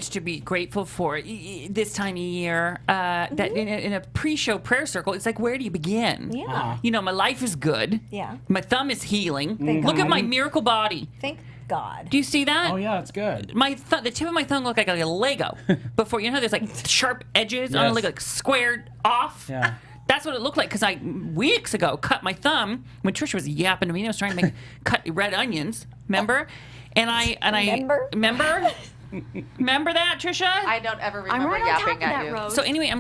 much to be grateful for this time of year. That in a pre-show prayer circle, it's like, where do you begin? Yeah. You know, my life is good. Yeah. My thumb is healing. Thank Look God. at my miracle body. Thank God. Do you see that? Oh yeah, it's good. The tip of my thumb looked like a Lego. Before, you know how there's like sharp edges on it, Yes. like squared off? Yeah. That's what it looked like, because I, weeks ago, cut my thumb when Trisha was yapping to me. I was trying to cut red onions, remember? And I remember that, Trisha? I don't ever remember right on top yapping of at that, you. Rose. So anyway,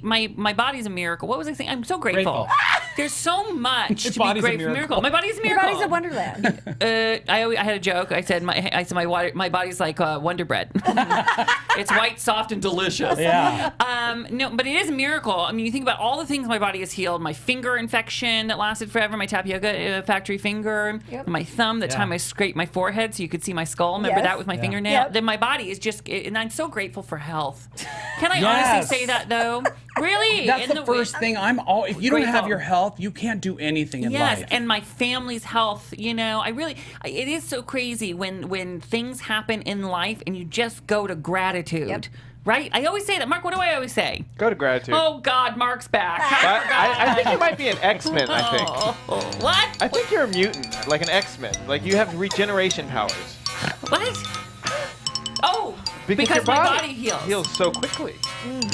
my body's a miracle. What was I saying? I'm so grateful. Grateful. There's so much to be body's a grateful for. miracle. My body's a Your miracle. body's a wonderland. I had a joke. I said my body's like Wonder Bread. It's white, soft, and delicious. Yeah. No, but it is a miracle. I mean, you think about all the things my body has healed. My finger infection that lasted forever. My tapioca factory finger. Yep. My thumb. The time I scraped my forehead so you could see my skull. Remember Yes. that with my Yeah. fingernail. Yep. Then my body is just, and I'm so grateful for health. Can I Yes. honestly say that though? Really? That's In the first thing. If you don't have Grateful. your health, you can't do anything in Yes, life. and my family's health. You know, it is so crazy when things happen in life and you just go to gratitude. Yep. Right? I always say that. Mark, what do I always say? Go to gratitude. Oh, God, Mark's back. I think you might be an X-Men, I think. What? I think you're a mutant, like an X-Men. Like you have regeneration powers. What? Oh, because your my body heals. Heals so quickly.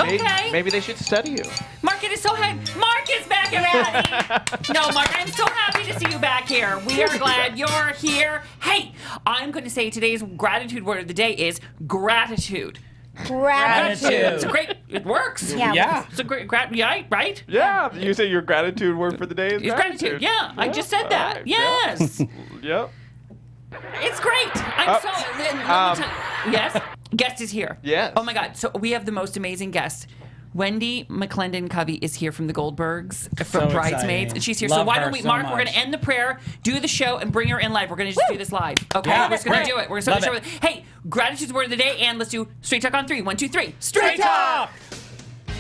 Okay. Maybe they should study you. Mark, it is so happy. Mark is back already. No, Mark, I'm so happy to see you back here. We are glad you're here. Hey, I'm going to say today's gratitude word of the day is gratitude. Gratitude. It's a great. It works. Yeah. It's a great. Right? Yeah. You say your gratitude word for the day is It's gratitude. Yeah, I just said that. All right, yeah. Yes. Yep. It's great. I'm so. Yes. Guest is here. Yes. Oh my God. So we have the most amazing guest. Wendy McClendon-Covey is here from the Goldbergs, from So Bridesmaids, exciting. and she's here. Love so why her don't we, so Mark? We're much. going to end the prayer, do the show, and bring her in live. We're going to just do this live. Okay, Yeah, we're just going to great. do it. We're going to start Love the show with, hey, gratitude's word of the day, and let's do straight talk on 3. 1, 2, 3. Straight talk.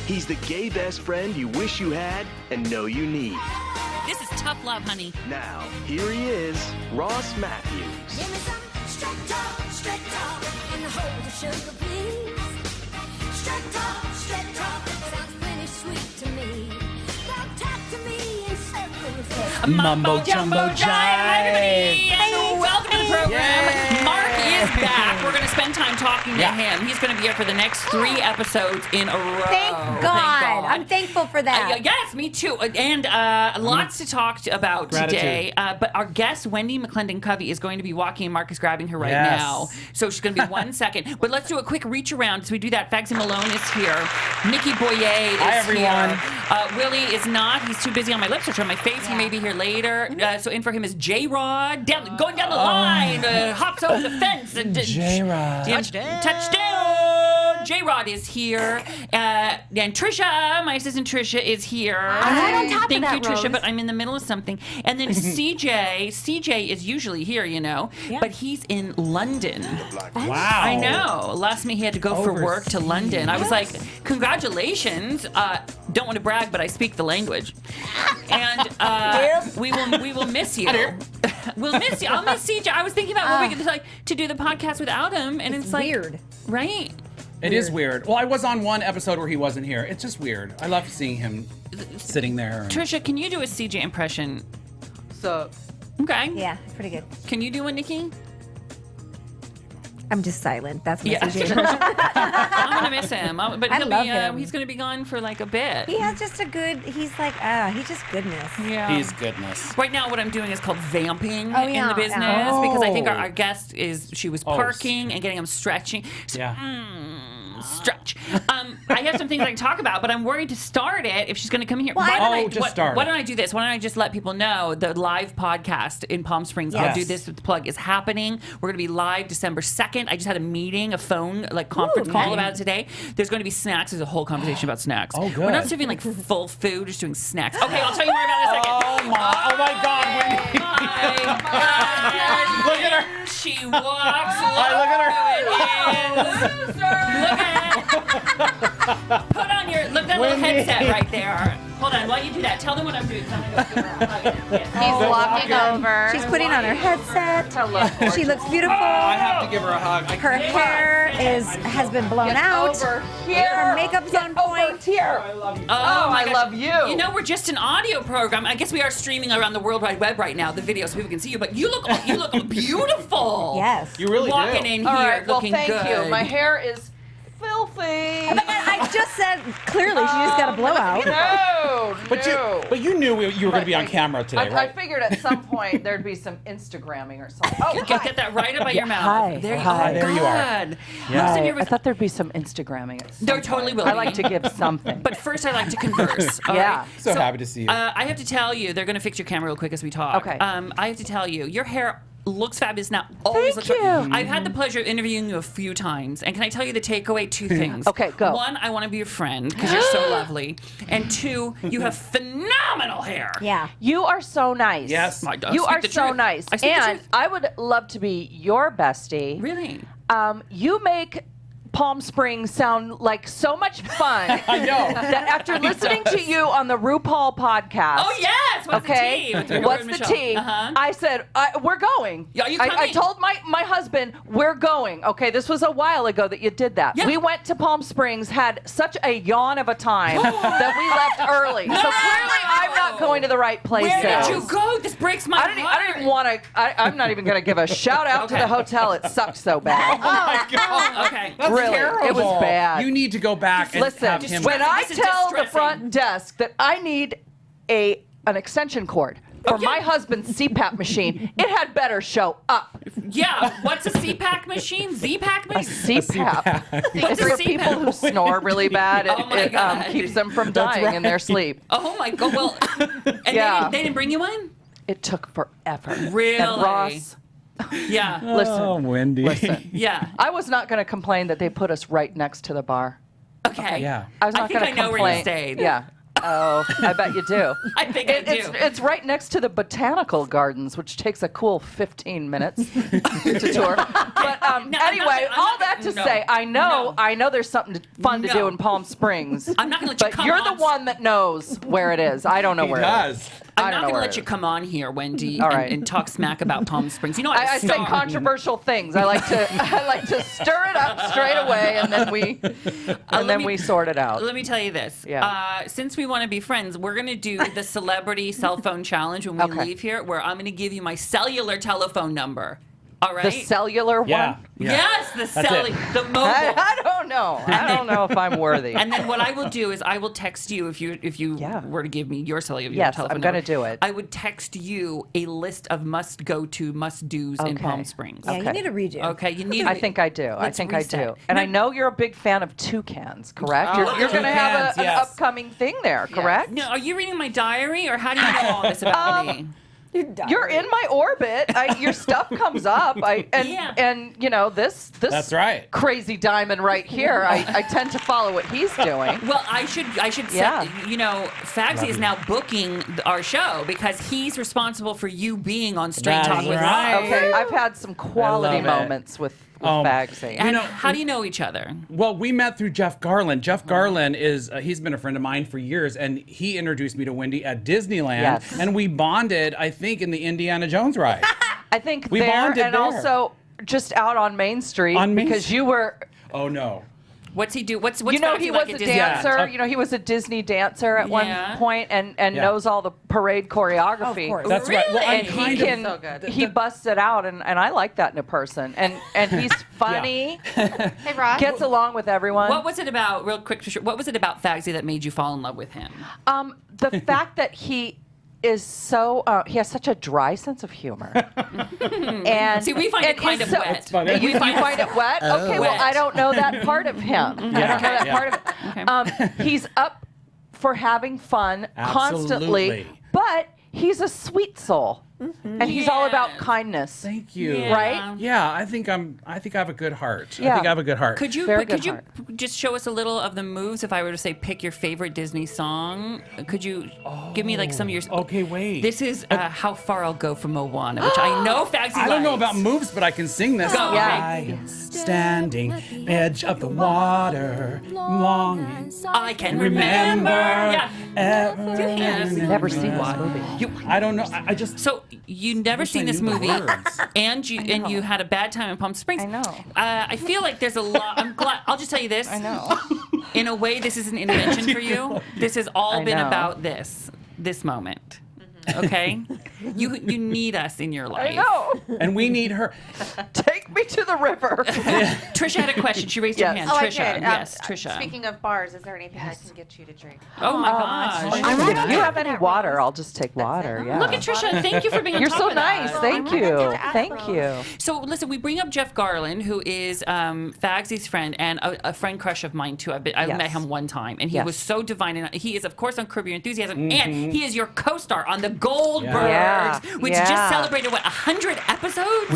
He's the gay best friend you wish you had and know you need. This is tough love, honey. Now, here he is, Ross Mathews. Give me some straight talk, and hold the sugar, please. Straight talk, sounds plenty sweet to me. Don't talk to me in circles. Mumbo jumbo Hi, everybody, jive. and welcome to the program. Yay. Mark is back. We're going to spend time talking to him. He's going to be here for the next 3 episodes in a row. Thank God. I'm thankful for that. Yes, me too. And lots to talk about Gratitude. today. But our guest, Wendy McClendon-Covey, is going to be walking, and Mark is grabbing her right Yes. now. So she's going to be 1 second. But let's do a quick reach around as we do that. Fagsy Malone is here. Nikki Boyer is Hi, everyone. here. Willie is not. He's too busy on my lips or on my face. He may be here later. So in for him is J-Rod, going down the line, hops over the fence. And, J-Rod. Touchdown! J-Rod is here. And Trisha, my assistant Trisha, is here. I'm right on top of Thank that, you, Trisha, Rose. but I'm in the middle of something. And then CJ is usually here, you know, but he's in London. Wow. I know. Last minute he had to go for work to London. I was like, congratulations. Don't want to brag, but I speak the language. And we will miss you. We'll miss you. I'll miss CJ. I was thinking about what we could to do the podcast without him, and it's like weird. right? It is weird. Well, I was on one episode where he wasn't here. It's just weird. I love seeing him sitting there. And... Trisha, can you do a CJ impression? So, Okay. Yeah, pretty good. Can you do one, Nikki? I'm just silent. That's my Yeah. CJ impression. I'm gonna miss him, but I he'll love be, him. he's gonna be gone for like a bit. He has just a good, he's just goodness. Yeah. He's goodness. Right now, what I'm doing is called vamping Oh, in yeah, the business yeah. because I think Oh. our guest she was parking and getting him stretching. So, Yeah. stretch. I have some things I can talk about, but I'm worried to start it if she's going to come in here. Well, start Why it. don't I do this? Why don't I just let people know the live podcast in Palm Springs? I'll Yes. do this with the plug is happening. We're going to be live December 2nd. I just had a meeting, a phone conference call about it today. There's going to be snacks. There's a whole conversation about snacks. Oh, good. We're not serving like full food, just doing snacks. Okay, I'll tell you more about it in a second. Oh my God, Wendy. Look at her. She walks. Look at her. Look at. Put on your that little Wendy. headset right there. Hold on, while you do that, tell them what I'm doing. Tell me what I'm doing. Yes. He's walking over. She's putting on her headset. Hello. She looks beautiful. I have to give her a hug. Her hair has been blown out. Over here. Her makeup's on point. Here. I love you. Oh, I my gosh. love you. You know, we're just an audio program. I guess we are streaming around the World Wide Web right now, the video, so people can see you. But you look beautiful. Yes. You really Walking do. in here, All right. Well, looking thank good. you. My hair is filthy. I just said clearly she just got a blowout. No. But you knew you were going to be on camera today, I right? figured at some point there'd be some Instagramming or something. Oh, Get that right up by your mouth. hi. There, Hi. oh, There you are. God. Yeah. Most of you I thought there'd be some Instagramming at some There totally point. will I like be. to give something. But first, I like to converse. all Yeah. right? So happy to see you. I have to tell you, they're going to fix your camera real quick as we talk. Okay. I have to tell you, your hair looks fabulous now. Always Thank looks you. I've had the pleasure of interviewing you a few times, and can I tell you the takeaway? Two things. Okay, go. One, I want to be your friend because you're so lovely, and two, you have phenomenal hair. Yeah. You are so nice. Yes. I You speak are the so truth. nice. I speak the And truth. I would love to be your bestie. Really? You make Palm Springs sound like so much fun. I know. That after listening to you on the RuPaul podcast. Oh yes. What's Okay. the tea? What's the tea? Uh-huh. I said, we're going. Yeah, are you I coming? told my husband, we're going. Okay, this was a while ago that you did that. Yeah. We went to Palm Springs, had such a yawn of a time that we left early. So clearly I'm not going to the right places. Where did you go? This breaks my I don't heart. even want to. I'm not even going to give a shout out to Okay. the hotel. It sucked so bad. Okay. That's really, terrible. it was bad. You need to go back and Listen, have him. when I This is tell the distressing. front desk that I need an extension cord for Okay. my husband's CPAP machine, it had better show up. Yeah. What's a CPAC machine? ZPAC A machine? CPAP. What's It's a for CPAP? people who snore really bad. Oh my God. Keeps them from dying in their sleep. Oh my God. Well, and Yeah. they didn't bring you one? It took forever. Really? And Ross, Yeah. listen. Oh, Wendy. Listen. Yeah. I was not going to complain that they put us right next to the bar. Okay. Yeah. I was I not think going I to know complain. where you stayed. Yeah. Oh, I bet you do. I think I do. It's right next to the botanical gardens, which takes a cool 15 minutes to tour. But No, I'm anyway, not- all that to no, say, I no. know there's something fun to No. do in Palm Springs. I'm not gonna let you But come you're on. the one that knows where it is. I don't know He where does. it is. I'm I not don't know going to where let it you is. come on here, Wendy, All and, right. and talk smack about Palm Springs. You know, I say start. controversial things. I like to stir it up straight away, and then we sort it out. Let me tell you this. Yeah. Since we want to be friends, we're going to do the celebrity cell phone challenge when we Okay. leave here, where I'm going to give you my cellular telephone number. All right? The cellular Yeah. one. Yeah. Yes, the it. the mobile. I don't know. I don't know if I'm worthy. And then what I will do is I will text you if you Yeah. were to give me your cellular Yes, telephone I'm gonna number. do it. I would text you a list of must go to, must do's in Okay. Palm Springs. Yeah, Okay. you need a redo. Okay, you need. I think I do. I Let's think I reset. do. And I know you're a big fan of toucans, correct? You're going to have toucans, an yes. upcoming thing there, correct? No, are you reading my diary, or how do you know all this about me? You're in my orbit. Your stuff comes up. Yeah. And you know this That's right. crazy diamond right here. I tend to follow what he's doing. Well, I should Yeah. say, you know, Fagsy is now booking our show because he's responsible for you being on Straight That's Talk with right. Rob. Okay, I've had some quality love it. moments with Bagsy. And know- how do you know each other? Well, we met through Jeff Garland. Jeff Garland is, he's been a friend of mine for years, and he introduced me to Wendy at Disneyland. Yes. And we bonded, I think, in the Indiana Jones ride. I think We there bonded and there. also just out on Main Street On Main because Street. you were. Oh, no. What's he do? What's You know, Fagsy he like was at a Disney? dancer. Yeah. You know, he was a Disney dancer at Yeah. one point and Yeah. knows all the parade choreography. Of course. That's right. Well, Really? I'm And kind he of. can, So good. he busts it out, and I like that in a person. And he's funny, Oh. Hey, Ross. gets along with everyone. What was it about, real quick, what was it about Fagsy that made you fall in love with him? The fact that he is so he has such a dry sense of humor. And See, we find it and kind is of so- wet. funny. You find it wet? Okay, well, Wet. I don't know that part of him. I don't know that part of it. He's up for having fun constantly, Absolutely. but he's a sweet soul. And he's all about Yes. kindness. Thank you. Yeah. Right? Yeah, I think I have a good heart. Yeah. I think I have a good heart. Could you Very could good you heart. just show us a little of the moves? If I were to say pick your favorite Disney song, could you give me like some of your? Okay, wait. This is How Far I'll Go from Moana, which I know Fagsy I don't know likes. about moves, but I can sing this. Go. Yeah. I am standing edge of the water, longing. I can Remember. Yeah. Ever. Never seen this movie. I don't know. I just. So you never wish I seen this knew the movie, words. and you had a bad time in Palm Springs. I know. I feel like there's a lot. I'm glad. I'll just tell you this. I know. In a way, this is an intervention for you. This has all I been know. about this moment. Okay, you need us in your life. I know. And we need her. Take me to the river. Trisha had a question. She raised her Yes. hand. Oh, I Trisha, did. yes, Trisha. Speaking of bars, is there anything I can get you to drink? Oh my gosh. If you have any water, I'll just take water. Yeah. Look at Trisha. Thank you for being on You're top so of that. nice. Thank you. Thank you. So listen, we bring up Jeff Garland, who is Fagsy's friend and a friend crush of mine too. I Yes. met him one time, and he Yes. was so divine. And he is, of course, on Curb Your Enthusiasm, and he is your co-star on the Goldbergs, Yeah. which Yeah. just celebrated 100 episodes.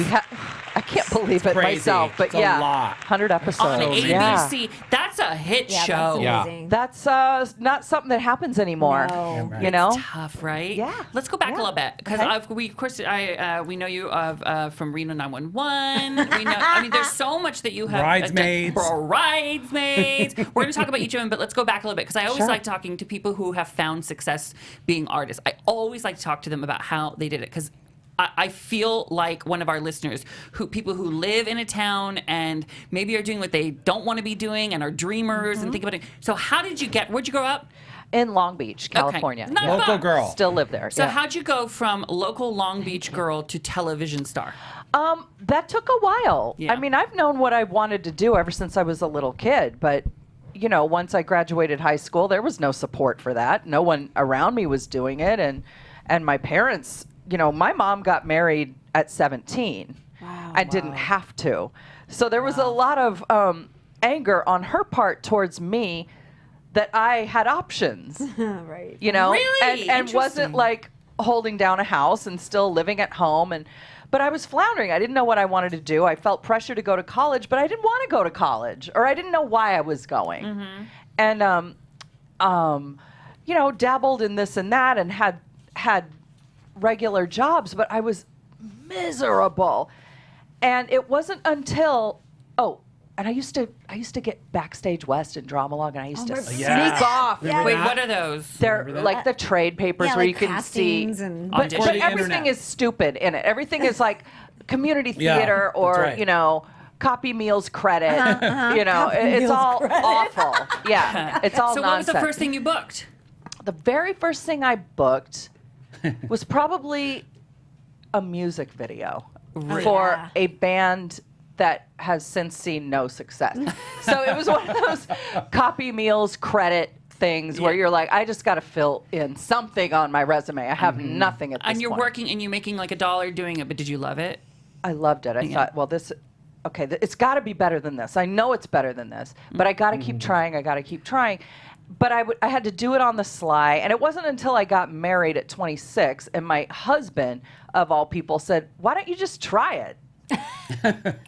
I can't believe it crazy. myself, but It's a yeah, lot. 100 episodes. on ABC. That's a hit Yeah, show. that's Yeah. amazing. That's not something that happens anymore. No. right. You know? Tough, right? Yeah. Let's go back a Yeah. little bit because Okay. we, of course, we know you from Reno 911. We know. I mean, there's so much that you have. Bridesmaids. Bridesmaids. We're going to talk about each of them, but let's go back a little bit because I always Sure. like talking to people who have found success being artists. I always like to talk to them about how they did it because I feel like one of our listeners, people who live in a town and maybe are doing what they don't want to be doing and are dreamers and think about it. So where'd you grow up? In Long Beach, California. Not Yeah. Local far. girl. Still live there. So yeah. how'd you go from local Long Beach girl to television star? That took a while. Yeah. I mean, I've known what I wanted to do ever since I was a little kid, but you know, once I graduated high school, there was no support for that. No one around me was doing it, and my parents, you know, my mom got married at 17 and didn't have to. So there was a lot of anger on her part towards me that I had options. Right. You know, Really? and wasn't like holding down a house and still living at home, but I was floundering. I didn't know what I wanted to do. I felt pressure to go to college, but I didn't want to go to college, or I didn't know why I was going. And you know, dabbled in this and that, and had regular jobs, but I was miserable. And it wasn't until and I used to get Backstage West and Dramalog, and I used to sneak Yes. off. Yeah. Wait, what are those? They're Remember that? like the trade papers Yeah, where like you can see. castings and- But, Audition. but Or the everything internet. is stupid in it. Everything is like community Yeah, theater or, that's right. you know, copy meals credit. You know, Copy it's meals all credit. awful. Yeah, it's all So nonsense. what was the first thing you booked? The very first thing I booked was probably a music video for Yeah. a band that has since seen no success. So it was one of those copy meals credit things where you're like, I just got to fill in something on my resume. I have nothing at this And you're point. working and you're making like $1 doing it, but did you love it? I loved it. I thought, well, it's got to be better than this. I know it's better than this, but I got to keep trying. I got to keep trying. But I had to do it on the sly, and it wasn't until I got married at 26, and my husband, of all people, said, "Why don't you just try it?"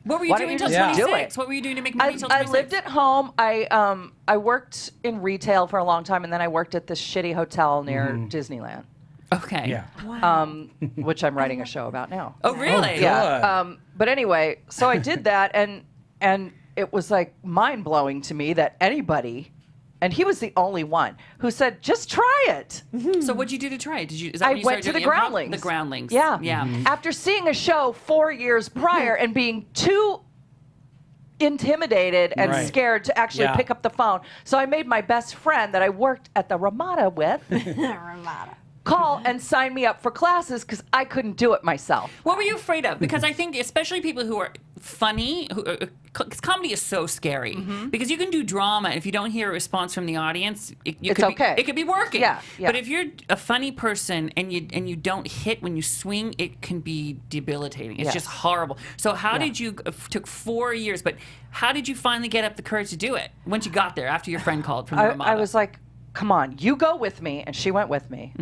What were you Why doing don't you until just do 26? it? What were you doing to make money I until 26? lived at home. I worked in retail for a long time, and then I worked at this shitty hotel near Disneyland, Okay. Yeah. which I'm writing a show about now. Oh, really? Good. Yeah. But anyway, so I did that, and it was like mind blowing to me that anybody, and he was the only one who said, "Just try it." So what'd you do to try it? Did you? Is that I when you went started to the doing improv? Groundlings. The Groundlings. Yeah. Yeah. After seeing a show 4 years prior and being too intimidated and Right. scared to actually Yeah. pick up the phone, so I made my best friend that I worked at the Ramada with Ramada. call and sign me up for classes because I couldn't do it myself. What were you afraid of? Because I think, especially people who are funny, because comedy is so scary. Because you can do drama, and if you don't hear a response from the audience, It's okay. It could be working. Yeah, yeah. But if you're a funny person and you don't hit when you swing, it can be debilitating. It's Yes. just horrible. So how did you? Took 4 years, but how did you finally get up the courage to do it once you got there after your friend called from the Ramada? I was like, "Come on, you go with me," and she went with me.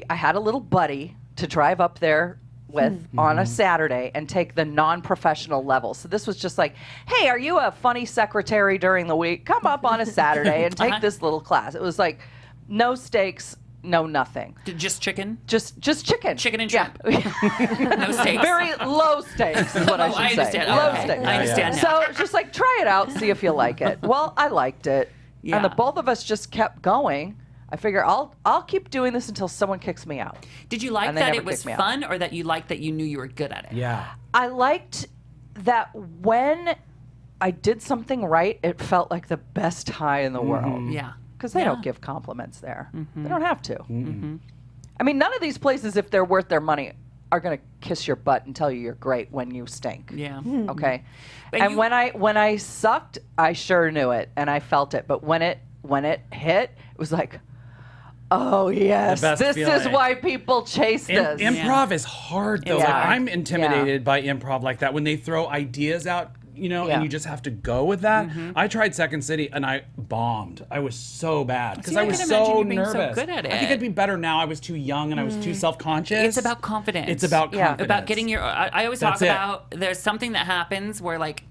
I had a little buddy to drive up there with on a Saturday and take the non-professional level. So this was just like, hey, are you a funny secretary during the week? Come up on a Saturday and take this little class. It was like no stakes, no nothing. Just chicken? Just chicken. Chicken and shrimp. Yeah. No stakes. Very low stakes is what I should say. understand. Low Okay. stakes. I understand now. So it's just like, try it out, see if you like it. Well, I liked it. Yeah. And the both of us just kept going. I figure I'll keep doing this until someone kicks me out. Did you like And they that never it was kicked me out. fun, or that you liked that you knew you were good at it? Yeah. I liked that when I did something right, it felt like the best high in the world. Yeah. Because they Yeah. don't give compliments there. They don't have to. I mean, none of these places, if they're worth their money, are going to kiss your butt and tell you you're great when you stink. Yeah. Okay. And And you- when I sucked, I sure knew it and I felt it. But when it hit, it was like, oh yes, best this is feeling. why people chase this. Improv is hard though. Yeah. Like, I'm intimidated by improv like that when they throw ideas out, Yeah. and you just have to go with that. I tried Second City and I bombed. I was so bad because See, I I was can imagine so you being so nervous. good at I think it. I'd be better now. I was too young and I was too self-conscious. It's about confidence. It's about Yeah. confidence. About getting your. I always talk That's it. about there's something that happens where, like,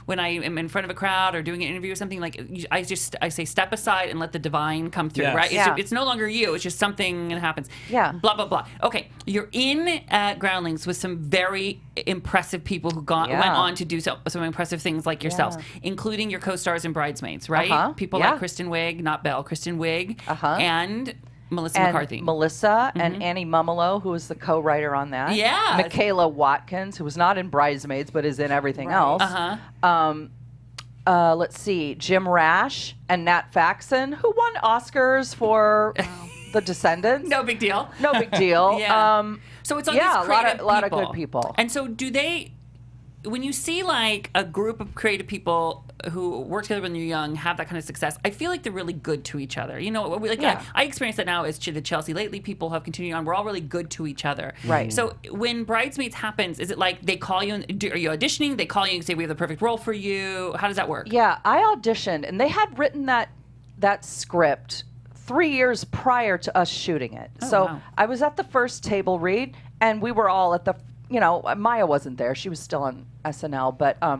when I am in front of a crowd or doing an interview or something, like, I say step aside and let the divine come through, Yes. right? It's, Yeah. it's no longer you. It's just something that happens. Yeah. Blah blah blah. Okay, you're in Groundlings with some very impressive people who Yeah. went on to do some impressive things like yourselves, including your co-stars in Bridesmaids, right? Uh-huh. People Yeah. like Kristen Wiig, not Belle, Kristen Wiig, Uh-huh. and Melissa and McCarthy. Melissa and Annie Mumolo, who was the co-writer on that. Yeah. Michaela Watkins, who was not in Bridesmaids but is in everything else. Uh-huh. Let's see, Jim Rash and Nat Faxon, who won Oscars for The Descendants. No big deal. No big deal. Yeah. So it's all yeah, these a lot creative of lot of good people. And so do they, when you see like a group of creative people who work together when you're young, have that kind of success, I feel like they're really good to each other. Yeah. I experience that now as the Chelsea Lately people have continued on. We're all really good to each other. Right. So when Bridesmaids happens, is it like they call you, are you auditioning? They call you and say, we have the perfect role for you. How does that work? Yeah, I auditioned, and they had written that script 3 years prior to us shooting it. So wow. I was at the first table read, and we were all at the, Maya wasn't there. She was still on SNL, but, a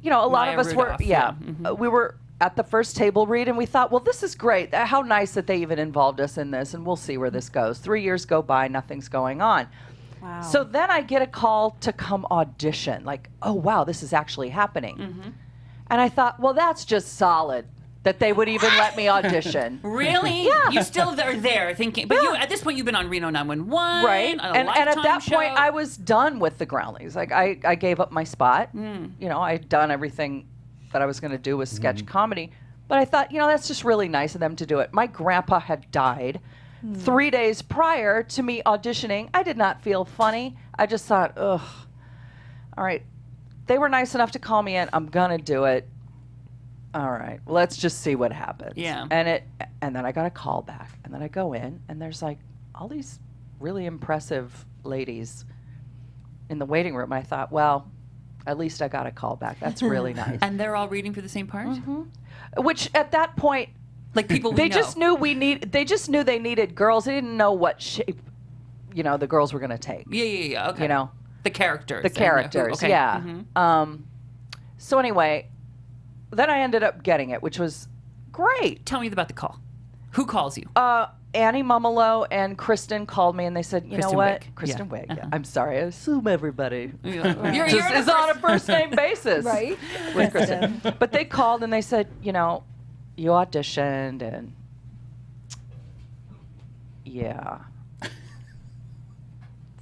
lot Maya of us Rudolph, were, yeah. Mm-hmm. We were at the first table read, and we thought, well, this is great. How nice that they even involved us in this, and we'll see where this goes. 3 years go by, nothing's going on. Wow. So then I get a call to come audition, like, oh, wow, this is actually happening. Mm-hmm. And I thought, well, that's just solid that they would even let me audition. Really? Yeah. You still are there thinking, but you at this point you've been on Reno 911, Right. on a And at Lifetime that show. point, I was done with the Groundlings. Like, I gave up my spot. I'd done everything that I was going to do with sketch comedy. But I thought, that's just really nice of them to do it. My grandpa had died 3 days prior to me auditioning. I did not feel funny. I just thought, ugh, all right. They were nice enough to call me in. I'm going to do it. All right, let's just see what happens. Yeah. And then I got a call back, and then I go in, and there's like all these really impressive ladies in the waiting room. And I thought, well, at least I got a call back. That's really nice. And they're all reading for the same part? Which at that point, Like people we they know. just knew They just knew they needed girls. They didn't know what shape, the girls were going to take. Yeah. Okay. The characters. The characters, Okay. yeah. Mhm. So anyway, then I ended up getting it, which was great. Tell me about the call. Who calls you? Annie Mumolo and Kristen called me, and they said, you know Kristen what? Wiig. Kristen Yeah. Wiig. Yeah. I'm sorry. I assume everybody You're just is on a first-name basis. Right. With Kristen. But they called, and they said, you auditioned, and yeah.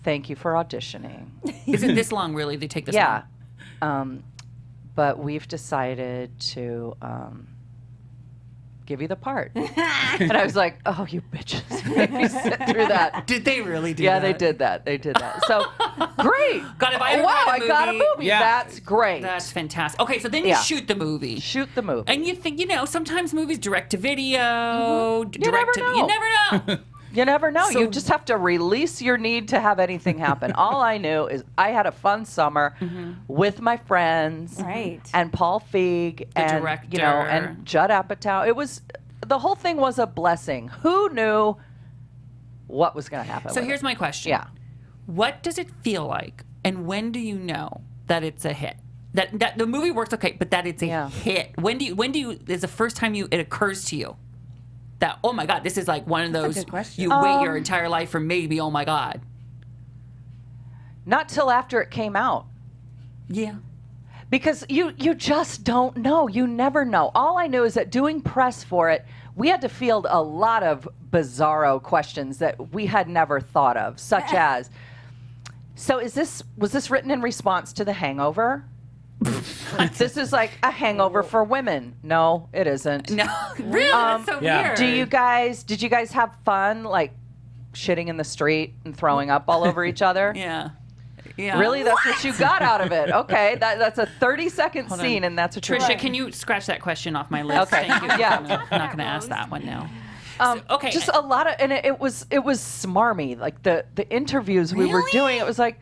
Thank you for auditioning. Is it this long, really? They take this Yeah. long? But we've decided to give you the part. And I was like, oh, you bitches. Made me sit through that. Did they really do Yeah, that? they did that. They did that. So, great. God, if I ever wow, write a I got a movie- movie. Yeah. That's great. That's fantastic. Okay, so then you Yeah. shoot the movie. Shoot the movie. And you think, sometimes movies direct to video, You never know. You never know. You never know. So- You just have to release your need to have anything happen. All I knew is I had a fun summer with my friends, Right. And Paul Feig, and director. and Judd Apatow. The whole thing was a blessing. Who knew what was going to happen. So with here's it. my question. Yeah. What does it feel like, and when do you know that it's a hit? That the movie works okay, but that it's a hit. When do you is the first time it occurs to you that, oh my God, this is like one of That's a those good question. you wait your entire life for maybe, oh my God. Not till after it came out. Yeah. Because you just don't know. You never know. All I knew is that doing press for it, we had to field a lot of bizarro questions that we had never thought of, such as, so was this written in response to The Hangover? This is like a hangover for women. No, it isn't. No, really? That's so weird. Did you guys have fun, like shitting in the street and throwing up all over each other? Yeah. Yeah. Really? That's what you got out of it? Okay, that's a 30-second scene, and that's what you're Trisha, can you scratch that question off my list? Okay. Thank you. Yeah. I'm not going to ask that one now. Okay. Just a lot of, and it was smarmy. Like the interviews we were doing, it was like,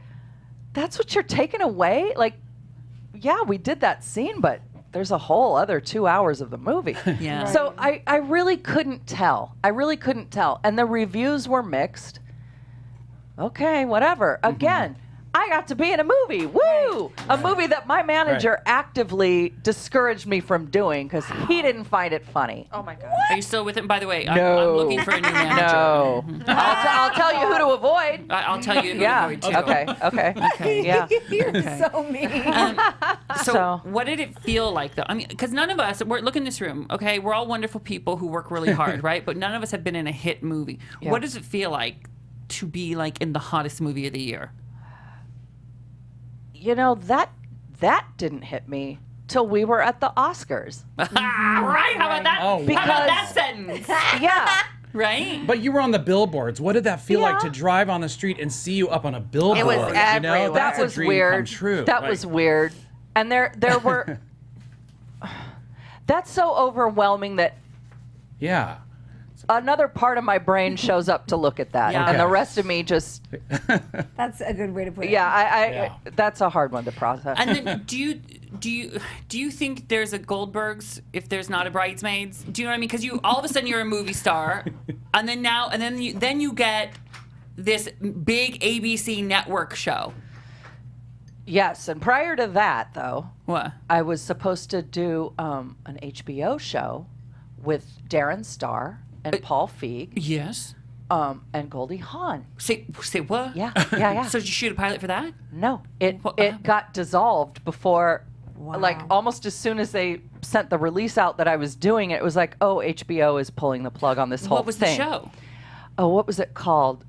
that's what you're taking away? Like, yeah, we did that scene, but there's a whole other 2 hours of the movie. Yeah. So I really couldn't tell. And the reviews were mixed. Okay, whatever. Again, I got to be in a movie. Woo! A movie that my manager actively discouraged me from doing because he didn't find it funny. Oh my God. Are you still with him? By the way, No. I'm looking for a new manager. No. I'll tell you who to avoid. I'll tell you who Yeah. to avoid too. Okay. Yeah. You're so mean. So what did it feel like, though? I mean, because none of us, look in this room, okay? We're all wonderful people who work really hard, right? But none of us have been in a hit movie. Yeah. What does it feel like to be like in the hottest movie of the year? You know, that didn't hit me till we were at the Oscars. Right? How about that? Oh, How about that Because- sentence? Yeah. Right? But you were on the billboards. What did that feel like Yeah. to drive on the street and see you up on a billboard? It was You know, everywhere. that's That a was dream weird. come true. That Like, was weird. And there were that's so overwhelming that Yeah. another part of my brain shows up to look at that. Yeah. And the Okay. rest of me just That's a good way to put it. I that's a hard one to process. And then do you think there's a Goldbergs if there's not a Bridesmaids? Do you know what I mean? Because you all of a sudden you're a movie star, and then you get this big ABC network show. Yes, and prior to that though, What? I was supposed to do an HBO show with Darren Star and Paul Feig Yes. and Goldie Hawn. Say what? Yeah, yeah. So did you shoot a pilot for that? No, it What it happened? got dissolved before, like almost as soon as they sent the release out that I was doing it. It was like, oh, HBO is pulling the plug on this whole What was thing. the show? Oh, what was it called?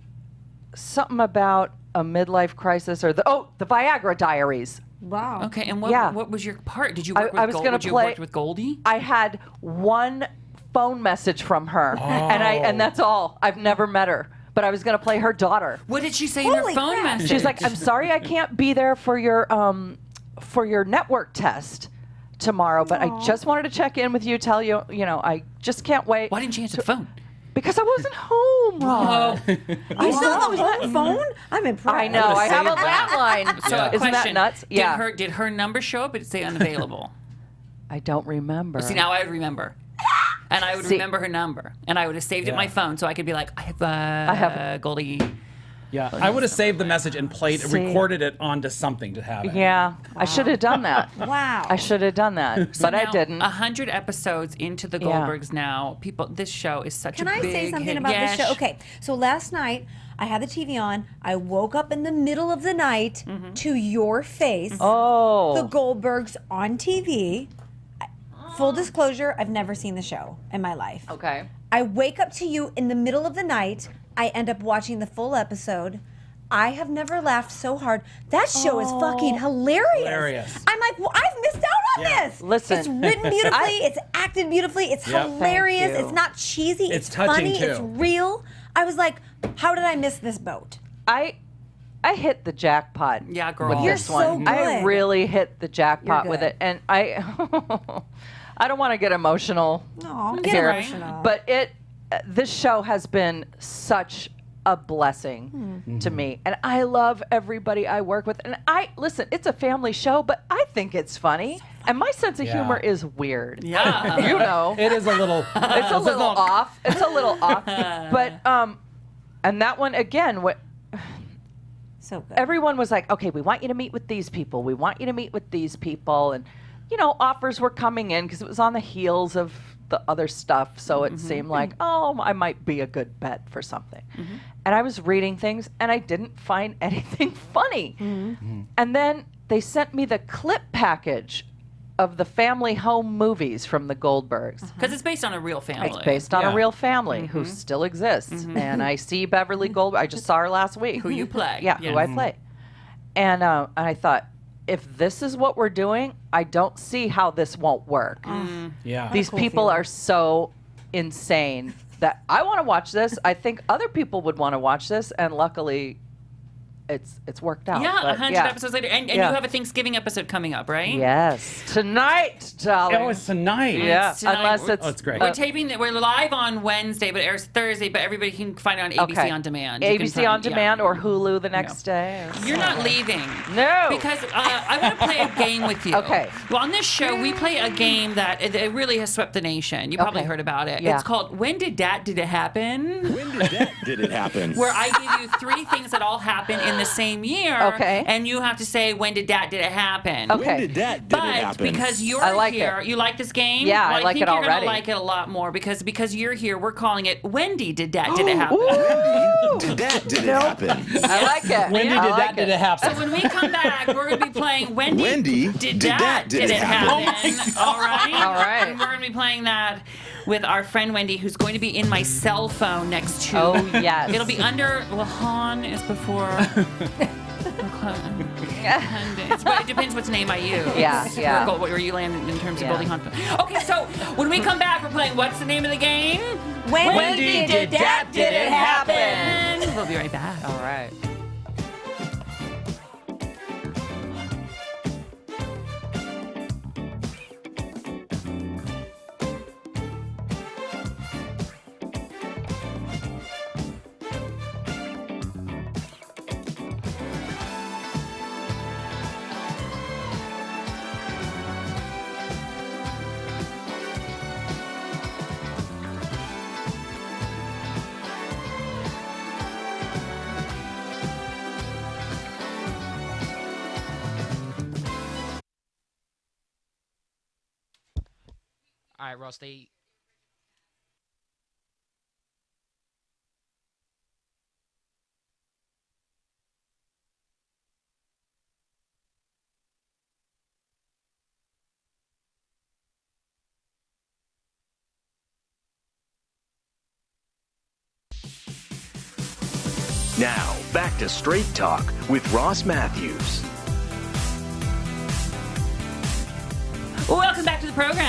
Something about a midlife crisis or the Viagra Diaries. Wow. Okay, and Yeah. what was your part? Did you I- work with I was gonna Would you play- have worked with Goldie? I had one phone message from her, and that's all. I've never met her, but I was going to play her daughter. What did she say in her Holy phone crap. message? She's like, "I'm sorry, I can't be there for your network test tomorrow, but I just wanted to check in with you, tell you, I just can't wait." Why didn't you answer the phone? Because I wasn't home, Rob. You still have a phone? I'm impressed. I know. I have a saved that. landline. So, Isn't that question, nuts? Yeah. Did her number show up? Or did it say unavailable? I don't remember. See, now I would remember. And I would See- remember her number. And I would have saved it in my phone so I could be like, I have Goldie. Yeah. I would have saved the message and See. recorded it onto something to have it. Yeah, I should have done that. Wow. I should have done that, but I didn't. 100 episodes into the Yeah. Goldbergs now. People, this show is such Can a I big say something hit. about Yes. this show? Okay, so last night I had the TV on. I woke up in the middle of the night to your face, Oh. the Goldbergs on TV. Full disclosure, I've never seen the show in my life. Okay. I wake up to you in the middle of the night. I end up watching the full episode. I have never laughed so hard. That show is fucking hilarious. Hilarious. I'm like, well, I've missed out on Yeah. this. Listen. It's written beautifully. It's acted beautifully. It's Yep. hilarious. Thank you. It's not cheesy. It's It's touching, funny. too. It's real. I was like, how did I miss this boat? I hit the jackpot. Yeah, girl. With You're this so one. I good. really hit the jackpot You're with good. it, and I I don't want to get emotional No, Get here, emotional. but this show has been such a blessing to me, and I love everybody I work with. And listen, it's a family show, but I think it's funny, and my sense of humor is weird. Yeah. You know. It is a little. It's a little off. It's a little off. But And that one, again, So good. everyone was like, okay, we want you to meet with these people. We want you to meet with these people. And, offers were coming in because it was on the heels of the other stuff. So it seemed like, I might be a good bet for something. And I was reading things and I didn't find anything funny. And then they sent me the clip package of the family home movies from the Goldbergs. Because it's based on a real family. It's based on a real family who still exists. And I see Beverly Goldberg. I just saw her last week. Who you play. Yeah, who I play. And I thought, if this is what we're doing, I don't see how this won't work. Yeah. These people are so insane that I want to watch this. I think other people would want to watch this. And luckily, it's worked out. Yeah, But 100 episodes later. And you have a Thanksgiving episode coming up, right? Yes. Tonight, darling. Oh, it's tonight. Yeah, Tonight. unless it's... Oh, it's great. We're taping that. We're live on Wednesday, but it airs Thursday. But everybody can find it on ABC On Demand. You can ABC find- On Demand or Hulu the next day. You're not leaving. No. Because I want to play a game with you. Okay. Well, on this show, we play a game that it really has swept the nation. You probably Okay. heard about it. Yeah. It's called When Did That Did It Happen? When did that did it happen? Where I give you 3 things that all happen in the same year. Okay. And you have to say, when did that did it happen? Okay. When did that did But it happen? because you're I like here, it. you like this game? Yeah, well, I like think it you're already. gonna like it a lot more because you're here. We're calling it Wendy did that did it happen? Wendy, did that did it happen? I like it. Wendy I did like that, did it happen? So when we come back, we're going to be playing Wendy, did that did it happen? All right? All right. And we're going to be playing that with our friend Wendy, who's going to be in my cell phone next to. Oh, yes. It'll be under. Well, Han is before. It depends what's name I use. Yeah. Where you land in terms of Yeah. building Han. Okay, so when we come back, we're playing. What's the name of the game? Wendy did that did it happen? We'll be right back. All right. All right, Ross, they. Now, back to Straight Talk with Ross Mathews. Welcome back to the program.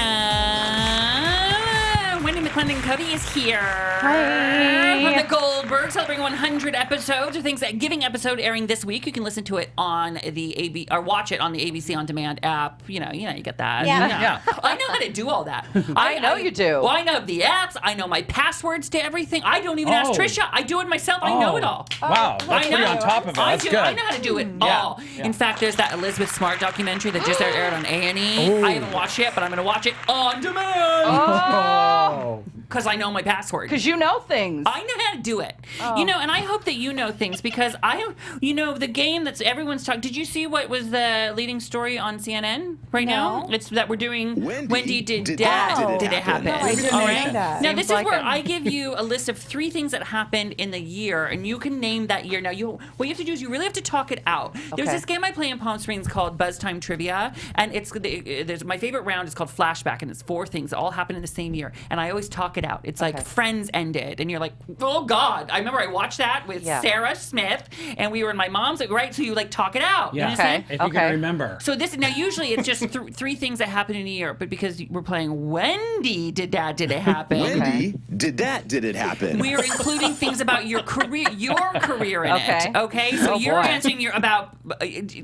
Wendy McClendon Cody is here. Hi. From the Goldbergs, celebrating 100 episodes. Or Thanksgiving episode airing this week. You can listen to it on the or watch it on the ABC On Demand app. You get that. Yeah. I know how to do all that. I know you do. Well, I know the apps. I know my passwords to everything. I don't even ask Trisha. I do it myself. I know it all. Wow, that's I pretty know. on top of it. That's good. I know how to do it all. Yeah. In fact, there's that Elizabeth Smart documentary that just aired on A&E. I haven't watched it, but I'm going to watch it on demand. Oh. Because I know my password. Because you know things. I know how to do it. And I hope that you know things because the game that's everyone's talking. Did you see what was the leading story on CNN right now? It's that we're doing Wendy did that did it happen? No, I didn't All know right. that. Now Seems this is like where it. I give you a list of 3 things that happened in the year, and you can name that year. Now what you have to do is you really have to talk it out. There's Okay. this game I play in Palm Springs called Buzz Time Trivia, and there's my favorite round is called Flashback, and it's 4 things that all happen in the same year, and I always talk it out. It's like Friends ended, and you're like, oh God! I remember I watched that with Sarah Smith, and we were in my mom's. Right, so you talk it out. Yeah. You understand? If you can remember. So usually it's just 3 things that happen in a year, but because we're playing Wendy did that did it happen? Wendy, did that did it happen? We are including things about your career in Okay. it. Okay, so Oh, you're boy. answering about.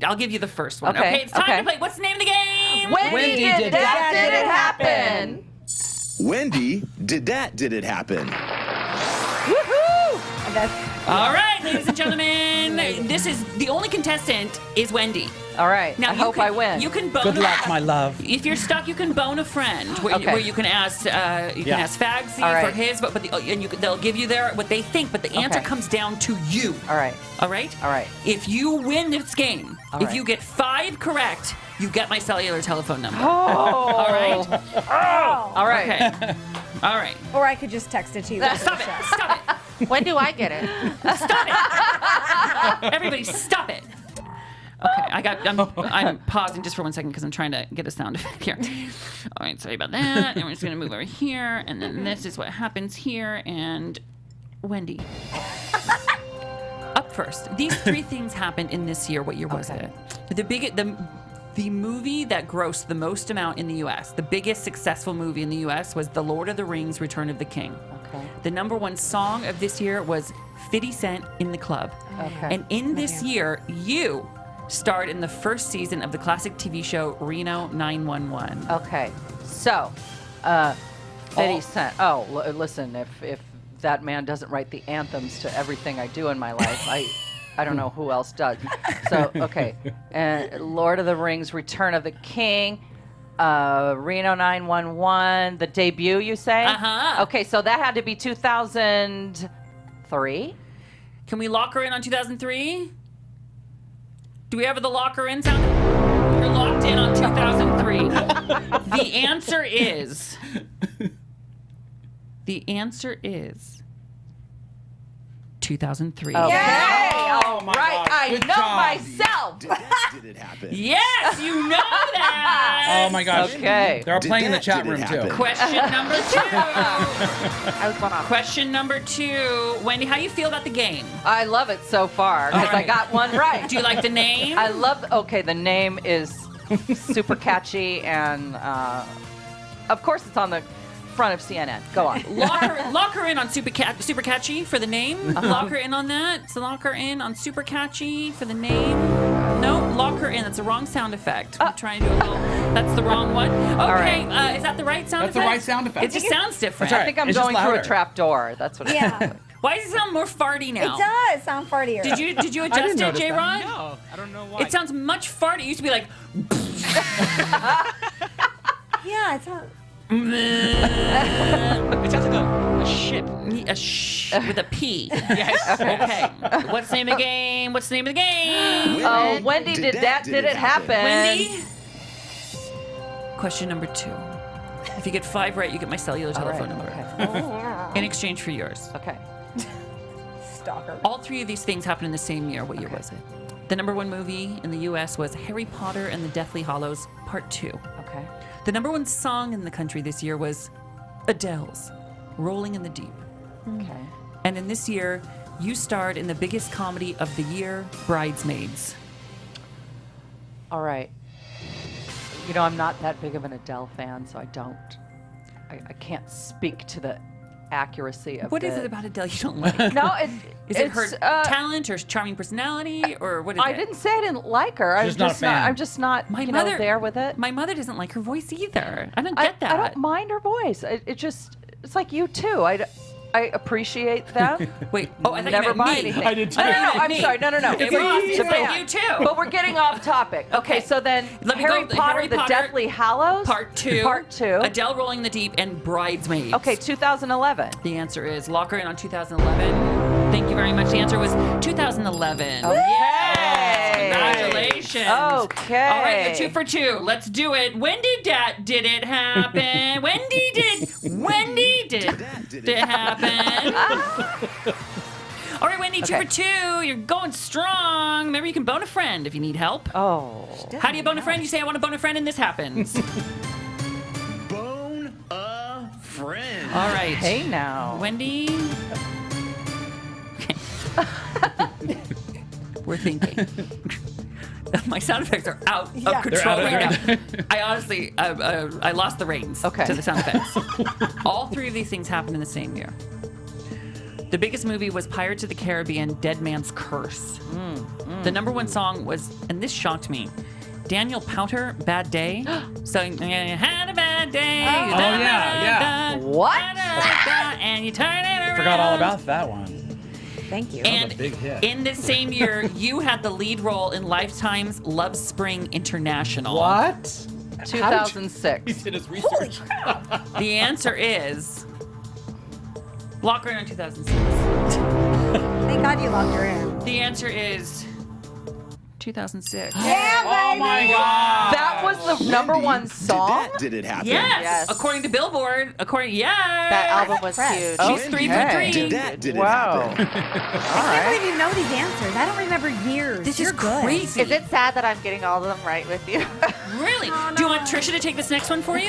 I'll give you the first one. Okay, It's time okay. to play. What's the name of the game? Wendy did that did it happen? Wendy, did that did it happen? Woohoo! That's All right, ladies and gentlemen, this is the only contestant is Wendy. All right. Now I hope I win. You can bone Good luck, my love. If you're stuck, you can bone a friend where, Okay. where you can ask Fagsy All right. for his, they'll give you what they think, but the answer Okay. comes down to you. All right. All right? All right. If you win this game, All if right. you get 5 correct, you get my cellular telephone number. Oh. All right? All right. Okay. All right. Or I could just text it to you. Stop it. Stop it. When do I get it? Stop it. Everybody, stop it. Okay, I'm pausing just for 1 second because I'm trying to get a sound effect here. All right, sorry about that. And we're just going to move over here. And then this is what happens here. And Wendy. Up first. These 3 things happened in this year. What year was it? The movie that grossed the most amount in the U.S., the biggest successful movie in the U.S. was The Lord of the Rings, Return of the King. Okay. The number 1 song of this year was 50 Cent, In the Club. Okay. And in this year, you starred in the first season of the classic TV show Reno 911. Okay. So, 50 Cent. Oh, listen, if that man doesn't write the anthems to everything I do in my life, I don't know who else does. So, okay. Lord of the Rings, Return of the King, Reno 911, the debut, you say? Uh-huh. Okay, so that had to be 2003? Can we lock her in on 2003? Do we have the locker in sound? You're locked in on 2003. The answer is 2003. Okay. Oh, my right. gosh. I Good know job. myself. Did it happen? Yes, you know that. Oh my gosh. Okay. They're all Did playing in the that- chat did it room too. happen? Question number 2. I was going off. Question number 2. Wendy, how do you feel about the game? I love it so far because All I right. got one right. Do you like the name? I love. Okay, the name is super catchy, and of course it's on the front of CNN. Go on. Lock her in on super catchy for the name. Lock her in on that. So lock her in on super catchy for the name. No, lock her in. That's the wrong sound effect. I'm trying to do a little. That's the wrong one. Okay, right. is that the right sound That's the effect? right sound effect. It just sounds different. That's I think I'm It's just going through a louder. trap door. That's what. Yeah, Why does it sound more farty now? it does sound fartier. Did you adjust didn't it, notice J. that. Rod? No, I don't know why. It sounds much farty. It used to be like. Yeah, it sounds. It sounds like a ship. A shh with a P. Yes. Okay. What's the name of the game? What's the name of the game? Oh, Wendy, did it happen? Wendy? Question number 2. If you get 5 right, you get my cellular All right, telephone number. okay. In exchange for yours. Okay. Stalker. All 3 of these things happened in the same year. What year was it? The number 1 movie in the U.S. was Harry Potter and the Deathly Hallows Part 2. Okay. The number 1 song in the country this year was Adele's Rolling in the Deep. Okay. And in this year, you starred in the biggest comedy of the year, Bridesmaids. All right. You know, I'm not that big of an Adele fan, so I can't speak to the accuracy of What is the- it about Adele you don't like? No, Is it her it's, talent or charming personality or what is I it? didn't say I didn't like her. She's not a fan. I'm just not My you mother know, there with it. My mother doesn't like her voice either. I don't get that. I don't mind her voice. It's like you too. I appreciate them. Wait. Oh, I thought Never you meant mind me. anything. I did too. No, I'm Me. sorry. No. It was like you too. But we're getting off topic. Okay, so then Let me Harry go- Potter, Harry the Potter, Deathly Hallows, Part 2. Part 2. Adele Rolling the Deep and Bridesmaids. Okay, 2011. The answer is lock her in on 2011. Thank you very much. The answer was 2011. Okay. Congratulations. Okay. All right, 2 for 2. Let's do it. When did that did it happen? Wendy did it happen? All right, Wendy, 2 Okay. for 2. You're going strong. Remember, you can bone a friend if you need help. Oh. How do you bone a friend? You say, I want to bone a friend, and this happens. Bone a friend. All right. Hey now. Wendy. Okay. We're thinking. My sound effects are out of Yeah. control They're out right of- now. I honestly, I lost the reins Okay. to the sound effects. All 3 of these things happened in the same year. The biggest movie was Pirates of the Caribbean, Dead Man's Curse. The number 1 song was, and this shocked me, Daniel Powter, Bad Day. So you had a bad day. yeah. What? And you turn it around. Forgot all about that one. Thank you. And big hit. in this same year, you had the lead role in Lifetime's Love Spring International. What? 2006. did his research. The answer is lock her in 2006. Thank God you locked her in. The answer is 2006. Yeah, Oh my God. That was the number one song? Did it happen? Yes. Yes. According to Billboard. That album was huge. She's 3 for 3. Did it Wow. happen? I can't believe you know these answers. I don't remember years. This You're is good. crazy. Is it sad that I'm getting all of them right with you? Really? Do you want Trisha to take this next one for you?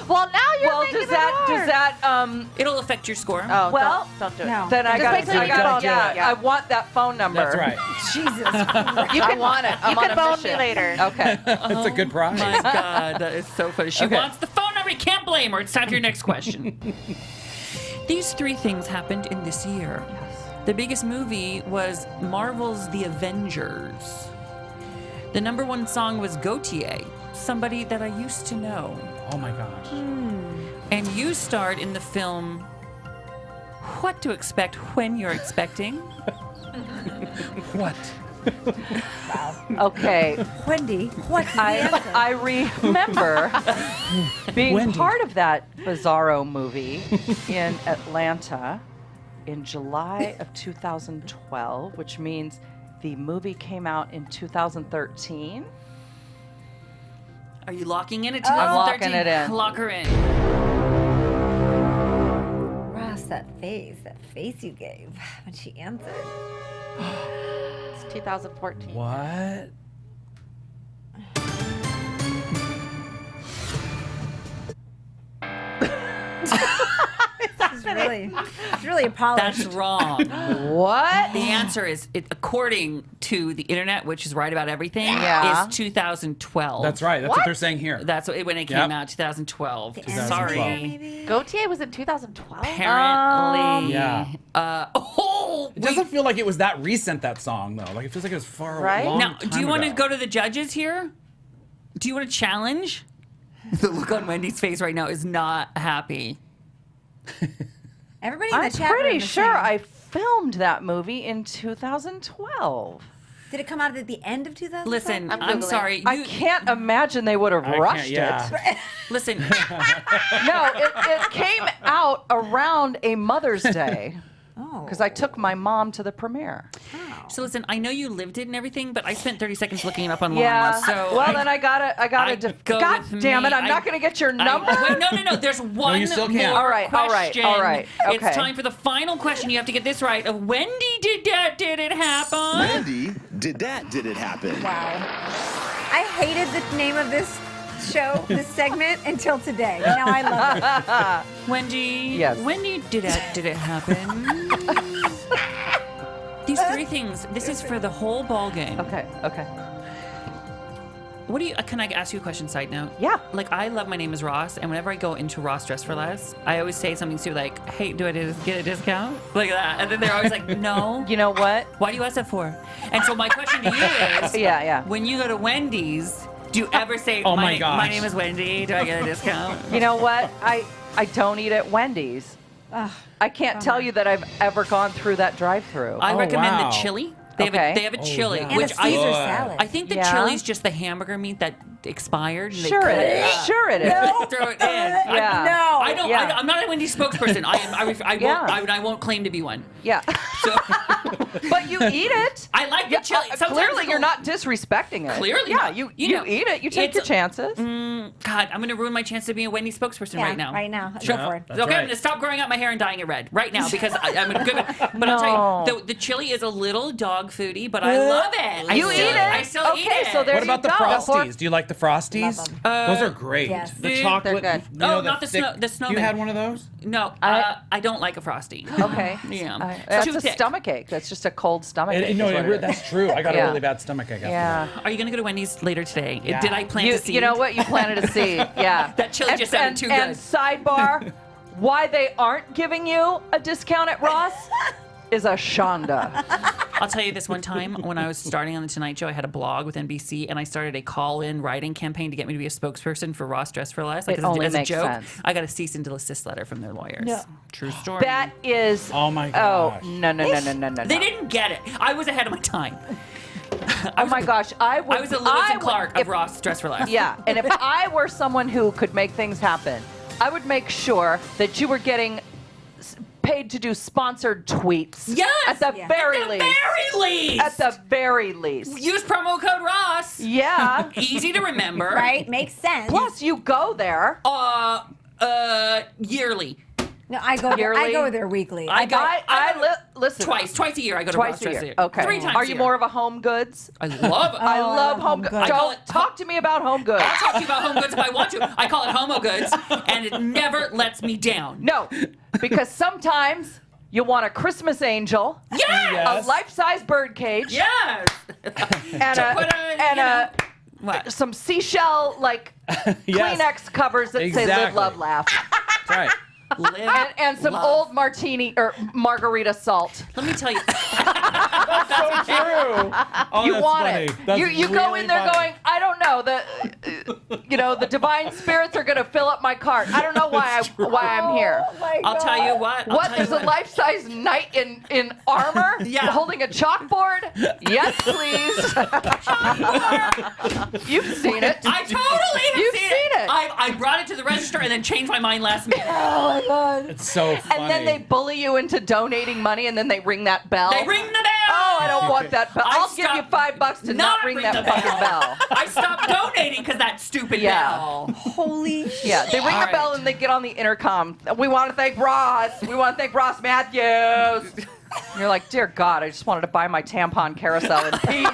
Well, now you're Well, making does that It'll affect your score. Oh, Well, don't do it. no. then I Just got wait till you I phone me. I want that phone number. That's right. Jesus Christ. You I can want it. I'm You on can a phone me mission. later. Okay. That's a good prize. My God, that is so funny. She Okay. wants the phone number. You can't blame her. It's time for your next question. These 3 things happened in this year. The biggest movie was Marvel's The Avengers. The number 1 song was Gautier, Somebody That I Used to Know. Oh my gosh. And you starred in the film What to Expect When You're Expecting. What? Okay. Wendy, what's the answer? I remember being Wendy. part of that Bizarro movie in Atlanta in July of 2012, which means the movie came out in 2013. Are you locking in at I'm 2013? locking it in. Lock her in. Ross, that face you gave when she answered. It's 2014. What? It's really polished. That's wrong. What? The answer is, according to the internet, which is right about everything, Yeah. is 2012. That's right. That's what they're saying here. That's when it came Yep. out, 2012. 2012. Sorry. Gautier was in 2012. Apparently. Yeah. Wait. It doesn't feel like it was that recent, that song, though. Like, it feels like it was far Right? long Now, time do you want to ago. go to the judges here? Do you want to challenge? The look on Wendy's face right now is not happy. Everybody in I'm the chat room pretty is sure saying- I filmed that movie in 2012. Did it come out at the end of 2012? Listen, I'm I'm Googling. sorry. I can't imagine they would have rushed yeah. it. Listen, No, it came out around a Mother's Day Oh. because I took my mom to the premiere. so listen, I know you lived it and everything, but I spent 30 seconds looking it up online. Yeah. So Well, then I gotta. I'd go God with damn me. it! I'm not gonna get your number. Wait, no. There's one you still more can't. All right, question. all right. Okay. It's time for the final question. You have to get this right. Of Wendy, did it happen? Wendy, did it happen? Wow. I hated the name of this show, this segment, until today. Now I love it. Wendy. Yes. Wendy, did it happen? These 3 things. This is for the whole ball game. Okay. What do you? Can I ask you a question? Side note. Yeah. Like, I love My Name is Ross, and whenever I go into Ross Dress for Less, I always say something stupid like, "Hey, do I get a discount?" Like that, and then they're always like, "No." You know what? Why do you ask that for? And so my question to you is, Yeah. when you go to Wendy's, do you ever say, Oh my my gosh. name is Wendy, do I get a discount?" You know what? I don't eat at Wendy's. I can't tell you that I've ever gone through that drive-through. I Oh, recommend wow. the chili. They Okay. have a chili, yeah. And which a Caesar Good. salad. I think the Yeah. chili's just the hamburger meat that expired. And Sure they it cut is. up. Sure it is. Throw it in. Yeah. No. I don't. Yeah. I'm not a Wendy's spokesperson. I won't claim to be one. Yeah. So But you eat it. I like the chili. Sometimes Clearly, it'll- you're not disrespecting it. Clearly yeah. not. You You know, eat it. You take it's- your chances. God, I'm gonna ruin my chance of being a Wendy's spokesperson Yeah, right now. right now. Sure. Go for it. That's Okay, I'm right. gonna stop growing out my hair and dyeing it red right now because I'm a good. But I'll tell No. you, the chili is a little dog foody, but I love it. You eat it. I still eat Okay, it. so there What about the you go. Frosties? Do you like the Frosties? Love 'em. Those are great. yes. The chocolate. They're good. you know, Oh, not the thick- snow- the snowman. You had one of those? No, I don't like a frosty. Okay. Yeah. That's Too a thick. stomach ache. That's just a cold stomach ache. No, is what it is. that's true. I got Yeah. a really bad stomach ache. after Yeah. Are you gonna go to Wendy's later today? Yeah. Did I plant a seed? You know what? You planted a seed. Yeah. That chili just sounded too And good. sidebar, why they aren't giving you a discount at Ross is a Shonda. I'll tell you this one time when I was starting on the Tonight Show, I had a blog with NBC, and I started a call-in writing campaign to get me to be a spokesperson for Ross Dress for Less. Like, It only as a makes joke, sense. I got a cease and desist letter from their lawyers. No. True story. That is. Oh my Oh gosh. no. They didn't get it. I was ahead of my time. Oh my gosh, I would. I was a Lewis and Clark of Ross Dress for Less. Yeah, and if I were someone who could make things happen, I would make sure that you were getting paid to do sponsored tweets. Yes! At the very At the least. very least! At the very least. Use promo code Ross. Yeah. Easy to remember. Right? Makes sense. Plus, you go there. Yearly. No, I go there. I Yearly? go there weekly. Listen. Twice a year I go to Twice Ross a Dress. year. Okay. 3 times Are a you year. more of a home goods? I love it. I love home goods. goods. I call Don't it- talk to me about home goods. I'll talk to you about home goods if I want to. I call it Homo Goods, and it never lets me down. No, because sometimes you want a Christmas angel, Yes! a life-size bird cage, Yes! and some seashell Yes. Kleenex covers that say "Live, Exactly. Love, Laugh," That's right. Live, and some love. old martini or margarita salt. Let me tell you. So true. Oh, You that's want funny. it. That's You go really in there funny. going, I don't know, the divine spirits are gonna fill up my cart. I don't know why I'm here. Oh my I'll tell you what. I'll What? tell you There's a life-size knight in armor Yeah. holding a chalkboard? Yes, please. You've seen it. I totally have You've seen seen it. I brought it to the register and then changed my mind last minute. Oh my God. It's so funny. And then they bully you into donating money, and then they ring that bell. They ring the bell. Oh, I don't want that bell. I I'll give you stopped- $5 to not ring that the fucking bell. I stopped donating because that stupid Yeah. bell. Holy shit. Yeah, they ring All the bell right. and they get on the intercom. We want to thank Ross. We want to thank Ross Mathews. And you're like, dear God, I just wanted to buy my tampon carousel in peace.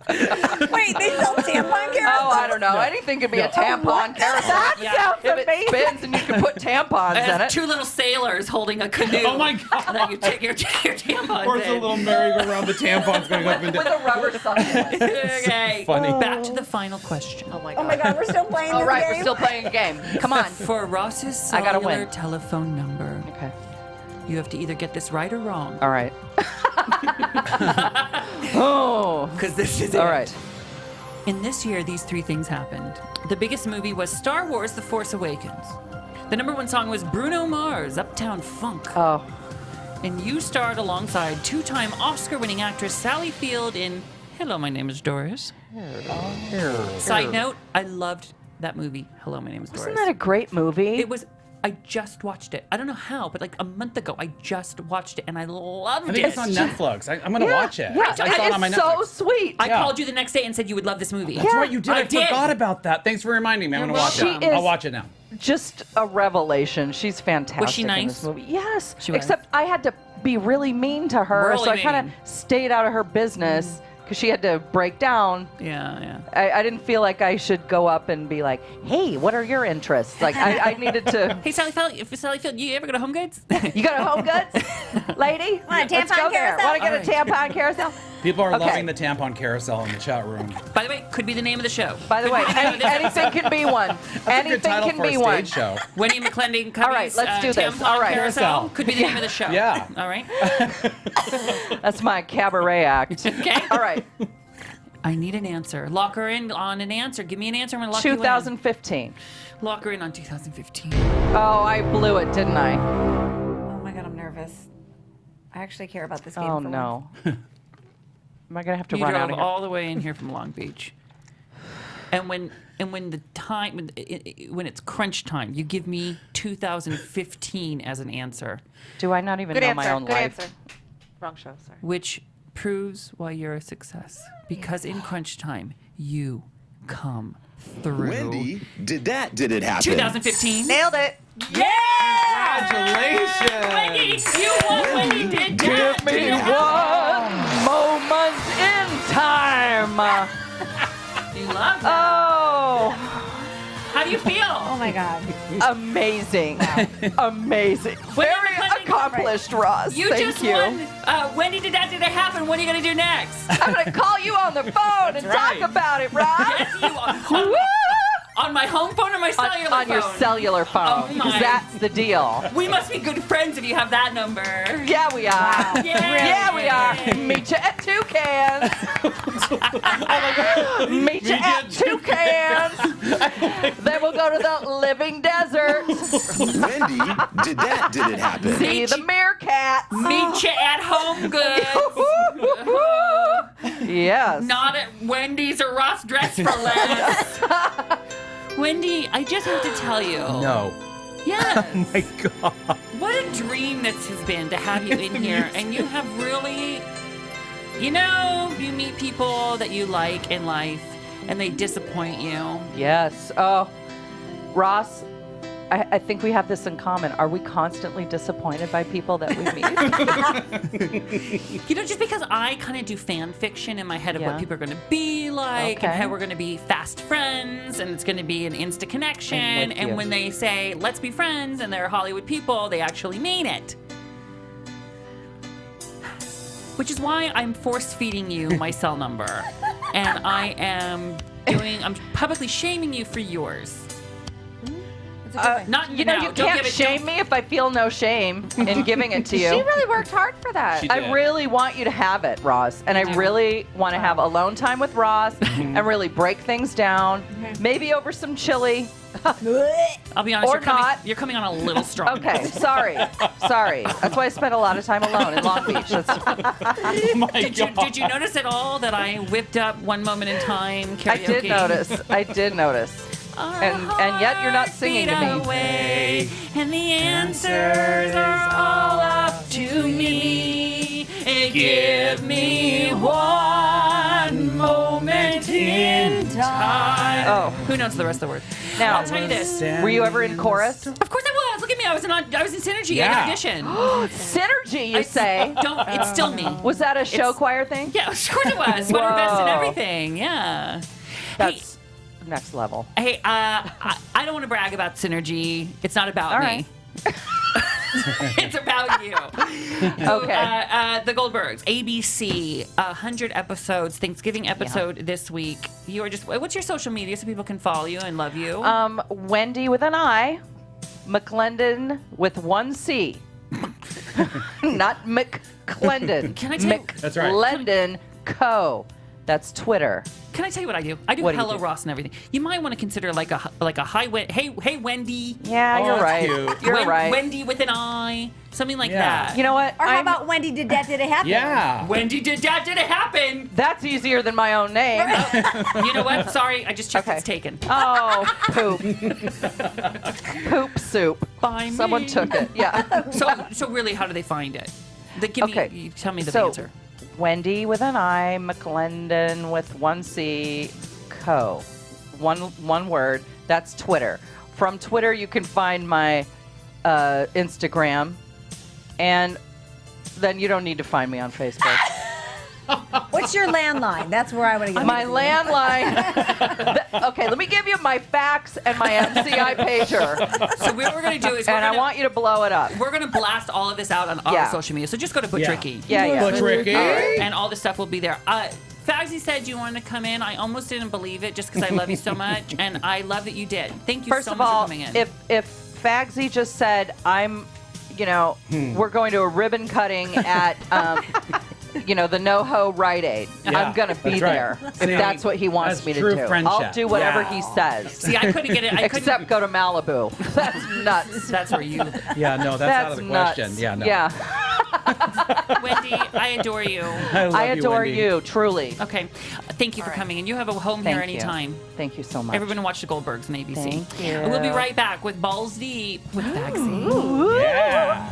Wait, they sell tampon carousels? Oh, I don't know. Anything could be a tampon carousel. That Yeah. sounds If it amazing. spins and you can put tampons It in has it. two little sailors holding a canoe. Oh my God. And then you take your tampons Or it's a in. little merry-go-round, the tampons going up and With down. a rubber suction. Okay. funny. Back to the final question. Oh my Oh my God, we're still playing All this right, game? we're still playing a game. Come on. For Ross's I gotta cellular win. telephone number, Okay. you have to either get this right or wrong. All right. Oh. Because this is All it. right. In this year, these 3 things happened. The biggest movie was Star Wars The Force Awakens. The #1 song was Bruno Mars, Uptown Funk. Oh. And you starred alongside 2-time Oscar-winning actress Sally Field in Hello, My Name is Doris. Side note, I loved that movie, Hello, My Name is Doris. Isn't that a great movie? It was, I just watched it. I don't know how, but like a month ago, I just watched it and I loved I think it. it's on Netflix. I'm going to watch it. Yeah, I saw it on my it's Netflix. so sweet. I Yeah. called you the next day and said you would love this movie. That's right, you did. I did. forgot about that. Thanks for reminding me. I'm going to watch welcome. it. She is- I'll watch it now. Just a revelation. She's fantastic Was she in nice? this movie. Yes. She was. Except I had to be really mean to her, Really so I kind mean. of stayed out of her business because she had to break down. Yeah. I didn't feel like I should go up and be like, "Hey, what are your interests?" Like I needed to. Hey, Sally Field, you ever go to Home Goods? You got a Home Goods, lady? Want a Let's tampon go there. carousel? Want to get a tampon carousel? People are Okay. loving the tampon carousel in the chat room. By the way, could be the name of the show. By the way, anything can be one. That's a Anything good title can for be a one. stage show. Wendy McClendon. All right, let's do this. Tampon All right. Carousel. Could be the name of the show. Yeah. All right. That's my cabaret act. Okay. All right. I need an answer. Lock her in on an answer. Give me an answer. I'm gonna lock you 2015. in. Lock her in on 2015. Oh, I blew it, didn't I? Oh my God, I'm nervous. I actually care about this game. Oh for no. Am I gonna have to You run out drove of here? all the way in here from Long Beach. And when the time when it's crunch time, you give me 2015 as an answer, Do I not even Good know answer. my own Good life? answer. Wrong show. Sorry. which proves why you're a success. Because in crunch time, you come through. Wendy, did it happen? 2015. Nailed it. Yeah! Congratulations. Wendy, you won. Wendy did Give that. me one moment in time. You love that. Oh, How do you feel? Oh my God. amazing. Amazing. Very McClendon- accomplished, Ross. You Thank just you. won. Wendy, did it happen? What are you going to do next? I'm going to call you on the phone and right. talk about it, Ross. Yes, you are. Woo! On my home phone or my cellular phone? On your cellular phone. Oh, my. 'Cause that's the deal. We must be good friends if you have that number. Yeah, we are. Yay. Yeah, we are. Meet you at Toucans. Meet you at Toucans. Then we'll go to the living desert. Wendy, did it happen? See the meerkats. Meet you at Home Goods. Yes. Not at Wendy's or Ross Dress for Less. Wendy, I just have to tell you. No. Yes. Oh my God. What a dream this has been to have you in here. And you have really, you meet people that you like in life and they disappoint you. Yes. Oh, Ross, I think we have this in common. Are we constantly disappointed by people that we meet? Just because I kind of do fan fiction in my head of Yeah. what people are going to be like Okay. and how we're going to be fast friends and it's going to be an instant connection. I'm with you. And when they say, let's be friends, and they're Hollywood people, they actually mean it. Which is why I'm force feeding you my cell number. And I'm publicly shaming you for yours. Not You now. you Don't can't give it- shame me if I feel no shame in giving it to you. She really worked hard for that. She I did. really want you to have it, Ross. And I really want to have alone time with Ross and really break things down. Maybe over some chili. I'll be honest, Or not. you're coming on a little strong. Okay, sorry. That's why I spent a lot of time alone in Long Beach. Oh my Did you notice at all that I whipped up One Moment in Time karaoke? I did notice. And yet you're not singing to me. Away, and the answers are all up to me. Give me one moment in time. Oh. Who knows the rest of the words? Now, I'll tell you this. were you ever in chorus? Of course I was. Look at me. I was in Synergy. Yeah. I auditioned. Synergy, you say? Don't. It's still me. Was that a show It's- choir thing? Yeah, of course it was. Sweater vest and Whoa. everything. Yeah. That's next level. Hey, I don't want to brag about Synergy. It's not about All me. right. It's about you. Okay. The Goldbergs, ABC, 100 episodes, Thanksgiving episode this week. You are just, what's your social media so people can follow you and love you? Wendy with an I, McClendon with one C. Not McClendon. Can I tell you- That's right. McClendon Co. That's Twitter. Can I tell you what I do? I do What do you Hello do? Ross and everything. You might want to consider like a hi hey Wendy. Yeah, Oh, you're that's right. cute. You're right. Wendy with an I, something like Yeah. that. You know what? Or how about Wendy did that? Did it happen? Yeah. Wendy did that? Did it happen? That's easier than my own name. You know what? Sorry, I just checked. Okay. It's taken. Oh, poop. Poop soup. By Someone me. took it. Yeah. So really, how do they find it? Give Okay. me, you tell me the So, answer. Wendy with an I, McClendon with one C, Co. One word. That's Twitter. From Twitter, you can find my Instagram, and then you don't need to find me on Facebook. What's your landline? That's where I would have given My it. landline. Okay, let me give you my fax and my MCI pager, So what we're gonna do is and I want you to blow it up. we're gonna blast all of this out on our Yeah. social media. So just go to Butch Yeah. Ricky. Yeah. Butch Ricky. And all the stuff will be there. Fagsy said you wanted to come in. I almost didn't believe it just because I love you so much, and I love that you did. Thank you First so of much all, for coming in. if Fagsy just said we're going to a ribbon cutting at the NoHo Rite Aid, Yeah, I'm gonna be that's right. there. See, That's what he wants that's me to true do. friendship. I'll do whatever Yeah. he says. See, I couldn't get it. I couldn't. Except go to Malibu. That's nuts. That's where you. Yeah, no, that's out of the nuts. question. Yeah, no. Yeah. Wendy, I adore you. love I adore Wendy. you, truly. Okay, thank you for coming, and you have a home Thank here you. anytime. Thank you so much. Everyone watch the Goldbergs on ABC. Thank you. And we'll be right back with Balls Deep with Fagsy. Yeah.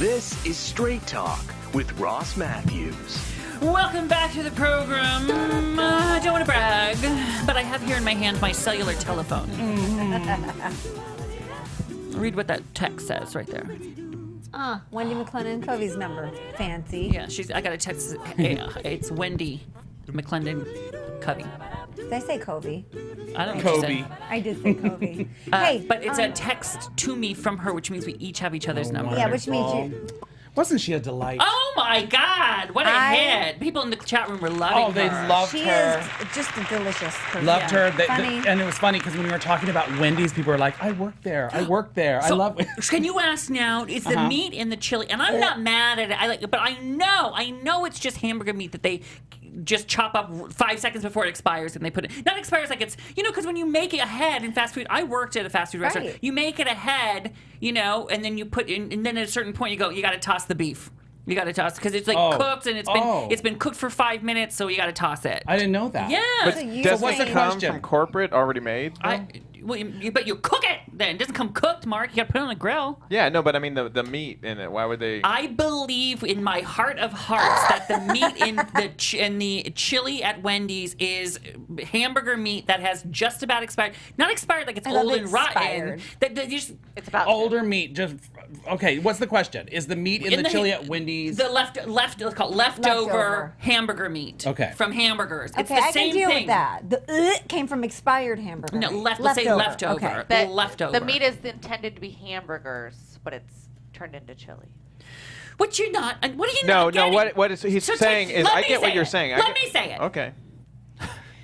This is Straight Talk with Ross Mathews. Welcome back to the program. I don't want to brag, but I have here in my hand my cellular telephone. Read what that text says right there. Wendy McClendon Covey's number. Fancy. Yeah, I got a text. It's Wendy McClendon Covey. Did I say Covey? I don't know what Kobe. you said. I did say Covey. Hey, But it's a text to me from her, which means we each have each other's number. yeah, which means you. Wasn't she a delight? Oh my God! What a hit! People in the chat room were loving Oh, they her. loved She her. is just a delicious person. Loved her. Funny. And it was funny because when we were talking about Wendy's, people were like, I work there. I work there. I So, love Can you ask now? Is the meat in the chili? And I'm not mad at it. I like it, but I know it's just hamburger meat that they just chop up 5 seconds before it expires and they put it. Not expires like it's because when you make it ahead in fast food, I worked at a fast food restaurant. Right. You make it ahead, and then you put in, and then at a certain point you go, you got to toss the beef. You got to toss because it's cooked and it's been cooked for 5 minutes, so you got to toss it. I didn't know that. Yeah. But you does what's it the come question? from corporate already made? though? But you cook it then. It doesn't come cooked, Mark. You got to put it on the grill. Yeah, no, but I mean the meat in it. Why would they? I believe in my heart of hearts that the meat in the chili at Wendy's is hamburger meat that has just about expired. Not expired like it's I love old and rotten. expired. That you just, It's about Older meat. Just okay. What's the question? Is the meat in the chili at Wendy's? the let's call it leftover hamburger meat. Okay. From hamburgers. It's Okay, the I same can deal thing. with that. The came from expired hamburger. No, meat. let's say leftover. Okay. Leftover. The meat is intended to be hamburgers, but it's turned into chili. What you're not? What are you No, not no. getting? What is he's So saying is let I me get what say you're it. saying. Let me say it. Okay.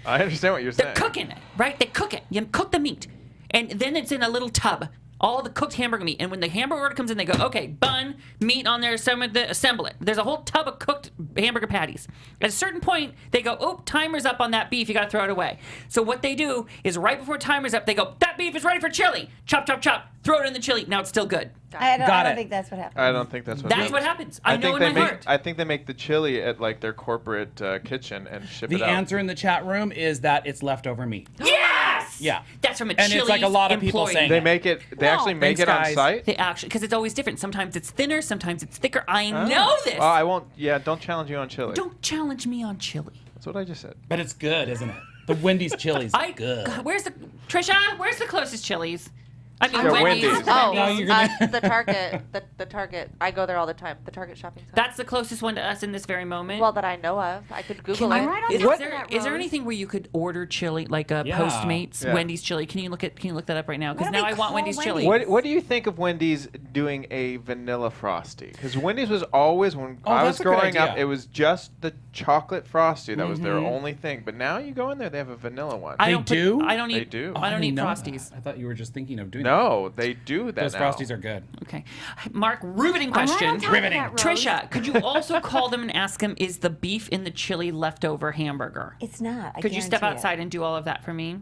I understand what you're They're saying. cooking it, right? They cook it. You cook the meat, and then it's in a little tub. All the cooked hamburger meat, and when the hamburger order comes in, they go, okay, bun, meat on there, assemble it. There's a whole tub of cooked hamburger patties. At a certain point, they go, oh, timer's up on that beef, you gotta throw it away. So what they do is right before timer's up, they go, that beef is ready for chili. Chop, chop, chop, throw it in the chili. Now it's still good. I Got don't it. think that's what happened. I don't think that's what. That's what happens. I know think in they my make. heart. I think they make the chili at like their corporate kitchen and ship it The out. answer in the chat room is that it's leftover meat. Yes! Yeah. That's from a And Chili's it's like a lot of people employee. saying They it. make it. They actually make Thanks, it on guys. site. They actually, because it's always different. Sometimes it's thinner, sometimes it's thicker. I know this. Oh, I won't. Yeah, don't challenge you on chili. Don't challenge me on chili. That's what I just said. But it's good, isn't it? The Wendy's chili's good. God, where's the the closest Chili's? I mean, Yeah, Wendy's. Wendy's. Oh, Now you're gonna- the Target. The Target. I go there all the time. The Target shopping center. That's the closest one to us in this very moment. well that I know of. I could Google Can it. you- right on is, top is of there, that, is there Rose. anything where you could order chili, like a Yeah. Postmates Yeah. Wendy's chili? Can you look that up right now? Because Why don't now we I want call Wendy's chili. Wendy's? What do you think of Wendy's doing a vanilla frosty? Because Wendy's was always when Oh, I was that's a good growing up, idea. it was just the chocolate frosty that was their only thing. But now you go in there, they have a vanilla one. I They don't do? I don't They eat. do. I don't didn't eat know Frosties. that. I thought you were just thinking of doing that. No, they do that Those now. Frosties are good. Okay, Mark. Riveting I'm right question. on top of that, Rose. Trisha, could you also call them and ask them, is the beef in the chili leftover hamburger? It's not. I Could you step guarantee it. outside and do all of that for me?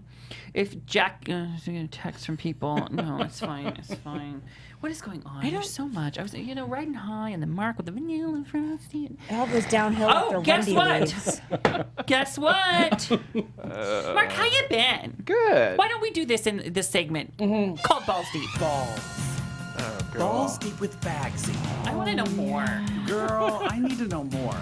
If Jack, text from people. No, it's fine. It's fine. What is going on? There's so much. I was, riding high, and then Mark with the vanilla frosty. It all goes downhill after Oh, guess Wendy what? leaves. Guess what? Mark, how you been? Good. Why don't we do this in this segment called Balls Deep? Balls. Oh, girl. Balls deep with Bagsy. I want to know more. Girl, I need to know more.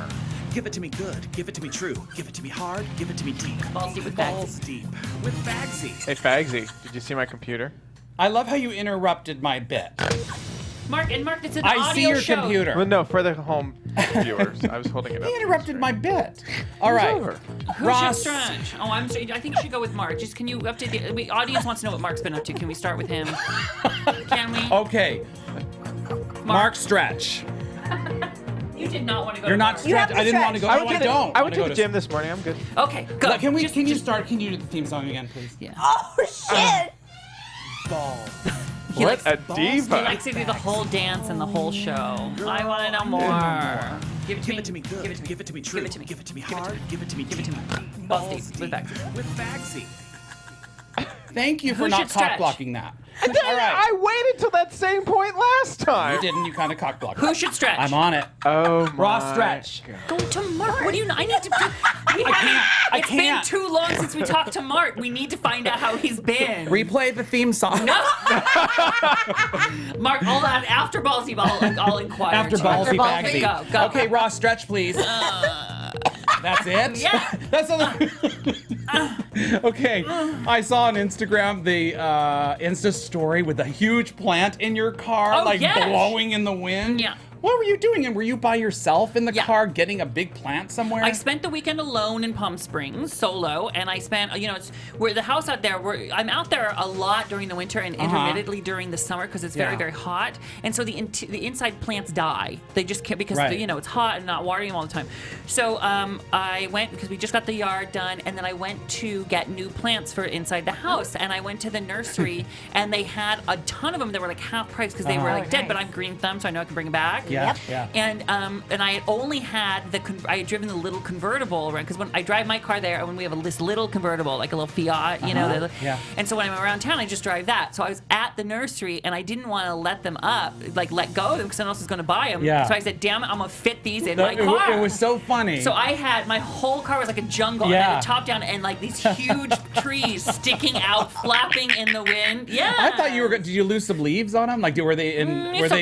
Give it to me good. Give it to me true. Give it to me hard. Give it to me deep. Balls Deep with Balls Bagsy. deep with Bagsy. Hey, Fagsy, did you see my computer? I love how you interrupted my bit. Mark, it's an I audio see your show. computer. Well, no, for the home viewers. I was holding it up. He to the interrupted screen. my bit. All right. over. Who should Ross. stretch? Oh, I think you should go with Mark. Just can you update the audience wants to know what Mark's been up to? Can we start with him? Can we? Okay. Mark Stretch. You did not want to go. You're to not Mark. You have Stretch. to I didn't want to stretch. go. No, I don't. I went to the gym this morning. I'm good. Okay, go. Look, can Just- you just- start? Can you do the theme song again, please? Yeah. Oh shit! Balls. He What likes, a he diva. likes to do the whole dance and the whole show. I want to know more. Give it to Give me. it to me good. Give it to me. Give it to me true. Give it to me. Give it to me Give it to hard. me. Give it to me Give it to deep. me. Balls deep with Bagsy. With Bagsy. Thank you for Who not should stretch? cock blocking that. All right. I waited till that same point last time. You didn't. You kind of cock blocked. Who should stretch? I'm on it. Oh my. Ross Stretch. Go to Mark. What do you know? I need to do. We I been too long since we talked to Mark. We need to find out how he's been. Replay the theme song. No. Mark, all that after Ballsy Ball, I'll inquire. After Ballsy Bagsy. Go. Okay, Ross, stretch, please. That's it? Yeah. That's okay. I saw on Instagram the Insta story with a huge plant in your car, blowing in the wind. Yeah. What were you doing? And were you by yourself in the car getting a big plant somewhere? I spent the weekend alone in Palm Springs, solo, and I spent, where the house out there, I'm out there a lot during the winter and intermittently during the summer because it's very, very hot. And so the inside plants die. They just can't, because, it's hot and not watering them all the time. So I went, because we just got the yard done, and then I went to get new plants for inside the house. And I went to the nursery, and they had a ton of them that were like half price because they were like dead, but I'm green thumb, so I know I can bring them back. Yeah. And I had only had I had driven the little convertible around, because when I drive my car there, when we have this little convertible, like a little Fiat, and so when I'm around town, I just drive that. So I was at the nursery, and I didn't want to let them up, let go of them, because someone else is going to buy them. Yeah. So I said, damn it, I'm going to fit these in my car. It was so funny. So I had, my whole car was like a jungle. I had the top down and like these huge trees sticking out, flapping in the wind. Yeah. I thought you were. Did you lose some leaves on them? Like, were they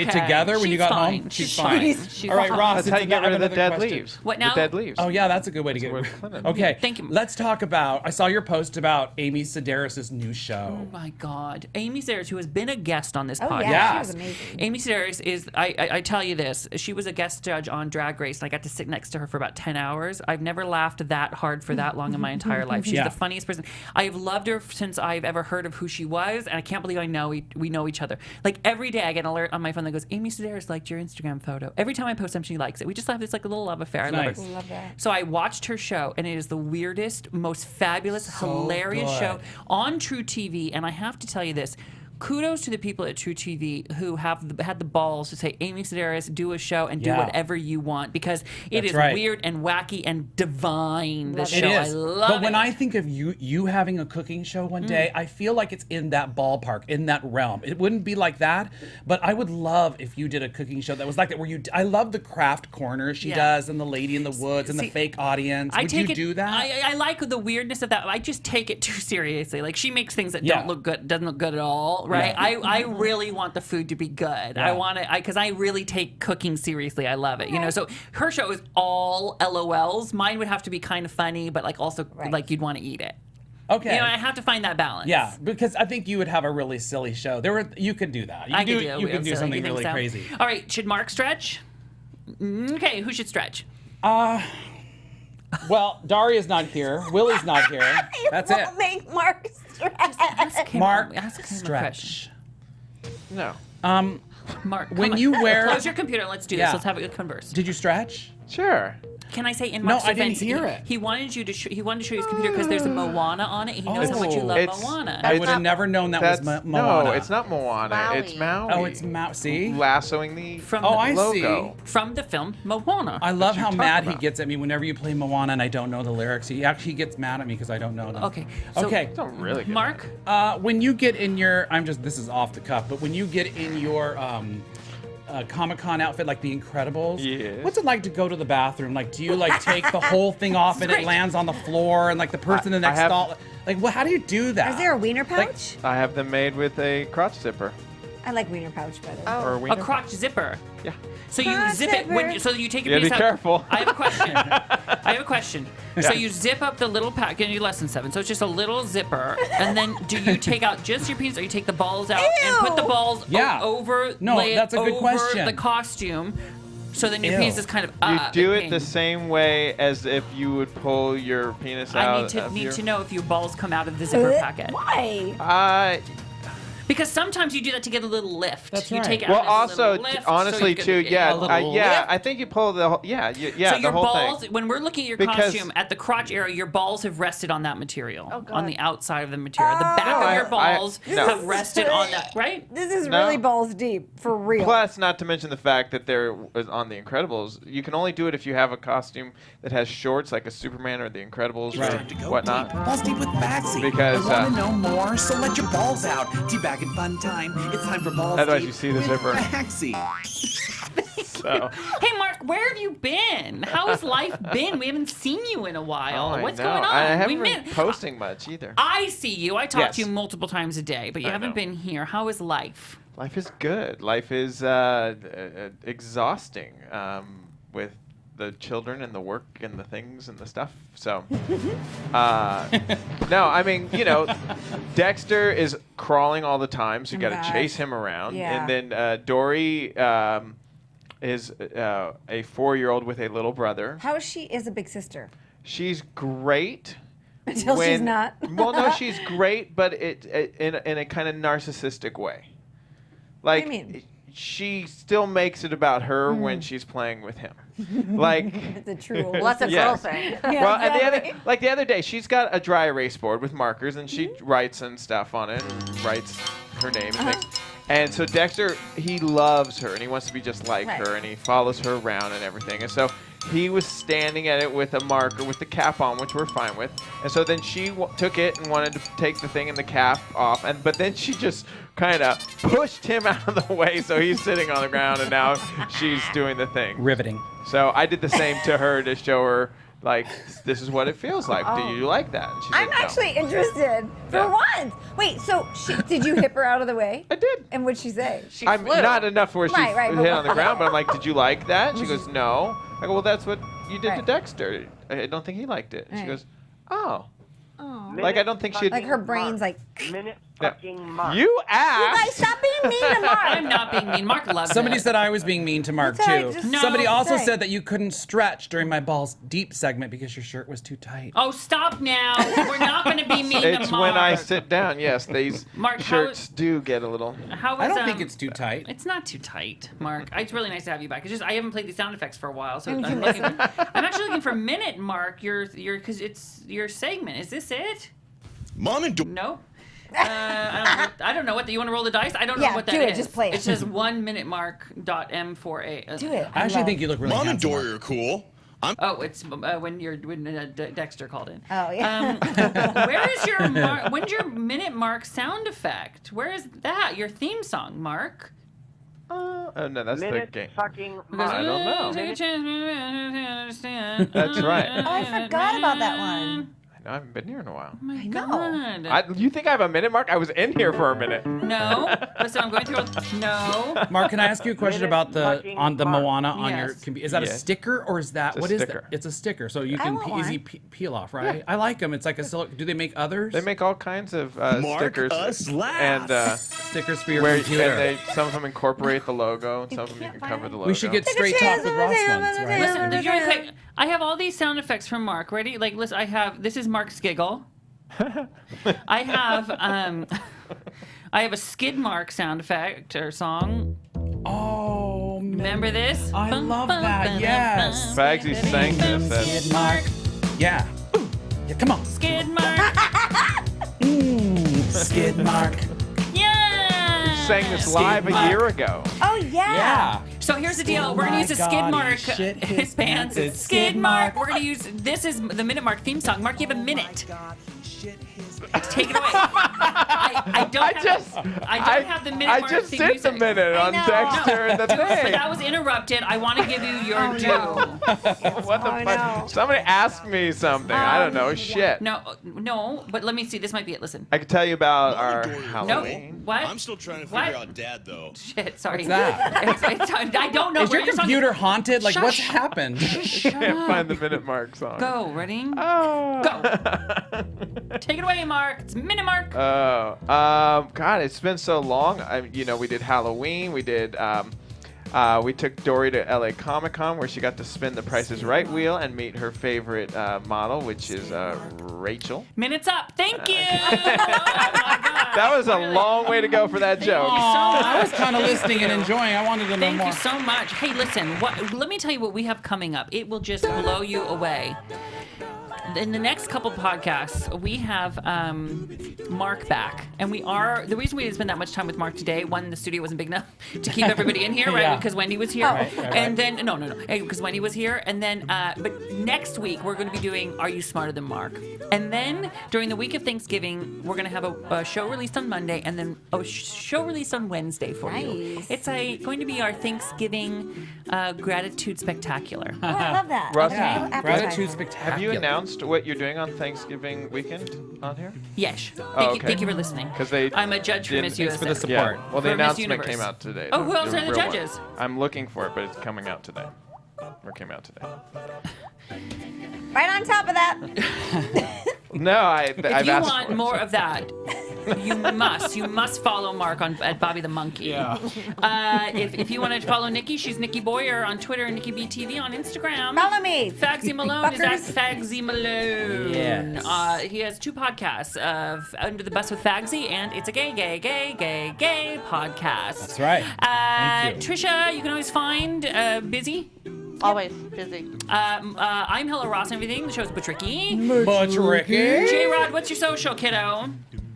together when you got home? She's fine. All right, Ross. That's how you get rid of the dead question. leaves. What now? The dead leaves. Oh yeah, that's a good way to get rid of it. Okay, Thank you. Let's talk about. I saw your post about Amy Sedaris' new show. Oh my God, Amy Sedaris, who has been a guest on this podcast. Yeah, she was amazing. Amy Sedaris is. I tell you this. She was a guest judge on Drag Race, and I got to sit next to her for about 10 hours. I've never laughed that hard for that long in my entire life. She's the funniest person. I've loved her since I've ever heard of who she was, and I can't believe we know each other. Like every day, I get an alert on my phone that goes, "Amy Sedaris liked your Instagram photo." Every time I post something, she likes it. We just have this like a little love affair. I love her. Love that. So I watched her show, and it is the weirdest, most fabulous, hilarious show on True TV. And I have to tell you this. Kudos to the people at True TV who had the balls to say, Amy Sedaris, do a show and do whatever you want, because it is weird and wacky and divine. This show, I love it. But when I think of you having a cooking show one day, I feel like it's in that ballpark, in that realm. It wouldn't be like that, but I would love if you did a cooking show that was like that, where I love the craft corner she does, and the lady in the woods, and the fake audience. Would you do that? I like the weirdness of that. I just take it too seriously. Like, she makes things that doesn't look good at all. Right? Yeah. I really want the food to be good. Yeah. I want it because I really take cooking seriously. I love it. So her show is all LOLs. Mine would have to be kind of funny, but like also like you'd want to eat it. Okay. I have to find that balance. Yeah, because I think you would have a really silly show. You could do that. You could do something really crazy. All right, should Mark stretch? Okay, who should stretch? Well, Daria's not here. Willie's not here. That's it. Make Mark stretch. Mark, ask him stretch. No. Mark, when you wear, close your computer. Let's do this. Let's have a converse. Did you stretch? Sure. Can I say in No, Mark's I didn't defense, hear it. he wanted you to he wanted to show you his computer because there's a Moana on it. He knows how much you love Moana. I would have never known that was Moana. No, it's not Moana. Maui. It's Maui. Oh, it's Maui. See? Lassoing the I logo. see. From the film Moana. I love how mad he gets at me whenever you play Moana and I don't know the lyrics. He actually gets mad at me because I don't know them. Okay. So Okay. Don't really get Mark? When you get in your, this is off the cuff, but when you get in your Comic-Con outfit, like the Incredibles, what's it like to go to the bathroom? Like, do you like take the whole thing off and it lands on the floor, and like the person in the next stall, like, well, how do you do that? Is there a wiener pouch? I have them made with a crotch zipper. I like wiener pouch better. Or a A wiener crotch zipper. Yeah. So you Crotch zip it zipper. so you take your Yeah, piece be out. careful. I have a question. So you zip up the little pack. Again, you're less than 7, so it's just a little zipper. And then do you take out just your penis, or you take the balls out and put the balls over? No, lay that's it a good over question. the costume. So then your penis is kind of You do in it the pain. same way as if you would pull your penis out. I need to know if your balls come out of the zipper packet. Why? Because sometimes you do that to get a little lift. That's you right. take it Well, out as a also, little lift, honestly, so you too, get yeah, a little lift. I think you pull the whole, So the your whole balls, thing. when we're looking at your Because- costume, at the crotch area, your balls have rested on that material, God. on the outside of the material. The back of your balls have rested on that, right? This is No. really balls deep, for real. Plus, not to mention the fact that there was on the Incredibles, you can only do it if you have a costume that has shorts, like a Superman or the Incredibles It's time to or go whatnot. deep. Balls deep with Bagsy. Because, I want to know more, so let your balls out. Teabag and fun time. It's time for balls Otherwise deep you see the with zipper. Bagsy. So. Hey, Mark, where have you been? How has life been? We haven't seen you in a while. I What's know. going on? I haven't been posting much either. I see you. I talk Yes. to you multiple times a day, but you haven't been here. How is life? Life is good. Life is exhausting with the children and the work and the things and the stuff. So, no, I mean, Dexter is crawling all the time, so you got to chase him around. Yeah. And then Dory is a 4-year-old with a little brother. How is she as a big sister? She's great. Until she's not. Well, no, she's great, but in a kind of narcissistic way. Like, What do you mean? she still makes it about her when she's playing with him. Like, It's a true. Well, that's a girl Yes. thing. well, and the other day, she's got a dry erase board with markers, and she writes and stuff on it, and writes her name and things. And so Dexter, he loves her, and he wants to be just like her, and he follows her around and everything. And so he was standing at it with a marker with the cap on, which we're fine with. And so then she took it and wanted to take the thing and the cap off, but then she just kind of pushed him out of the way, so he's sitting on the ground, and now she's doing the thing. Riveting. So I did the same to her to show her, like, this is what it feels like. Do you like that? And she I'm said, no. actually interested for Yeah. once. Wait, so did you hip her out of the way? I did. And what'd she say? She I'm flew. not enough where she Right, hit on the ground, but I'm like, did you like that? She goes, no. I go, well, that's what you did to Right. Dexter. I don't think he liked it. She Right. goes, oh. Oh. Like, I don't think she'd... Like her brain's like. Minute Yeah. fucking mark. You You guys asked. stop being mean to Mark. I'm not being mean. Mark loves Somebody it. said I was being mean to Mark That's what I too. just No. Somebody also said. said that you couldn't stretch during my balls deep segment because your shirt was too tight. Oh, stop now. We're not going to be mean to It's Mark. when I sit down. Yes, these Mark, shirts do get a little... How I is, don't think it's too tight. It's not too tight, Mark. It's really nice to have you back. It's just I haven't played these sound effects for a while, so I'm actually looking for Minute Mark. Because it's your segment. Is this it? Mom and No. I don't know what. You want to roll the dice? I don't know Yeah, what that do is. it, just play it. It says 1 minute mark.m4a. Do it. I actually think you look really Mom and handsome. Dory are cool. Oh, it's when Dexter called in. Oh yeah. Where is your when's your minute mark sound effect? Where is that? Your theme song, Mark. Oh, no, that's the Minute game. fucking Because, mark. I don't know. Take a chance, understand. That's right. Oh, I forgot about that one. I know, I haven't been here in a while. Oh my I know. God. You think I have a minute, Mark? I was in here for a minute. No. Listen, I'm going through. No. Mark, can I ask you a question Minute about the fucking on the mark. Moana on your Yes. computer? Is that a Yes. sticker or is that It's a what is sticker. that? It's a sticker, so you I can want easy one. peel off, right? I like them. It's like a silk. Do they make others? They make all kinds of Mark stickers. us laugh. And stickers for your where computer. some of them incorporate the logo, and some of them you can cover the logo. We should get Take a straight chance, talk with Ross understand, ones, right? Listen, did you quick? I have all these sound effects from Mark. Ready? Like, listen. I have. This is Mark's giggle. I have. I have a skid mark sound effect or song. Oh, man. Remember this? I love that. Yes. Bagsy sang this. That's- Skid mark. Yeah. Yeah, come on. Skid mark. Skid mark. Yeah. sang this Skid live a mark. year ago. Oh yeah. Yeah. So here's the deal. Oh We're gonna my use a God, skid he mark. shit His pants. It's skid mark. We're gonna use. This is the minute mark theme song. Mark, you have a minute. Take it away. I don't have the minute I mark just theme did music. the minute on know. Dexter and the But thing. that was interrupted. I want to give you your due. What the Oh, fuck? no. Somebody asked me something. I don't know. Shit. No, but let me see. This might be it. Listen. I could tell you about our Dory, Halloween. What? I'm still trying to What? figure out Dad, though. Shit, sorry. What's that? I don't know. Is your We're just on- computer haunted? Like, Shut what's up. happened? Can't find the minute mark song. Go, ready? Oh. Go. Take it away, Mark. It's minute mark. Oh, God, it's been so long. We did Halloween. We did. We took Dory to LA Comic Con where she got to spin the Price is Right wheel and meet her favorite model, which is Rachel. Minute's up. Thank you. Oh my God. That was a Really? long way to go for that joke. I was kind of listening and enjoying. I wanted to know Thank more. you so much. Hey, listen. Let me tell you what we have coming up. It will just blow you away. in the next couple podcasts, we have Mark back. And the reason we didn't spend that much time with Mark today, one, the studio wasn't big enough to keep everybody in here, right? Yeah. Because Wendy was here. Oh. Right. And then, no. Because Wendy was here. And then, but next week, we're going to be doing Are You Smarter Than Mark? And then during the week of Thanksgiving, we're going to have a show released on Monday and then a show released on Wednesday for you. Nice. It's going to be our Thanksgiving gratitude spectacular. Oh, I love that. Ross, Okay. Gratitude Appetizer. spectacular. Have you announced what you're doing on Thanksgiving weekend on here? Yes. okay. Thank you for listening. 'Cause they I'm a judge for didn't- Miss Thanks USA. for the support. Yeah. Well, the For Miss announcement Universe. came out today. Oh, who else are the real one. judges? I'm looking for it, but it's coming out today. Or came out today. Right on top of that. No, I've If asked you for want it. more of that, you must follow Mark at Bobby the Monkey. Yeah. If you want to follow Nikki, she's Nikki Boyer on Twitter and Nikki BTV on Instagram. Follow me. Fagsy Malone is at Fuckers. Fagsy Malone. Yes. He has 2 podcasts of Under the Bus with Fagsy and It's a Gay podcast. That's right. Thank you. Trisha, you can always find Busy. Always busy. I'm Hella Ross and everything. The show's Butch Ricky. Butch Ricky. J-Rod, what's your social, kiddo?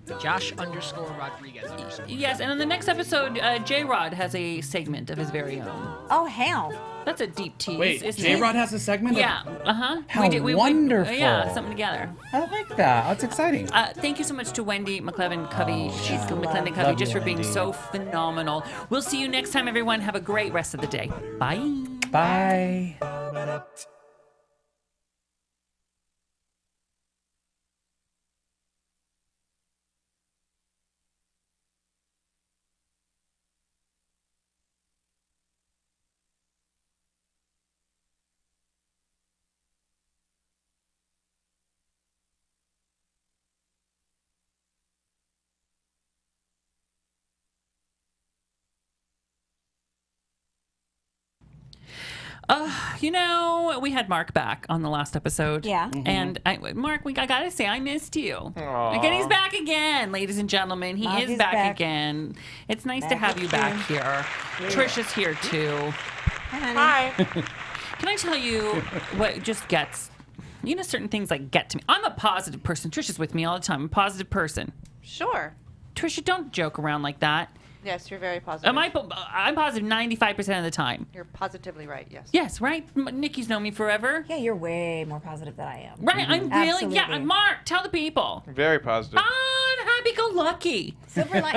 Josh_Rodriguez_. Yes, and in the next episode, J-Rod has a segment of his very own. Oh, hell. That's a deep tease. Wait, isn't J-Rod it? has a segment? Yeah, uh-huh. How wonderful. Yeah, something together. I like that. That's exciting. Thank you so much to Wendy McClevin-Covey. She's McClendon-Covey, Love just you, for being Wendy. so phenomenal. We'll see you next time, everyone. Have a great rest of the day. Bye. Bye. We had Mark back on the last episode. Yeah. And Mark, I gotta say, I missed you. Aw. Again, he's back again, ladies and gentlemen. He Mark is is back back. again. It's nice to Back have you again. back here. Trisha's here too. Hi. Can I tell you what just gets, certain things like get to me. I'm a positive person. Trisha's with me all the time. I'm a positive person. Sure. Trisha, don't joke around like that. Yes, you're very positive. I'm positive 95% of the time. You're positively right, yes. Yes, right? Nikki's known me forever. Yeah, you're way more positive than I am. Right, I'm really, yeah, Absolutely. Mark, tell the people. Very positive. I'm happy-go-lucky.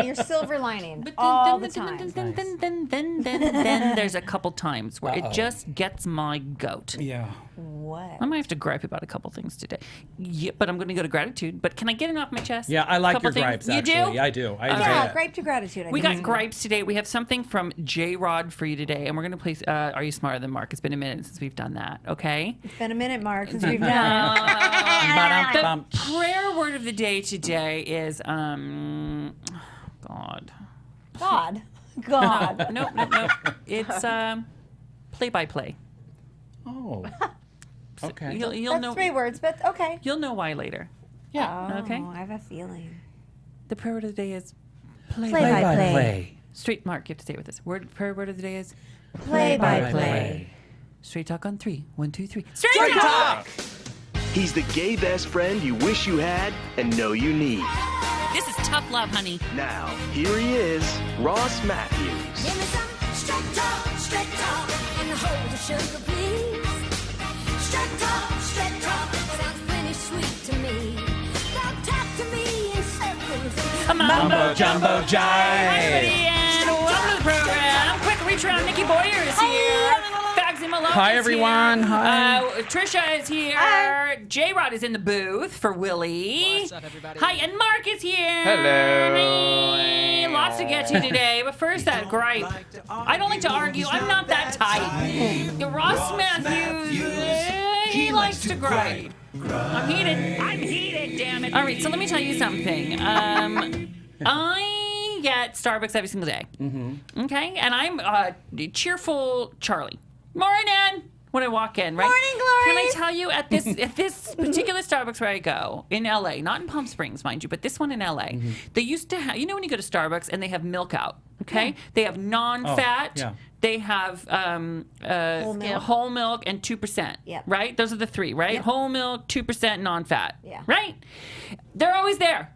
You're silver lining But all the then, time. then there's a couple times where it just gets my goat. Yeah. What? I might have to gripe about a couple things today. Yeah, but I'm going to go to gratitude. But can I get it off my chest? Yeah, I like Couple your things? gripes, You actually. do? Yeah, I do. I enjoy Yeah, it. gripe to gratitude. I We think. got gripes today. We have something from J-Rod for you today, and we're going to play Are You Smarter Than Mark? It's been a minute since we've done that, okay? It's been a minute, Mark, since we've done it. The Ba-dum-bum. prayer word of the day today is, God. God. Nope. It's play-by-play. Oh. Okay. You'll That's know. 3 words, but okay. You'll know why later. Yeah. Okay. I have a feeling. The prayer word of the day is Play by play. Straight Mark, you have to say it with us. Prayer word of the day is Play by play. Straight talk on 3. 1, 2, 3. Straight Talk! He's the gay best friend you wish you had and know you need. This is tough love, honey. Now, here he is, Ross Mathews. Give me some straight talk, and hold the sugar, please. Straight talk, sounds pretty sweet to me. Now talk to me in circles. Mumbo jumbo Hi, everybody, jive. and welcome to the program. Quick reach around. Nikki Boyer is here. Fagsy Malone Hi, is everyone. here. Hi. Trisha is here. Hi. J-Rod is in the booth for Willie. What's up, everybody? Hi, and Mark is here. Hello. Hi. Lots to get to today, but first that gripe. I don't like to argue. I'm not that type. Ross Mathews, he likes to gripe. I'm heated, damn it. All right, so let me tell you something. I get Starbucks every single day. Mm-hmm. Okay? And I'm cheerful Charlie. Morning! When I walk in, right? Morning, Glory! Can I tell you, at this particular Starbucks where I go, in LA, not in Palm Springs, mind you, but this one in LA, they used to have, when you go to Starbucks and they have milk out, Okay, they have non-fat. yeah. They have whole milk and 2%. Yep. Right? Those are the three, right? Yep. Whole milk, 2% non-fat. Yeah. Right? They're always there.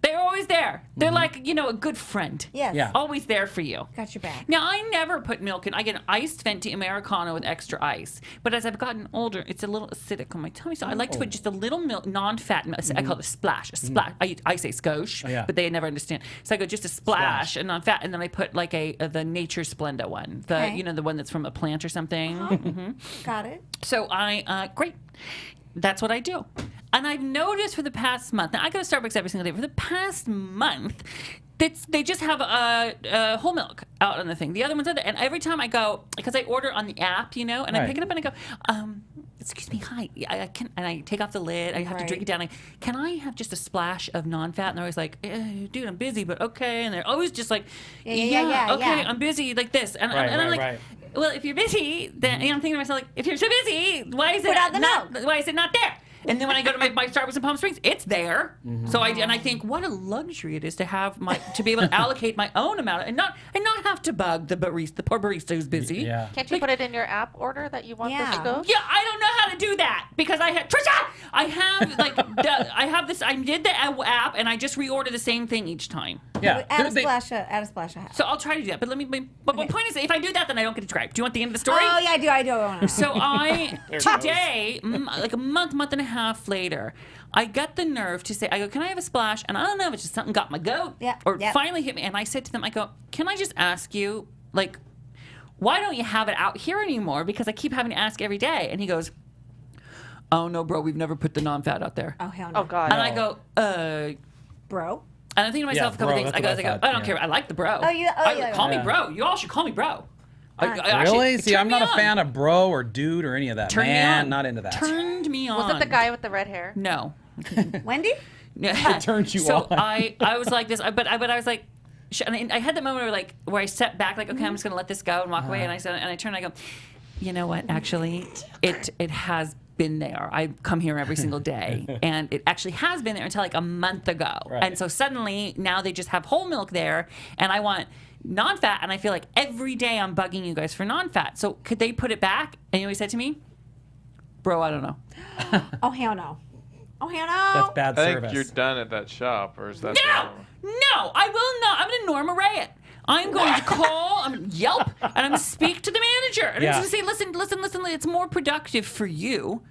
They're always there. They're like, a good friend. Yes. Yeah. Always there for you. Got your back. Now, I never put milk in. I get an iced venti Americano with extra ice. But as I've gotten older, it's a little acidic on my tummy. So I like to put just a little milk, non-fat. I call it a splash. A splash. I say skosh, but they never understand. So I go just a splash and non-fat. And then I put like the Nature Splenda one. The the one that's from a plant or something. Got it. So great. That's what I do. And I've noticed for the past month, now I go to Starbucks every single day. For the past month, they just have a whole milk out on the thing. The other ones are there. And every time I go, because I order on the app, and I pick it up and I go, excuse me, hi. I can, and I take off the lid. I have to drink it down. Can I have just a splash of non-fat? And they're always like, dude, I'm busy, but okay. And they're always just like, okay, I'm busy, like this. And I'm like, well, if you're busy, then I'm thinking to myself, like, if you're so busy, why is it not there? And then when I go to my Starbucks in Palm Springs, it's there. So I think what a luxury it is to have to be able to allocate my own amount and not have to bug the poor barista who's busy. Yeah. Can't you put it in your app order that you want this to go? Yeah, I don't know how to do that because Trisha, I have this. I did the app and I just reorder the same thing each time. Yeah. Add a splash of. So I'll try to do that. But But my point is, if I do that, then I don't get to drive. Do you want the end of the story? Oh yeah, I do. So today, like a month and a half later, I got the nerve to say, I go, can I have a splash? And I don't know if it's just something got my goat or finally hit me. And I said to them, I go, can I just ask you, like, why don't you have it out here anymore? Because I keep having to ask every day. And he goes, oh no, bro, we've never put the non-fat out there. Oh hell no. Oh God. And I go, bro. And I'm thinking to myself a couple things. I go, I don't care. I like the bro. Call me bro. You all should call me bro. Really? See, I'm not a fan of bro or dude or any of that. Turned me on. Not into that. Turned me on. Was it the guy with the red hair? No. Wendy? It turned you on. So I was like this, but I was like, and I had that moment where I stepped back, like, okay, I'm just gonna let this go and walk away, and I turned, and I go, you know what? Actually, it has been there. I come here every single day, and it actually has been there until like a month ago, and so suddenly now they just have whole milk there, and I want non-fat, and I feel like every day I'm bugging you guys for non-fat. So could they put it back? And you know what he said to me? Bro, I don't know. Oh hell no. Oh hell no. That's bad I service. think you're done at that shop, or is that? No, I will not. I'm going to Norma Ray it. I'm going to call, I'm going to Yelp, and I'm going to speak to the manager. And I'm going to say, listen, it's more productive for you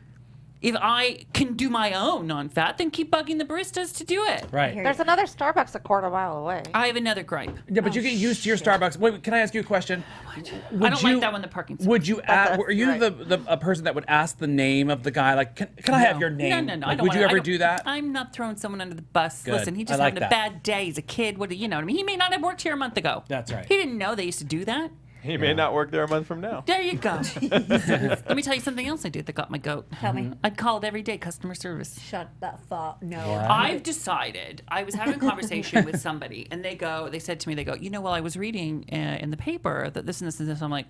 if I can do my own non-fat than keep bugging the baristas to do it. Right. There's another Starbucks a quarter mile away. I have another gripe. Yeah, but you get used to your Starbucks. Wait, can I ask you a question? I don't like that when the parking's. Would you were you a person that would ask the name of the guy? Like, can I have your name? No. Like, would you ever do that? I'm not throwing someone under the bus. Good. Listen, he just like having a bad day. He's a kid. What do you know what I mean? He may not have worked here a month ago. That's right. He didn't know they used to do that. He may not work there a month from now. There you go. Let me tell you something else I did that got my goat. Tell me. I'd call it every day, customer service. Shut the fuck. No. I've decided. I was having a conversation with somebody, and they said to me, well, I was reading in the paper that this and this and this. I'm like,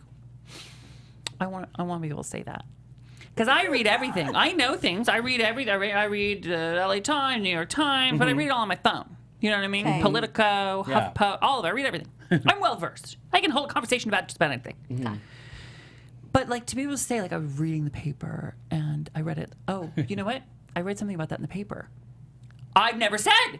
I want to be able to say that. Because I read everything. I know things. I read I read LA Times, New York Times, but I read it all on my phone. You know what I mean? Okay. Politico, HuffPo, all of it. I read everything. I'm well versed. I can hold a conversation about just about anything. But like to be able to say, like I was reading the paper and I read it. Oh, you know what? I read something about that in the paper. I've never said.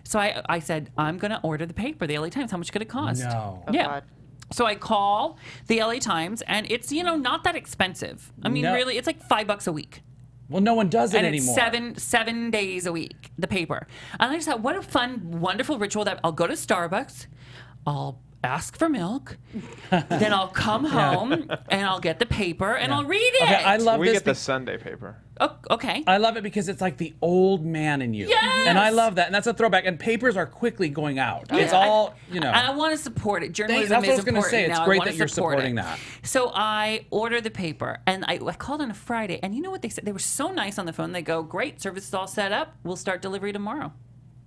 So I said, I'm going to order the paper, the LA Times. How much could it cost? No. Yeah. God. So I call the LA Times, and it's not that expensive. I mean, really, it's like $5 a week. Well, no one does it and anymore. It's 7 days a week, the paper. And I just thought, what a fun, wonderful ritual that I'll go to Starbucks, I'll ask for milk, then I'll come home and I'll get the paper and I'll read it. Okay, I love We this. get the Sunday paper. Oh, okay. I love it because it's like the old man in you. Yes! And I love that. And that's a throwback. And papers are quickly going out. Yeah. It's all, And I want to support it. Journalism that's what I is was gonna say. important It's now. great I wanna that you're support supporting it. that. So I order the paper, and I called on a Friday, and you know what they said? They were so nice on the phone. They go, great, service is all set up. We'll start delivery tomorrow.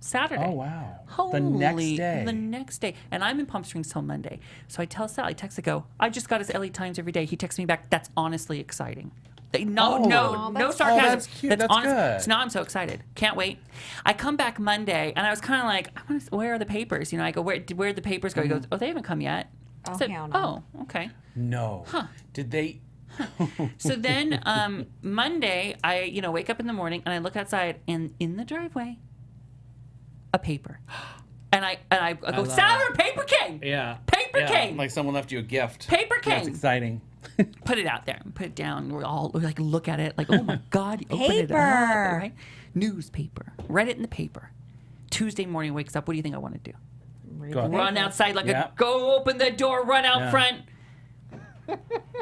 Saturday. Oh, wow. Holy, the next day. The next day. And I'm in Palm Springs till Monday. So I tell Sal, I text, I go, I just got his LA Times every day. He texts me back, that's honestly exciting. No that's sarcasm. that's cute. That's honest. good. So now I'm so excited. Can't wait. I come back Monday, and I was kind of like, where are the papers? I go, where did the papers go? He goes, oh, they haven't come yet. I said, hell no. oh, okay. No. Huh. Did they? So then Monday, I wake up in the morning and I look outside, and in the driveway, a paper. And I go, Sarah, paper came. Yeah. Paper came. Like someone left you a gift. Paper came. That's exciting. Put it out there and put it down. We all like look at it like, oh my God, you open it up. Paper. Right? Newspaper. Read it in the paper. Tuesday morning wakes up. What do you think I want to do? Go Run outside like Yeah. go open the door, run out Yeah. front.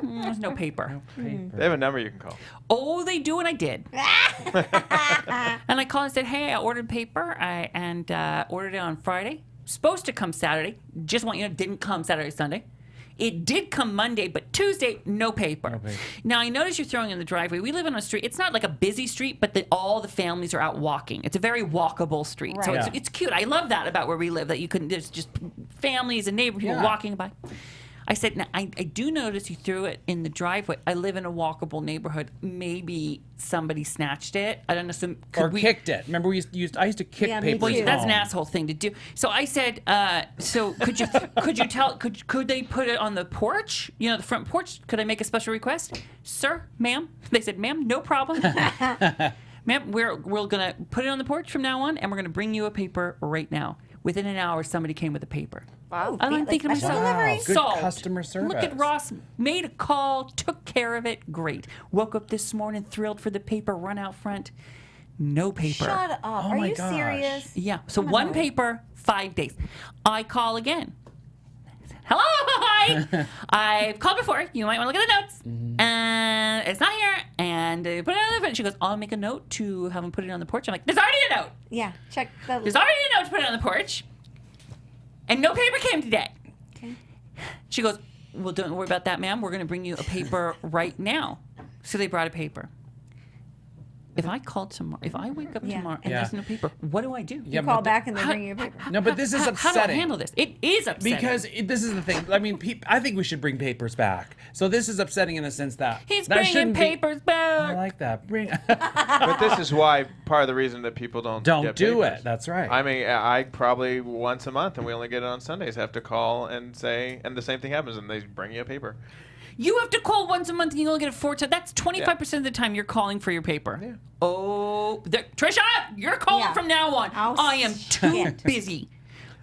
There's no paper. They have a number you can call. Oh, they do, and I did. And I called and said, hey, I ordered paper and ordered it on Friday. Supposed to come Saturday. Just want you to know, didn't come Saturday, Sunday. It did come Monday, but Tuesday, no paper. Now, I notice you're throwing in the driveway. We live on a street. It's not like a busy street, but all the families are out walking. It's a very walkable street. So Right. it's cute. I love that about where we live, that there's just families and neighbors people walking by. I said, now, I do notice you threw it in the driveway. I live in a walkable neighborhood. Maybe somebody snatched it. I don't know. So Kicked it. Remember, I used to kick Yeah, me papers. too. that's an home. asshole thing to do. So I said, so could you could they put it on the porch? The front porch. Could I make a special request? Sir, ma'am. They said, ma'am, no problem. Ma'am, we're gonna put it on the porch from now on, and we're gonna bring you a paper right now. Within an hour, somebody came with a paper. Wow. And I'm thinking to special myself, delivery. Good solved. customer service. Look at Ross, made a call, took care of it, great. Woke up this morning, thrilled for the paper, run out front, no paper. Shut up. Are my you gosh. serious? Yeah, so one paper, 5 days. I call again. Hello, hi. I've called before. You might want to look at the notes. And it's not here. And put it on the front. She goes, I'll make a note to have them put it on the porch. I'm like, there's already a note. Yeah. Check There's already a note to put it on the porch. And no paper came today. Okay. She goes, well, don't worry about that, ma'am. We're going to bring you a paper right now. So they brought a paper. If I call tomorrow, if I wake up tomorrow and there's no paper, what do I do? You call back and they bring you a paper. No, but this is upsetting. How do I handle this? It is upsetting. Because this is the thing. I mean, I think we should bring papers back. So this is upsetting in the sense that He's that bringing shouldn't be- papers back. I like that. But this is why part of the reason that people don't get do papers. it. That's right. I mean, I probably once a month, and we only get it on Sundays, have to call and say, and the same thing happens, and they bring you a paper. You have to call once a month and you only get it 4 times. That's 25% of the time you're calling for your paper. Yeah. Oh, Trisha, you're calling from now on. I am too busy.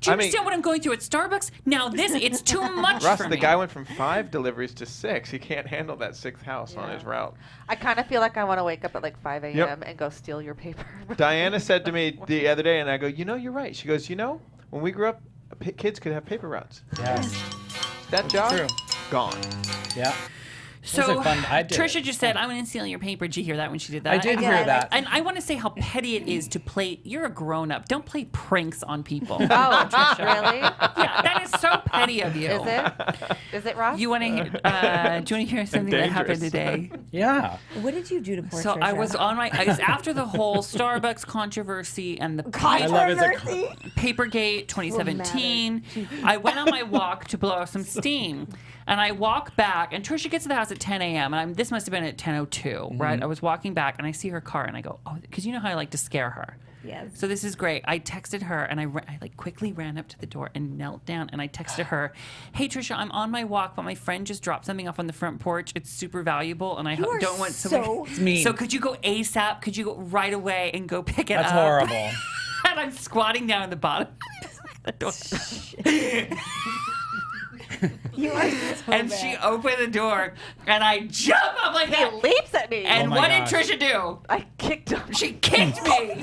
Do you understand what I'm going through at Starbucks? Now it's too much Russ, for the me. guy went from 5 deliveries to 6. He can't handle that 6th house on his route. I kind of feel like I want to wake up at like 5 a.m. Yep. and go steal your paper. Diana said to me the other day, and I go, you're right. She goes, when we grew up, kids could have paper routes. Yes. That job, true. gone. Yeah. So Those are fun. I did Trisha it. just said, I'm going to steal your paper. Did you hear that when she did that? I did hear that. And I want to say how petty it is to play. You're a grown-up. Don't play pranks on people. Oh, Trisha. really? Yeah, that is so petty of you. Is it? Is it, Ross? You want to? Do you want to hear something that happened today? Yeah. What did you do to poor So Trisha? I was after the whole Starbucks controversy and the I love it. Papergate 2017. I went on my walk to blow off some steam. And I walk back, and Trisha gets to the house at 10 a.m., and this must have been at 10:02, right? I was walking back, and I see her car, and I go, oh, because you know how I like to scare her. Yes. So this is great. I texted her, and I quickly ran up to the door and knelt down, and I texted her, hey, Trisha, I'm on my walk, but my friend just dropped something off on the front porch. It's super valuable, and I don't want someone... It's mean. So could you go ASAP? Could you go right away and go pick it up? That's horrible. And I'm squatting down at the bottom. You are so And bad. she opened the door, and I jump up like He that. leaps at me. And Oh my what gosh. did Trisha do? I kicked him. She kicked me.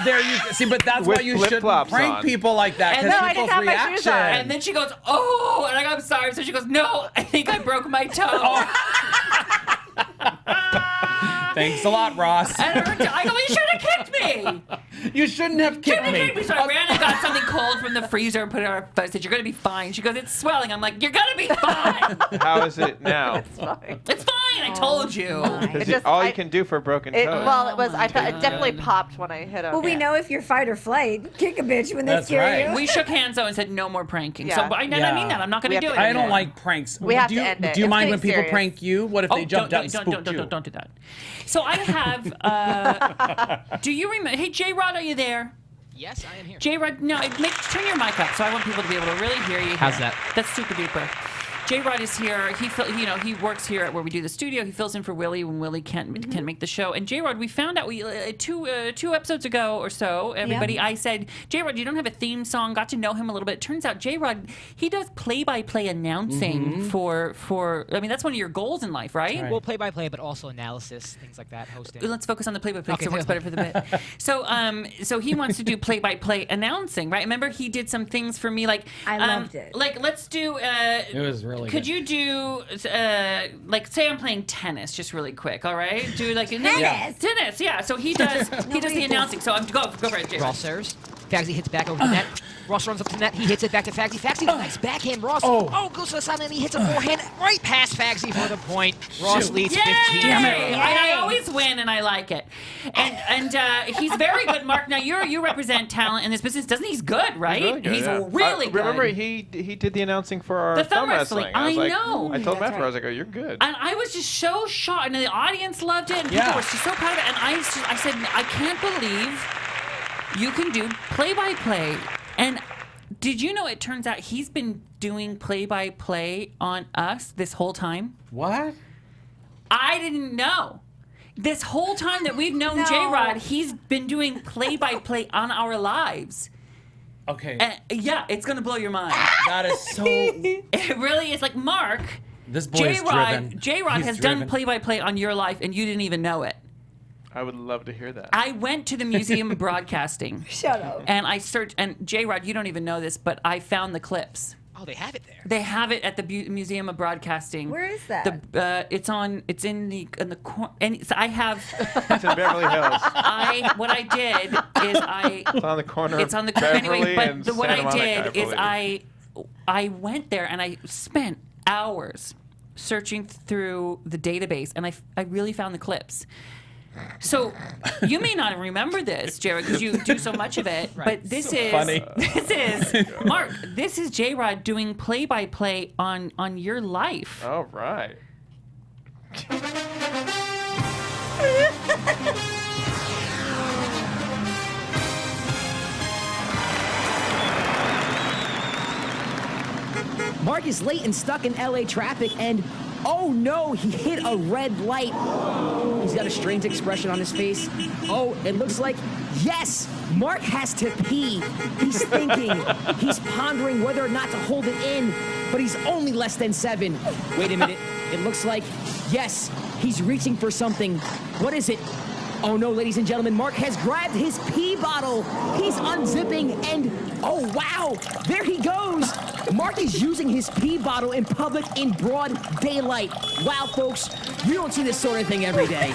There you see, but that's With why you shouldn't flip-flops prank on. people like that And because no, I people's didn't have my shoes reaction. on. And then she goes, oh, and I go, I'm sorry. So she goes, no, I think I broke my toe. Thanks a lot, Ross. And I go, you should have kicked me. You shouldn't have kicked me. So I ran and got something cold from the freezer and put it on her face. I said, "You're gonna be fine." She goes, "It's swelling." I'm like, "You're gonna be fine." How is it now? It's fine. It's fine. I told you. Is just- it all I- you can do for a broken toe? Well, it was. I thought it definitely popped when I hit him. Well, we know if you're fight or flight, kick a bitch when they That's scare right. you. We shook hands though and said no more pranking. Yeah. So I mean that. I'm not gonna We have do to it. end I don't anymore. like pranks. We have do to you, end it. Do you It's mind when getting people serious. prank you? What if they jumped out and spooked you? Don't do that. So I have. Do you remember? Hey, J Rod, are you there? Yes, I am here. J Rod, no, turn your mic up so I want people to be able to really hear you. How's that? That's super duper. J Rod is here. He works here at where we do the studio. He fills in for Willie when Willie can't make the show. And J Rod, we found out two episodes ago or so. Everybody, I said, J Rod, you don't have a theme song. Got to know him a little bit. It turns out J Rod, he does play-by-play announcing for. I mean, that's one of your goals in life, right? Well, play-by-play, but also analysis, things like that, hosting. Let's focus on the play-by-play Okay, because it works better for the bit. So he wants to do play-by-play announcing, right? Remember, he did some things for me, like I loved it. Like, let's do. It was really Could good. you do like, say I'm playing tennis, just really quick, all right? Do like tennis, yeah. So he does the announcing. So I'm go for it, Jay. Ross serves. Fagsy hits back over the net. Ross runs up to the net. He hits it back to Fagsy. Fagsy, nice backhand. Ross, goes to the sideline. He hits a forehand right past Fagsy for the point. Ross leads 15. Damn it! I always win, and I like it. And he's very good, Mark. Now you represent talent in this business, doesn't he? He's good, right? He's really good. Good. Remember, he did the announcing for our The thumb thumb wrestling. I was I like, know. I told him after, I was like, "Oh, you're good." And I was just so shocked, and the audience loved it, and people were just so proud of it. And I said, I can't believe you can do play-by-play. And did you know it turns out he's been doing play-by-play on us this whole time? What? I didn't know. This whole time that we've known J-Rod, he's been doing play-by-play on our lives. Okay. And, yeah, it's going to blow your mind. That is so... It really is. Like, Mark, This boy is driven. J-Rod He's has driven. done play-by-play on your life, and you didn't even know it. I would love to hear that. I went to the Museum of Broadcasting. Shut up. And I searched, and J-Rod, you don't even know this, but I found the clips. Oh, they have it there. They have it at the Museum of Broadcasting. Where is that? It's in the corner. And so I have. It's in Beverly Hills. What I did is It's on the corner. It's on the Beverly anyway. But and what Santa I Monica, did is believe. I went there and I spent hours searching through the database, and I really found the clips. So you may not remember this, Jared, because you do so much of it. Right. But this So is funny. this is Mark. This is J-Rod doing play-by-play on your life. All right. Mark is late and stuck in LA traffic, and oh no, he hit a red light. He's got a strange expression on his face. Oh, it looks like, yes, Mark has to pee. He's thinking, he's pondering whether or not to hold it in, but he's only less than 7. Wait a minute, it looks like, yes, he's reaching for something. What is it? Oh no, ladies and gentlemen, Mark has grabbed his pee bottle. He's unzipping and, oh wow, there he goes. Mark is using his pee bottle in public in broad daylight. Wow, folks, you don't see this sort of thing every day.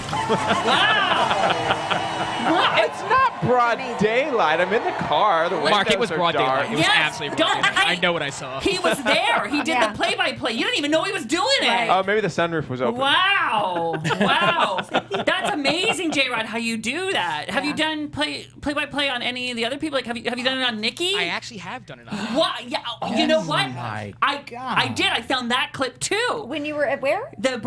It's not broad daylight. I'm in the car. The Mark, it windows was are broad dark. daylight. It was absolutely broad daylight. I know what I saw. He was there. He did the play-by-play. You didn't even know he was doing it. Oh, maybe the sunroof was open. Wow. That's amazing, J-Rod, how you do that. Have you done play-by-play on any of the other people? Like, have you done it on Nikki? I actually have done it on What? Yeah. You know what? my I did. I found that clip too. When you were at where? The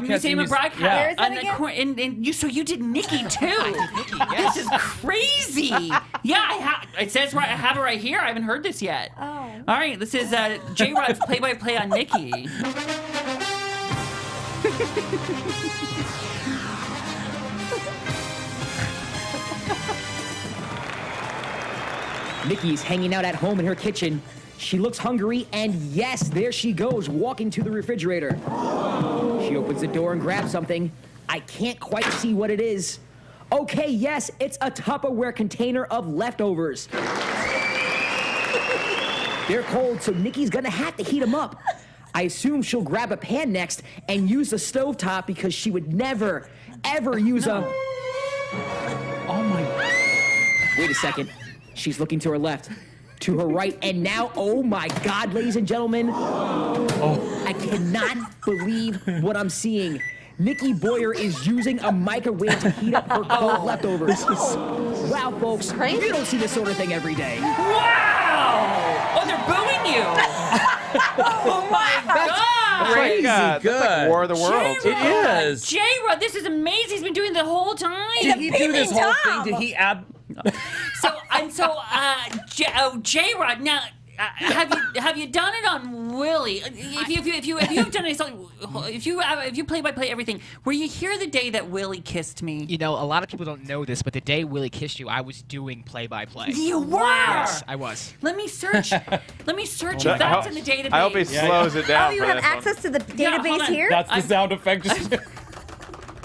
Museum of Broadcast. yeah. Where is that again? So you did Nikki too. Nikki, yes. This is crazy. Yeah, it says right. I have it right here. I haven't heard this yet. Oh. All right. This is J-Rod's play-by-play on Nikki. Nikki's hanging out at home in her kitchen. She looks hungry, and yes, there she goes, walking to the refrigerator. She opens the door and grabs something. I can't quite see what it is. Okay, yes, it's a Tupperware container of leftovers. They're cold, so Nikki's gonna have to heat them up. I assume she'll grab a pan next and use the stovetop because she would never, ever use a... Oh my... Wait a second. She's looking to her left, to her right, and now, oh my God, ladies and gentlemen. I cannot believe what I'm seeing. Nikki Boyer is using a microwave to heat up her cold leftovers. Wow, folks, you don't see this sort of thing every day. Wow! Oh, they're booing you. Oh my God! Crazy That's good. like War of the Worlds. It is. J-Rod, this is amazing. He's been doing the whole time. Did he do this whole thing? Did he add? J-Rod, now have you done it on Willie? If you've done it, if you play by play everything, were you here the day that Willie kissed me? You know, a lot of people don't know this, but the day Willie kissed you, I was doing play-by-play. You were. Yes, I was. Let me search. If that's in the database. I hope he slows it down. Oh, you for have this one. access to the Yeah, hold database on. here? That's the sound effect.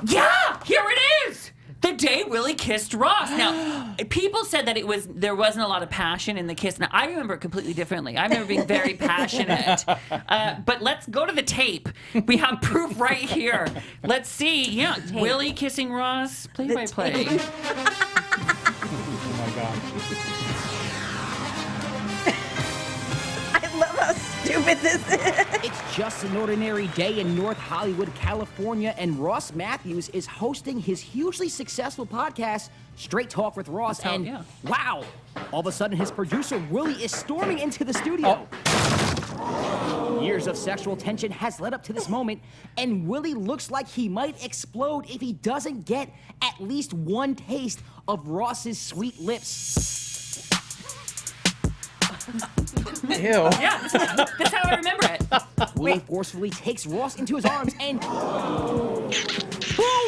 Yeah, here it is. The day Willie kissed Ross. Now, people said that there wasn't a lot of passion in the kiss. Now, I remember it completely differently. I remember being very passionate. But let's go to the tape. We have proof right here. Let's see. Yeah, Willie kissing Ross. Play by play. Oh my God. I love how stupid this is. It's just an ordinary day in North Hollywood, California, and Ross Mathews is hosting his hugely successful podcast, Straight Talk with Ross. Wow, all of a sudden his producer, Willie, is storming into the studio. Years of sexual tension has led up to this moment, and Willie looks like he might explode if he doesn't get at least one taste of Ross's sweet lips. Ew. Yeah, that's how I remember it. Willie forcefully takes Ross into his arms and boom,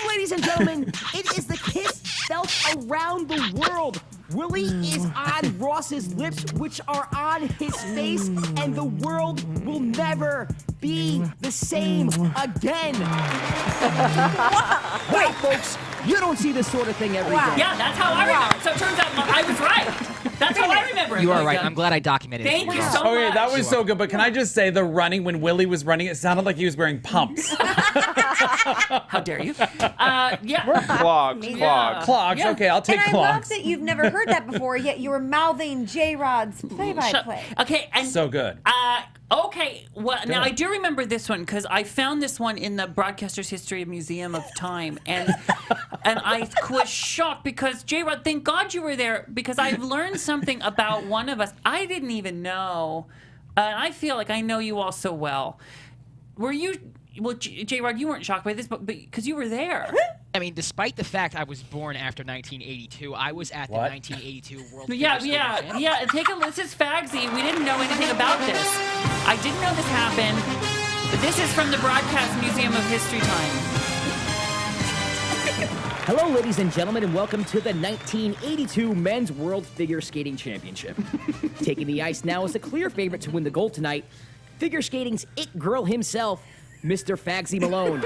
ladies and gentlemen, it is the kiss felt around the world. Willie is on Ross's lips, which are on his face, and the world will never be the same again. Wow, folks, you don't see this sort of thing every day. Yeah, that's how I remember it. So it turns out I was right. That's how I remember it. You are right. I'm glad I documented it. Thank you so Okay, much. that was so good. But can I just say, the running when Willie was running, it sounded like he was wearing pumps. How dare you? Yeah. Clogs. Clogs. Yeah. Okay, I'll take And I clogs. love that you've never heard that before, yet you were mouthing J-Rod's play-by-play. Okay, and So good. Okay, well, now I do remember this one because I found this one in the Broadcasters History Museum of Time, and I was shocked because J-Rod, thank God you were there because I've learned something about one of us I didn't even know, and I feel like I know you all so well. Were you? Well, J-Rod, you weren't shocked by this, but because you were there. I mean, despite the fact I was born after 1982, I was at the 1982 World Figure Skating Championships. Yeah. Take a listen. This is Fagsy. We didn't know anything about this. I didn't know this happened. But this is from the Broadcast Museum of History Time. Hello, ladies and gentlemen, and welcome to the 1982 Men's World Figure Skating Championship. Taking the ice now is the clear favorite to win the gold tonight, figure skating's it girl himself, Mr. Fagsy Malone.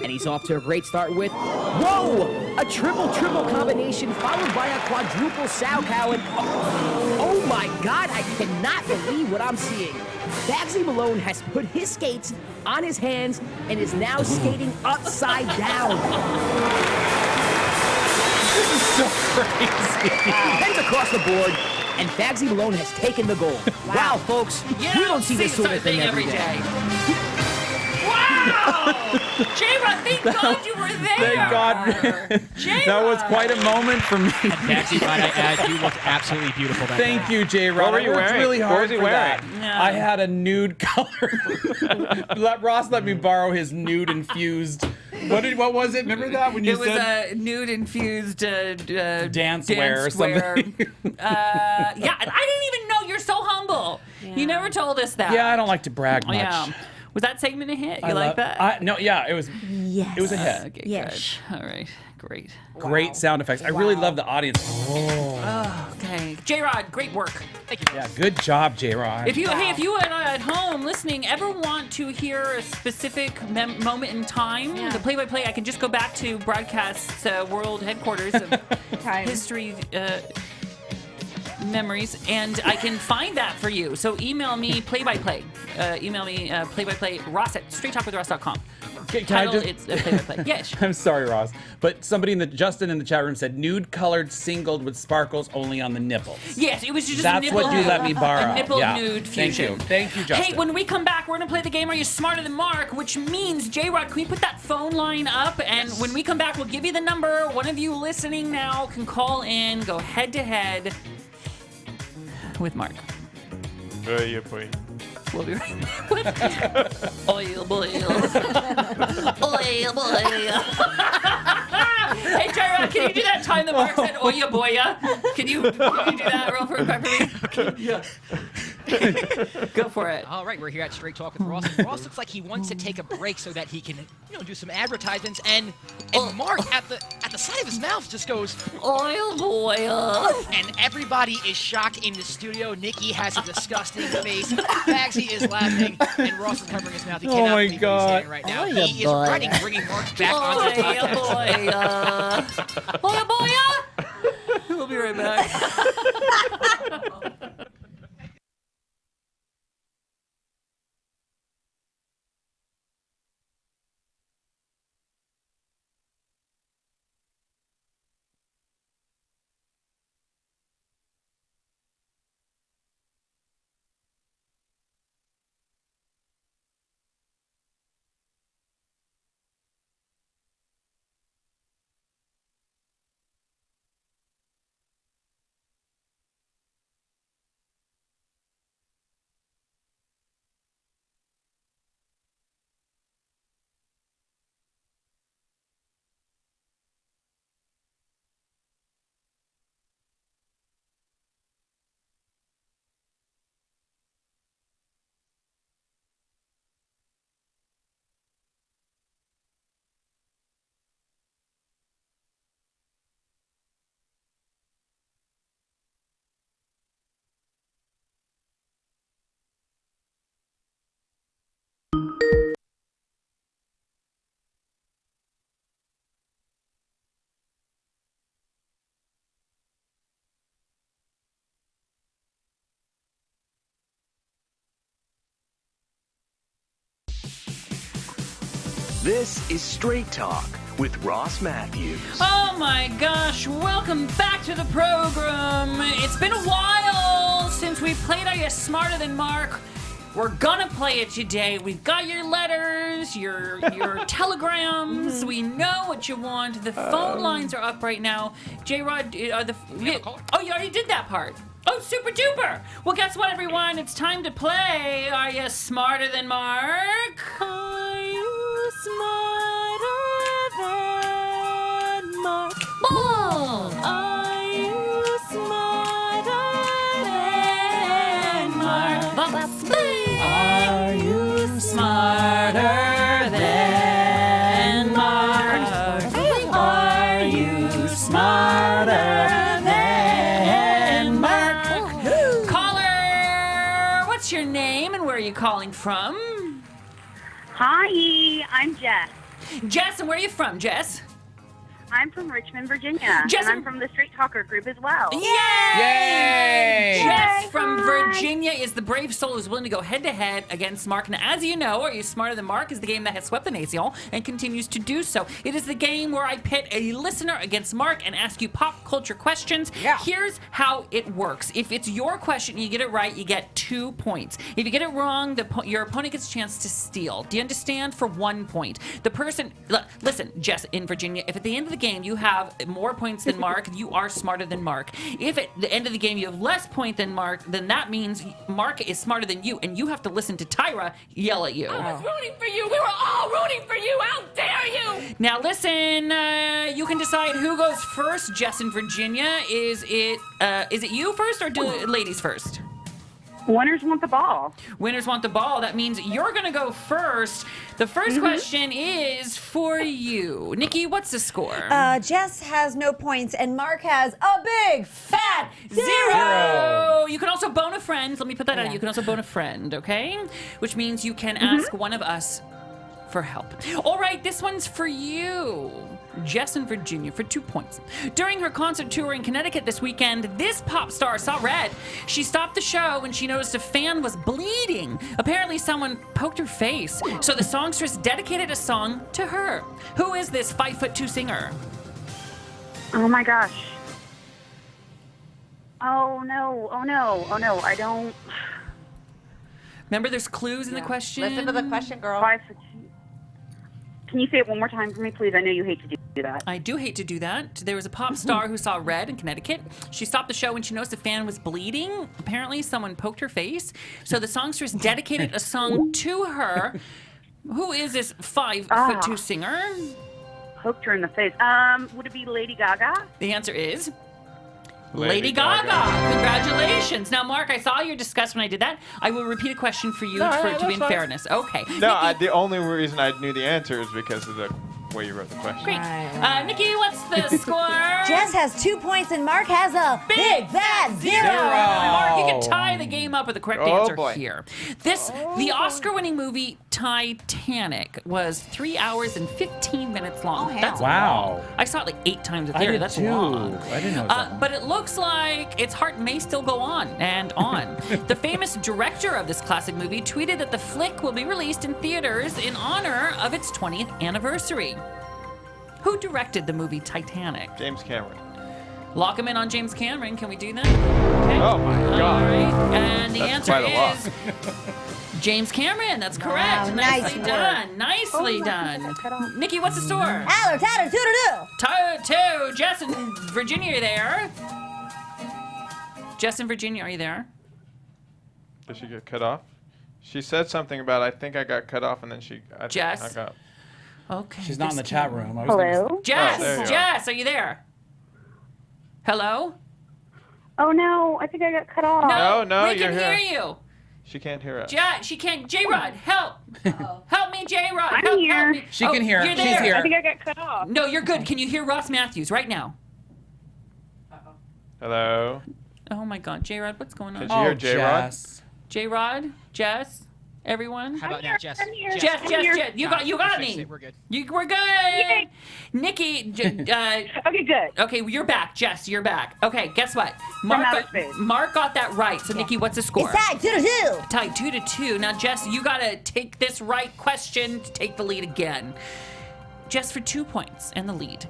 And he's off to a great start with, whoa! A triple-triple combination followed by a quadruple sow cow and, oh my God, I cannot believe what I'm seeing. Fagsy Malone has put his skates on his hands and is now skating upside down. This is so crazy. Heads across the board, and Fagsy Malone has taken the gold. Wow, folks, you don't see this sort of thing every day. Wow! J-Rod, thank God you were there. Thank God. That was quite a moment for me. Fagsy, might I add, you look absolutely beautiful that Thank you, J-Rod. What were you I worked wearing? really What hard was he for wearing? that. Yeah. I had a nude color. Ross let me borrow his nude infused. What was it? Remember that when you It was said a nude infused dance wear or something? Yeah, and I didn't even know. You're so humble. You never told us that. Yeah, I don't like to brag much. Yeah. Was that segment a hit? You I like love- that? No, yeah, it was. Yes. It was a hit. Okay, Yes. good. All right, great. Great sound effects. I really love the audience. Okay, J-Rod, great work. Thank you. Yeah, good job, J-Rod. If you at home listening ever want to hear a specific moment in time, the play-by-play, I can just go back to Broadcast's world headquarters of history memories, and I can find that for you. So email me play-by-play. Email me play-by-play Ross at straighttalkwithross.com. Can I Title, just- it's a play-by-play. Yeah, sure. I'm sorry, Ross, but Justin in the chat room said nude-colored singled with sparkles only on the nipples. Yes, it was just That's a nipple. what you let me borrow. A nipple Yeah. nude Thank fusion. you. Thank you, Justin. Hey, when we come back, we're gonna play the game Are You Smarter Than Mark? Which means, J-Rod, can we put that phone line up? And when we come back, we'll give you the number. One of you listening now can call in, go head-to-head with Mark. Yeah, boy. We'll be right back with Oil Boil. Oil Boil. Hey, J-Rod, can you do that time that Mark said Oya Boya? Can you do that real quick for me? Yeah. Go for it. All right, we're here at Straight Talk with Ross. And Ross looks like he wants to take a break so that he can, do some advertisements. And Mark at the side of his mouth just goes Oil Boil. And everybody is shocked in the studio. Nikki has a disgusting face. Bagsy is laughing, and Ross is covering his mouth. He cannot believe where he's standing right now. He is running, bringing Mark back onto the podcast. Boya Boya. We'll be right back. This is Straight Talk with Ross Mathews. Oh my gosh, welcome back to the program. It's been a while since we played Are You Smarter Than Mark? We're gonna play it today. We've got your letters, your telegrams. We know what you want. The phone lines are up right now. J-Rod, We have a caller. oh, you already did that part. Oh, super duper. Well, guess what, everyone? It's time to play Are You Smarter Than Mark? Are you smarter than Mark? Are you smarter than Mark? That's me. Are you smarter than Mark? Are you smarter than Mark? Caller, what's your name and where are you calling from? Hi, I'm Jess. Jess, and where are you from, Jess? I'm from Richmond, Virginia. Jess, and I'm from the Straight Talker group as well. Yay! Yay! Jess Yay, from hi. Virginia is the brave soul who's willing to go head-to-head against Mark. And as you know, Are You Smarter Than Mark is the game that has swept the nation and continues to do so. It is the game where I pit a listener against Mark and ask you pop culture questions. Yeah. Here's how it works. If it's your question and you get it right, you get 2 points. If you get it wrong, your opponent gets a chance to steal. Do you understand? For 1 point. The person, listen, Jess in Virginia, if at the end of the game you have more points than Mark, you are smarter than Mark. If at the end of the game you have less point than Mark, then that means Mark is smarter than you, and you have to listen to Tyra yell at you. I was rooting for you. We were all rooting for you. How dare you? Now listen, you can decide who goes first. Jess in Virginia, is it you first or do ladies first? Winners want the ball. Winners want the ball. That means you're going to go first. The 1st question is for you. Nikki, what's the score? Jess has no points, and Mark has a big fat 0. You can also bone a friend. Let me put that out. Yeah. You can also bone a friend, okay? Which means you can ask one of us for help. All right, this one's for you. Jess in Virginia for 2 points. During her concert tour in Connecticut this weekend, this pop star saw red. She stopped the show when she noticed a fan was bleeding. Apparently someone poked her face. So the songstress dedicated a song to her. Who is this 5'2" singer? Oh my gosh. Oh no, I don't. Remember, there's clues in the question. Listen to the question, girl. 5'2". Can you say it one more time for me, please? I know you hate to do that. I do hate to do that. There was a pop star who saw red in Connecticut. She stopped the show when she noticed a fan was bleeding. Apparently, someone poked her face. So the songstress dedicated a song to her. Who is this 5'2" singer? Poked her in the face. Would it be Lady Gaga? The answer is Lady Gaga. Congratulations. Now, Mark, I saw your disgust when I did that. I will repeat a question for you to be in fairness. Okay. No, the only reason I knew the answer is because of the way you wrote the question. Great. Nikki, what's the score? Jess has 2 points and Mark has a big fat zero. Mark, you can tie the game up with the correct answer boy. here. The Oscar-winning movie Titanic was 3 hours and 15 minutes long. That's long. I saw it like 8 times a theater. That's long. I didn't know that. But it looks like its heart may still go on and on. The famous director of this classic movie tweeted that the flick will be released in theaters in honor of its 20th anniversary. Who directed the movie Titanic? James Cameron. Lock him in on James Cameron. Can we do that? Okay. Oh my God. All right. And the That's answer quite a lot. is James Cameron. That's correct. Wow, Nicely nice done. work. Nicely done. Nikki, what's the score? Aller, tatter, toodle-doo. 2-2. Jess in Virginia, are you there? Jess in Virginia, are you there? Did she get cut off? She said something about I think I got cut off, and then I Jess? hung up. Okay. She's not in the chat room. Hello? Jess, there you Jess, are you there? Hello? Oh no, I think I got cut off. No, we you're can here. hear you. She can't hear us. She can't. J-Rod, help. Help me, J-Rod. I'm help, here. Help me. She can hear. You're She's there. here. I think I got cut off. No, you're good. Can you hear Ross Mathews right now? Hello? Oh my God, J-Rod, what's going on? Did you hear J-Rod? Jess. J-Rod, Jess, everyone. How about now, Jess? Jess, you got me. We're good. We're good. Yay. Nikki, Okay, good. okay, you're back. Jess, you're back. Okay, guess what? outer space. Mark got that right. So Nikki, what's the score? It's tied 2-2. Tied 2-2. Now, Jess, you gotta take this right question to take the lead again. Jess for 2 points and the lead.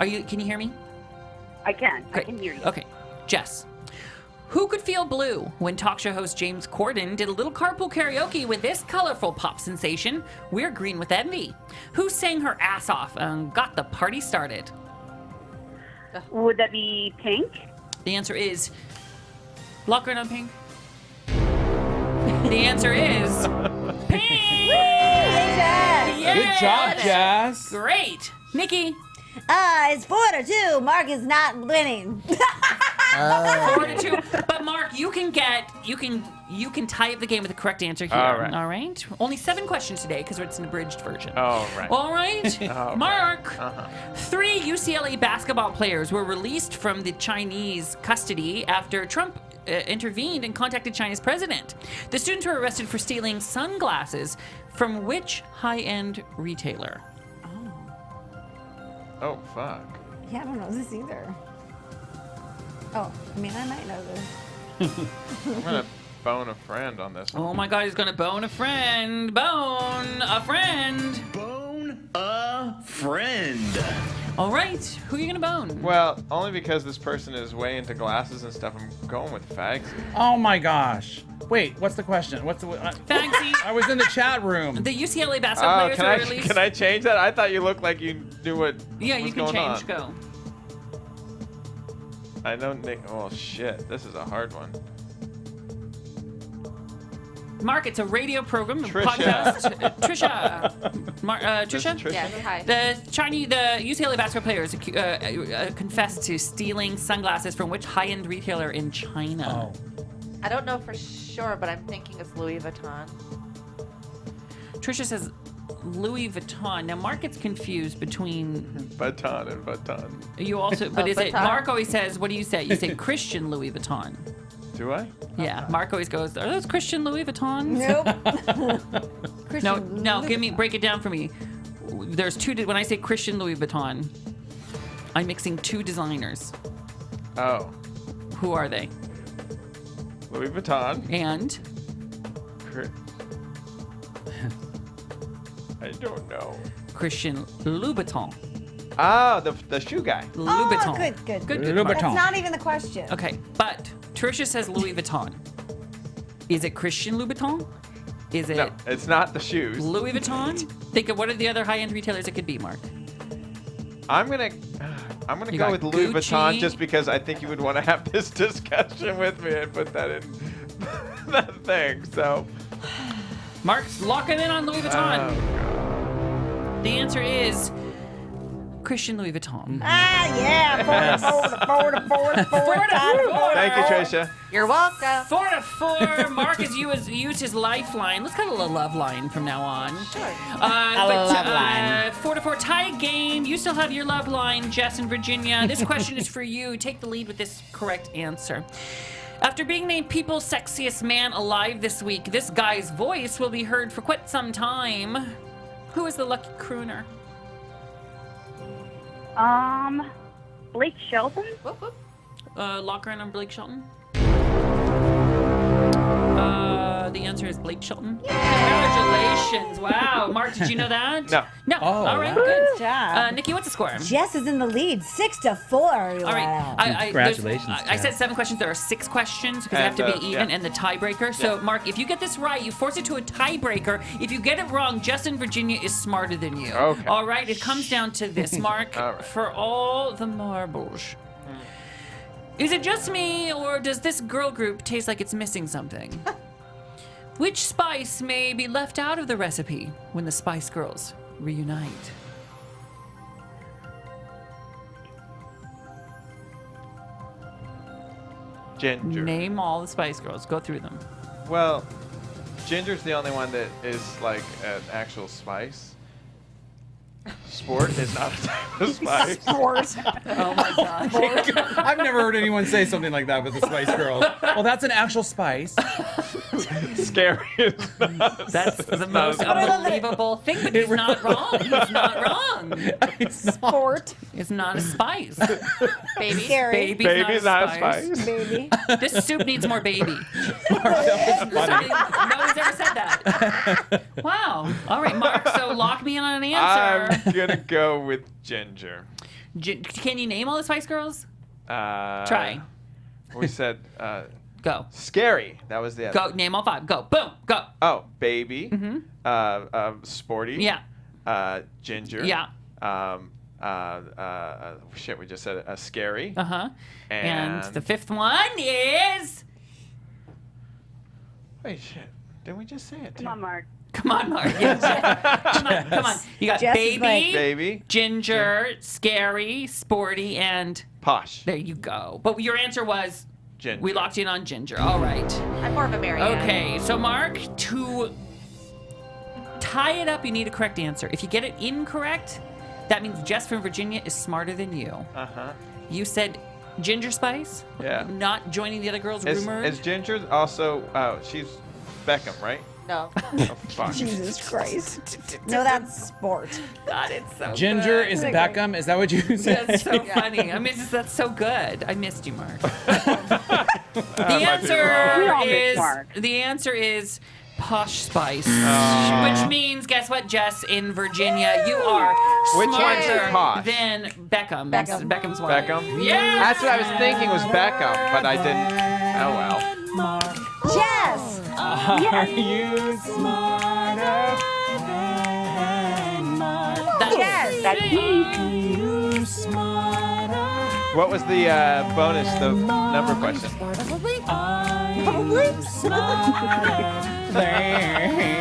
Can you hear me? I can. Great. I can hear you. Okay, Jess. Who could feel blue when talk show host James Corden did a little carpool karaoke with this colorful pop sensation, We're Green with Envy? Who sang her ass off and got the party started? Would that be Pink? The answer is... Lock her in on Pink. The answer is... Pink! Yeah! Good job, Jess. Great. Nikki. It's 4-2. Mark is not winning. 4-2. But Mark, you can tie up the game with the correct answer here. All right. All right. Only 7 questions today because it's an abridged version. Oh, right. All right. Oh, Mark. Uh-huh. 3 UCLA basketball players were released from the Chinese custody after Trump intervened and contacted China's president. The students were arrested for stealing sunglasses from which high-end retailer? Oh, fuck. Yeah, I don't know this either. Oh, I mean, I might know this. I'm going to bone a friend on this one. Oh my God, he's gonna bone a friend. Bone a friend. Bone a friend. All right, who are you gonna bone? Well, only because this person is way into glasses and stuff, I'm going with Fagsy. Oh my gosh. Wait, what's the question? What's the... Fagsy. I was in the chat room. The UCLA basketball players were released. Can I change that? I thought you looked like you knew what Yeah, was you can going change. on. Go. I know Nick. Oh shit, this is a hard one. Mark, it's a radio program, a Trisha. podcast. Trisha. Trisha? Trisha? Yes, hi. The UCLA basketball players confessed to stealing sunglasses from which high-end retailer in China? Oh. I don't know for sure, but I'm thinking it's Louis Vuitton. Trisha says Louis Vuitton. Now, Mark gets confused between... Vuitton and Vuitton. You also... But is it... Vuitton. Mark always says... What do you say? You say Christian Louis Vuitton. Do I? Yeah, Mark always goes, are those Christian Louis Vuittons? Nope. No, break it down for me. There's two, when I say Christian Louis Vuitton, I'm mixing two designers. Oh. Who are they? Louis Vuitton. And? I don't know. Christian Louboutin. Ah, the shoe guy. Louboutin. Oh, good. Mark. That's not even the question. Okay, but Trisha says Louis Vuitton. Is it Christian Louboutin? Is it? No, it's not the shoes. Louis Vuitton? Think of what are the other high-end retailers it could be, Mark. I'm gonna You go got with Louis Vuitton Gucci. just because I think you would want to have this discussion with me and put that in that thing. So. Mark's locking in on Louis Vuitton. The answer is Christian Louis Vuitton. Yeah. Four to four. Thank you, Tricia. You're welcome. 4-4. Mark has used his lifeline. Let's cut a little love line from now on. Sure. Love line. 4-4 tie game. You still have your love line, Jess and Virginia. This question is for you. Take the lead with this correct answer. After being named People's Sexiest Man Alive this week, this guy's voice will be heard for quite some time. Who is the lucky crooner? Blake Shelton? Locker in on Blake Shelton? The answer is Blake Shelton. Congratulations. Wow. Mark, did you know that? No. Oh, All right, wow. good. Good job. Nikki, what's the score? Jess is in the lead, 6-4. All right. Congratulations, I said 7 questions. There are 6 questions because they have to be even, and the tiebreaker. So, Mark, if you get this right, you force it to a tiebreaker. If you get it wrong, Jess and Virginia is smarter than you. Okay. All right. It comes down to this, Mark. All right. For all the marbles. Is it just me, or does this girl group taste like it's missing something? Which spice may be left out of the recipe when the Spice Girls reunite? Ginger. Name all the Spice Girls. Go through them. Well, ginger's the only one that is like an actual spice. Sport is not a type of spice. Oh my gosh. I've never heard anyone say something like that with the Spice Girls. Well, that's an actual spice. Scary is not. That's the most unbelievable thing, but he's not wrong. He's not wrong. Sport. It's not a spice. Baby. Scary. Baby's not a spice. Baby. This soup needs more baby. That was funny. Nobody's ever said that. Wow. All right, Mark, so lock me in on an answer. I'm gonna go with ginger. Can you name all the Spice Girls? Try. We said Go. scary. That was the other. Go. Name all 5. Go. Boom. Go. Oh, baby. Sporty. Yeah. Ginger. Yeah. Shit, we just said it. Scary. Uh-huh. And And the 5th one is... Wait, shit. Didn't we just say it? Come on, Mark. Come on, Mark. Yeah, come on. You got Jess is baby, like- Baby. ginger, scary, sporty, and Posh. there you go. But your answer was Ginger. we locked in on ginger. All right. I'm more of a Marianne. Okay, so Mark, to tie it up, you need a correct answer. If you get it incorrect, that means Jess from Virginia is smarter than you. Uh-huh. You said ginger spice? Yeah. Not joining the other girls' Is rumored? Ginger also, she's Beckham, right? No. Oh, fuck. Jesus Christ. No, that's sport. God, it's so Ginger good. is Beckham. Is that what you said? That's so funny. I mean, that's so good. I missed you, Mark. might be wrong. We all miss Mark. The answer is posh spice, Oh. which means, guess what, Jess, in Virginia, you are Which one's smarter posh? than Beckham. That's Beckham. Beckham's wife. Beckham? Yeah. That's what I was thinking was Beckham, but I didn't. Oh, well. Jess! Are you smarter than Mark? Yes. You smarter. What was the bonus, the number question?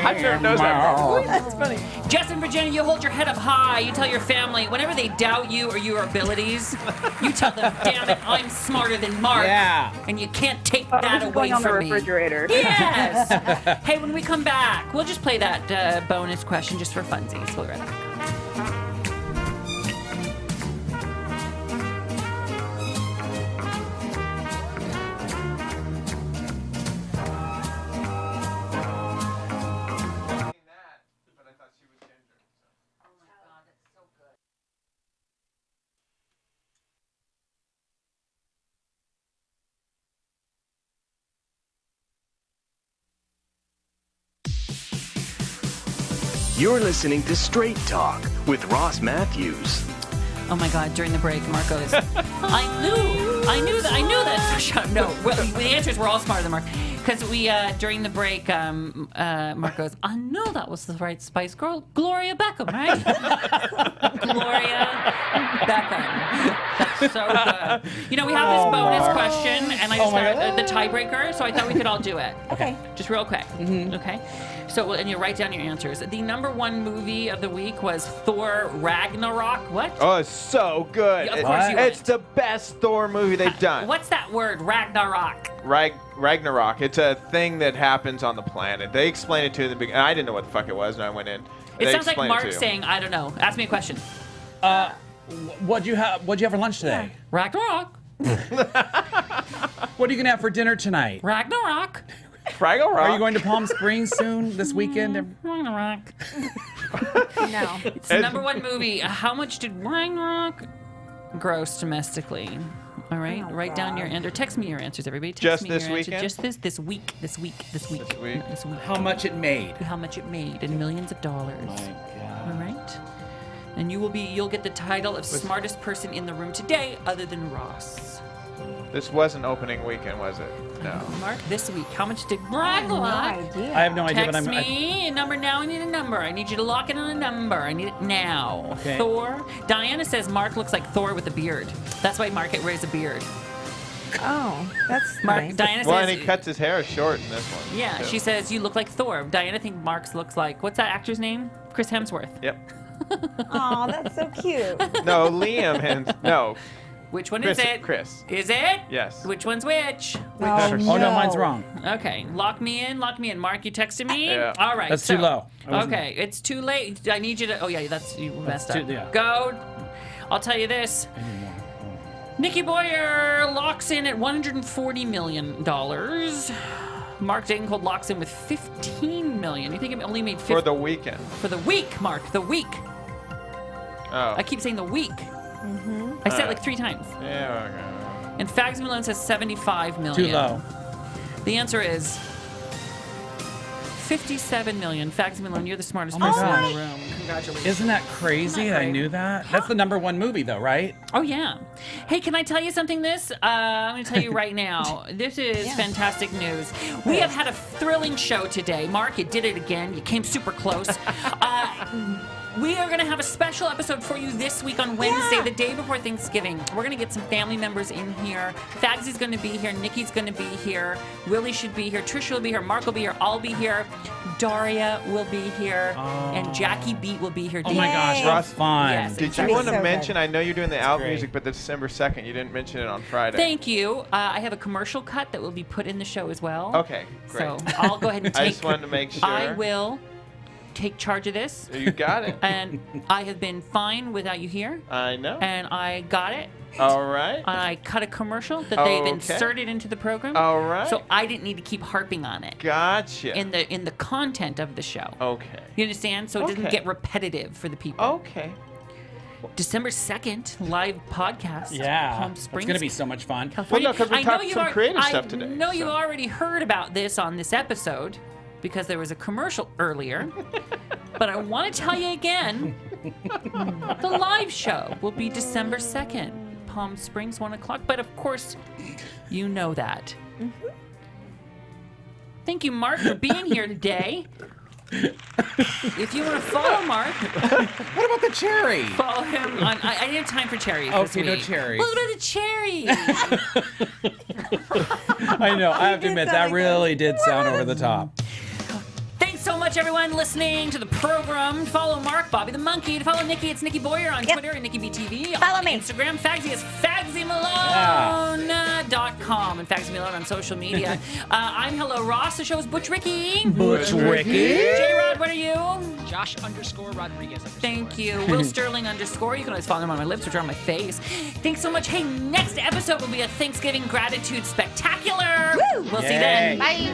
I sure knows that. That's funny. Jess and Virginia, you hold your head up high. You tell your family, whenever they doubt you or your abilities, you tell them, damn it, I'm smarter than Mark. Yeah. And you can't take This that is away going on the from me. refrigerator. Yes. Hey, when we come back, we'll just play that bonus question just for funsies. We'll be right back. You're listening to Straight Talk with Ross Mathews. Oh my God! During the break, Mark goes, I knew that. Shut up. No, well, the answers were all smarter than Mark. Because during the break, Mark goes, I know that was the right Spice Girl, Gloria Beckham, right? Gloria Beckham. That's so good. You know, we have this bonus question, and I just thought the tiebreaker, so I thought we could all do it. Okay. Just real quick. Okay. So, and you write down your answers. The number one movie of the week was Thor Ragnarok. What? Oh, it's so good. Yeah, of course you It's went. the best Thor movie they've done. What's that word? Ragnarok. Ragnarok. It's a thing that happens on the planet. They explained it to me in the beginning. I didn't know what the fuck it was, and I went in. It They sounds like explained it Mark to you. saying, I don't know. Ask me a question. What'd you have for lunch today? Ragnarok. What are you gonna have for dinner tonight? Ragnarok. Ragnarok. Are you going to Palm Springs soon this weekend? Ragnarok. No. It's the number one movie. How much did Ragnarok gross domestically? All right, write down your answer. Text me your answers, everybody. Text Just me this your answer. weekend? Just this week. This week. How much it made? How much it made in millions of dollars. My God. All right. And you'll get the title of smartest person in the room today, other than Ross. This wasn't opening weekend, was it? No. Mark, this week, how much did I have no Ragnarok? idea. I have no idea, but Text I'm. me a number now. I need a number. I need you to lock in on a number. I need it now. Okay. Thor. Diana says Mark looks like Thor with a beard. That's why Mark wears a beard. Oh, that's Mark. nice. Diana Well, and says. he cuts his hair short in this one. Yeah, too. she says you look like Thor. Diana thinks Mark looks like what's that actor's name? Chris Hemsworth. Yep. Oh, that's so cute. No, Liam and no. Which one Chris, is it? Chris. Is it? Yes. Which one's which? Oh, Oh no, mine's wrong. Okay, lock me in. Mark, you texted me? Yeah. All right. That's too low. I wasn't- Okay, it's too late. I need you to. Oh, yeah, you messed too- up. yeah. Go. I'll tell you this. Nikki Boyer locks in at $140 million. Mark Dagenkold locks in with $15 million. You think it only made 50 For the weekend. For the week, Mark. The week. Oh. I keep saying the week. I said it like 3 times. Yeah, okay. And Fags Malone says 75 million. Too low. The answer is 57 million. Fags Malone, you're the smartest Oh my person in gosh. the room. Congratulations. Isn't that crazy? Isn't that I great? knew that. That's the number one movie, though, right? Oh, yeah. Hey, can I tell you something I'm going to tell you right now. This is fantastic news. We have had a thrilling show today. Mark, you did it again. You came super close. We are going to have a special episode for you this week on Wednesday, the day before Thanksgiving. We're going to get some family members in here. Fagsy's going to be here. Nikki's going to be here. Willie should be here. Trisha will be here. Mark will be here. I'll be here. Daria will be here. And Jackie Beat will be here. Oh my gosh, Ross, that's fun. Yes, Did exactly. you want to So mention? good. I know you're doing the out great. music, but December 2nd, you didn't mention it on Friday. Thank you. I have a commercial cut that will be put in the show as well. Okay, great. So I'll go ahead and take. I just wanted to make sure. I will take charge of this. You got it. And I have been fine without you here. I know. And I got it. All right. And I cut a commercial that they've Okay. inserted into the program. All right. So I didn't need to keep harping on it Gotcha. in the content of the show. Okay. You understand? So it doesn't Okay. get repetitive for the people. Okay. December 2nd, live podcast. Yeah. Palm It's Springs. going to be so much fun. Well, no, because we I know talked you've some al- creative stuff today. I know you've so. already heard about this on this episode because there was a commercial earlier. But I want to tell you again, the live show will be December 2nd, Palm Springs, 1 o'clock. But of course, you know that. Thank you, Mark, for being here today. If you want to follow Mark, What about the cherry? follow him on. I didn't have time for cherries this Okay, week. no cherries. What about the cherries? I know. I have to admit, that really did sound over the top. Thanks so much, everyone, listening to the program. Follow Mark, Bobby the Monkey. To follow Nikki, it's Nikki Boyer on Twitter and NikkiBTV. Follow on me. Instagram, Fagsy is FagsyMalone.com and Fagsy Malone on social media. I'm Hello Ross. The show is Butch Ricky. Butch Ricky. J-Rod, what are you? Josh_Rodriguez_. Thank you. Will Sterling _. You can always follow him on my lips, which are on my face. Thanks so much. Hey, next episode will be a Thanksgiving Gratitude Spectacular. Woo! We'll see you then. Yay. Bye.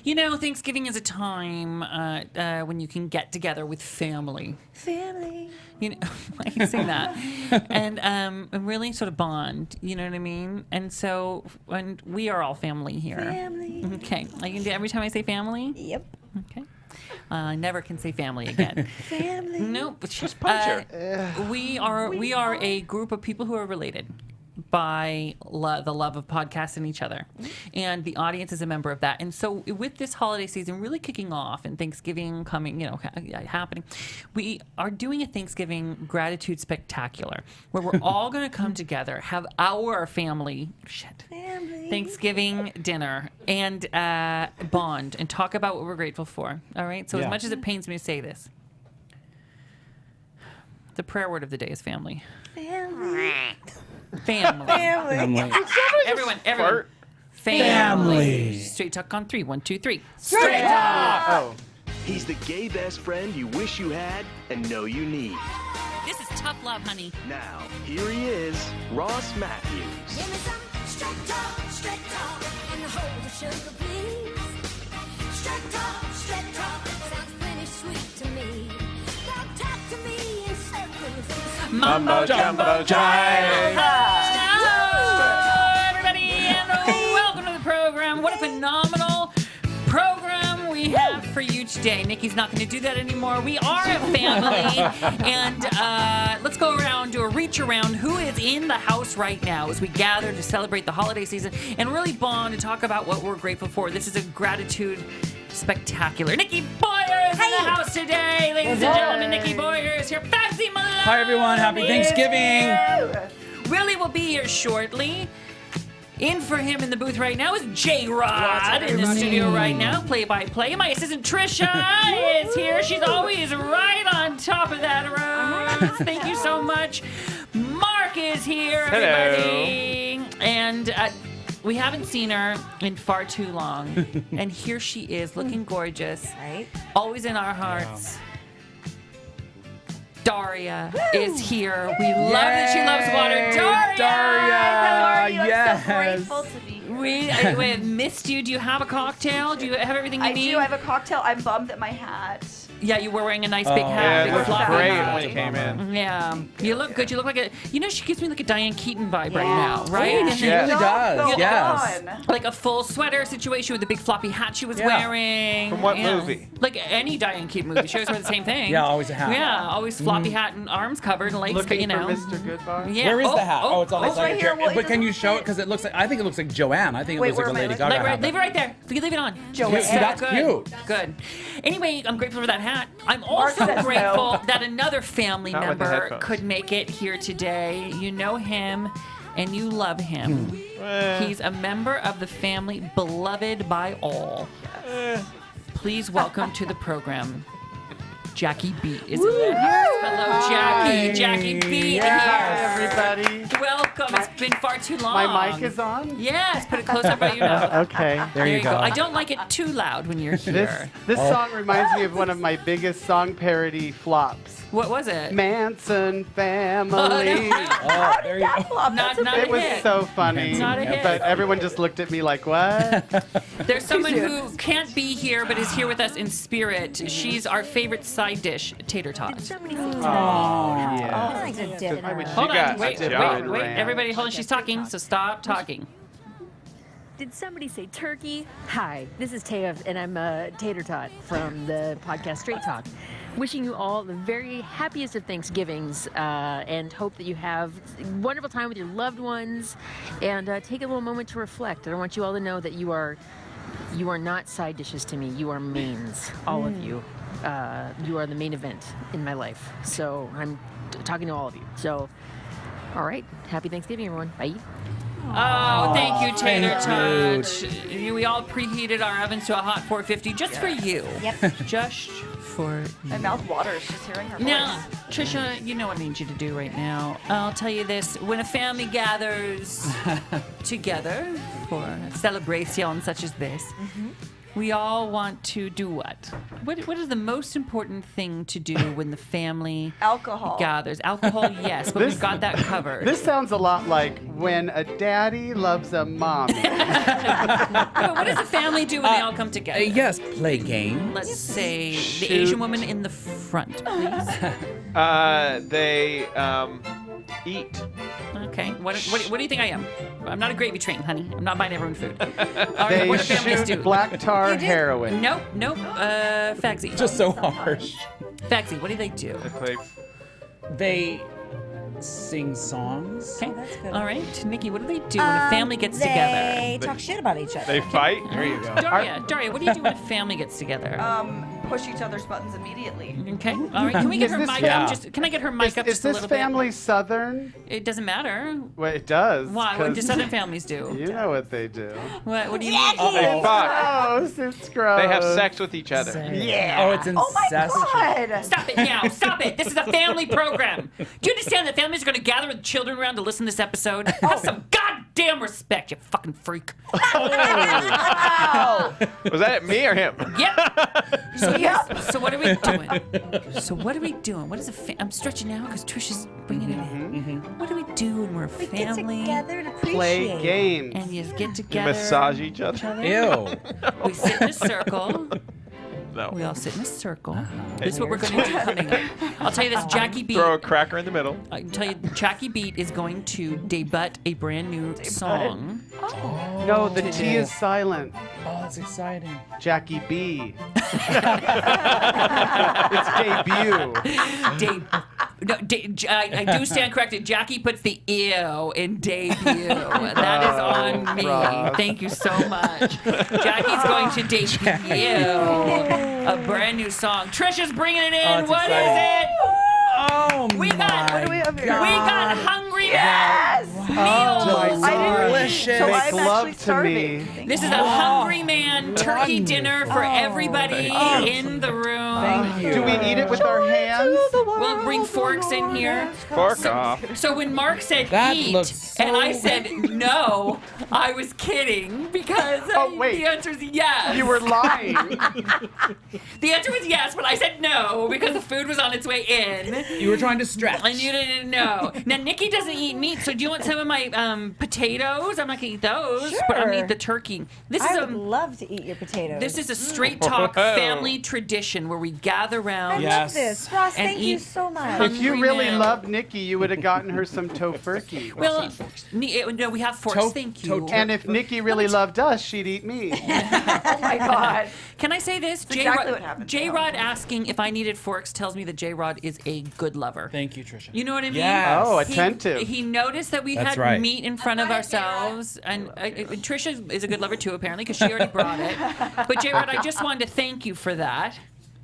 You know, Thanksgiving is a time when you can get together with family. Family. You know, I can sing that, and really sort of bond. You know what I mean? And so, and we are all family here. Family. Okay, I can do every time I say family. Yep. Okay. I never can say family again. Family. Nope. Just punch her. We are a group of people who are related by the love of podcasts and each other. And the audience is a member of that. And so with this holiday season really kicking off and Thanksgiving coming, happening, we are doing a Thanksgiving gratitude spectacular where we're all going to come together, have our family Thanksgiving dinner and bond and talk about what we're grateful for. All right? So as much as it pains me to say this, the prayer word of the day is family. Family. Family. Family. Everyone. Family. Straight talk on 3. 1, 2, 3. Straight talk. Oh. He's the gay best friend you wish you had and know you need. This is tough love, honey. Now, here he is, Ross Mathews. Give me some straight talk, and hold the sugar, please. Straight talk, sounds pretty sweet to me. Now talk to me in circles. Mumbo jumbo jive. Hello, everybody, and welcome to the program. What a phenomenal program we have for you today. Nikki's not going to do that anymore. We are a family, and let's go around, do a reach around. Who is in the house right now as we gather to celebrate the holiday season and really bond and talk about what we're grateful for? This is a gratitude spectacular. Nikki Boyer is in the house today, ladies and gentlemen. Nikki Boyer is here. Fancy Malone. Hi, everyone. Happy Thanksgiving. Willie will be here shortly. In for him in the booth right now is J-Rod in the studio right now, play-by-play. My assistant Trisha is here. She's always right on top of that rose. Thank you so much. Mark is here, everybody. Hello. And we haven't seen her in far too long. And here she is, looking gorgeous. Right. Always in our hearts. Daria is here. We love that she loves water. Daria! Yes. So grateful to be here. We have missed you. Do you have a cocktail? Do you have everything you need? I do. I have a cocktail. I'm bummed that my hat. Yeah, you were wearing a nice big Yeah, hat. it big was floppy great hat. when you came in. Yeah. You look good. You look like a, she gives me like a Diane Keaton vibe right now, right? Oh, she really does. Yes. Like a full sweater situation with the big floppy hat she was wearing. From what movie? Like any Diane Keaton movie. She always wears the same thing. Yeah, always a hat. Yeah, always floppy hat and arms covered and legs, Looking you know. for Mr. Goodbar? Yeah. Where is the hat? Oh, it's on the it's side right of the here. chair. Well, But can you show it? Because it looks like, I think it looks like Joanne. I think it Wait, looks like a where am I? Lady Gaga hat. Leave it right there. You leave it on. Joanne. So That's good. cute. Good. Anyway, I'm grateful for that hat. I'm Mark also says grateful no. that another family Not with the member headphones. could make it here today. You know him and you love him. He's a member of the family beloved by all. Please welcome to the program, Jackie B is in the house. Hello, Jackie. Jackie B here. everybody. Welcome. It's been far too long. My mic is on? Yes. Put it closer by your mouth. Okay. There you go. I don't like it too loud when you're here. This song reminds me of one of my biggest song parody flops. What was it? Manson Family. Oh, there you go. Not It a was hit. so funny. Not a hit. But everyone just looked at me like, what? There's someone who can't be here but is here with us in spirit. She's our favorite side dish, tater tot. Yeah. I like to dip in her. Hold got on. Wait. a job. Everybody, hold on. She's talking, so stop talking. Did somebody say turkey? Hi, this is Taya, and I'm Tater Tot from the podcast Straight Talk. Wishing you all the very happiest of Thanksgivings, and hope that you have a wonderful time with your loved ones, and take a little moment to reflect. I want you all to know that you are not side dishes to me. You are mains, all of you. You are the main event in my life. So I'm talking to all of you. So, all right, happy Thanksgiving, everyone. Bye. Oh, thank you, Tater Tot. We all preheated our ovens to a hot 450 just for you. Yep. Just for you. My mouth waters just hearing her Now, voice. Trisha, you know what I need you to do right now. I'll tell you this. When a family gathers together for a celebration such as this, We all want to do what? What is the most important thing to do when the family Alcohol. gathers? Alcohol, yes, but we've got that covered. This sounds a lot like when a daddy loves a mommy. But what does a family do when they all come together? Yes, play games. Let's say the Asian woman in the front, please. They eat. Okay. What do you think I am? I'm not a gravy train, honey. I'm not buying everyone food. All right, They what do families shoot do? black tar heroin. Nope. Fagsy. Just so harsh. Fagsy, what do they do? They play. They sing songs. Okay. All right. Nikki, what do they do when a family gets together? They talk shit about each other. They fight. There you go. Daria, what do you do when a family gets together? Push each other's buttons immediately. Okay. All right. Can we get her mic up? Can I get her mic up Is just a this little bit? family Southern? It doesn't matter. Well, it does. Why? What do 'cause Southern families do? You know what they do. What do you mean? They fuck. Gross, it's gross. They have sex with each other. Yeah. Oh, it's incest. God. Stop it now. Stop it. This is a family program. Do you understand that families are going to gather with children around to listen to this episode? Have some goddamn respect, you fucking freak. Was that at me or him? Yep. So what are we doing? What is I'm stretching now because Trisha's bringing it in. What do we do when we're a We get family? together and appreciate. Play games. And you get You together. massage each other. Ew. We sit in a circle. No. We all sit in a circle. This is what we're going to do coming up. I'll tell you this, Jackie Beat. Throw a cracker in the middle. I can tell you, Jackie Beat is going to debut a brand new song. No, the T is silent. Oh, that's exciting. Jackie B. It's debut. I do stand corrected. Jackie puts the ew in debut. That is on me. Ross. Thank you so much. Jackie's going to debut a brand new song. Trisha's bringing it in. Oh, it's What is exciting. it? Oh We my got. What do we have here? We got hungry Yes! meals. delicious. So Make I'm love actually to starving. me. This is a hungry man turkey dinner for everybody in the room. Thank you. Do we eat it with our hands? We'll bring forks in here. Fork off. So when Mark said That eat, looks so and I said no, I was kidding because Oh, wait. the answer is yes. You were lying. The answer was yes, but I said no because the food was on its way in. You were trying to stretch. And you didn't know. Now, Nikki doesn't eat meat, so do you want some of my potatoes? I'm not going to eat those, but I'm going to eat the turkey. This I is would love to eat your potatoes. This is a straight talk family tradition where we gather I around. love this. Ross, And thank you eat so much. If you Hungry really man. loved Nikki, you would have gotten her some tofurkey. Well, no, we have forks. Thank you. And if Nikki really loved us, she'd eat me. Oh my God. Can I say this? That's exactly what happened. J-Rod asking if I needed forks tells me that J-Rod is a good lover. Thank you, Trisha. You know what I mean? Yes. Oh, He- attentive. He noticed that we That's had right. meat in front of ourselves, and Trisha is a good lover too, apparently, because she already brought it. But J-Rod, I just wanted to thank you for that.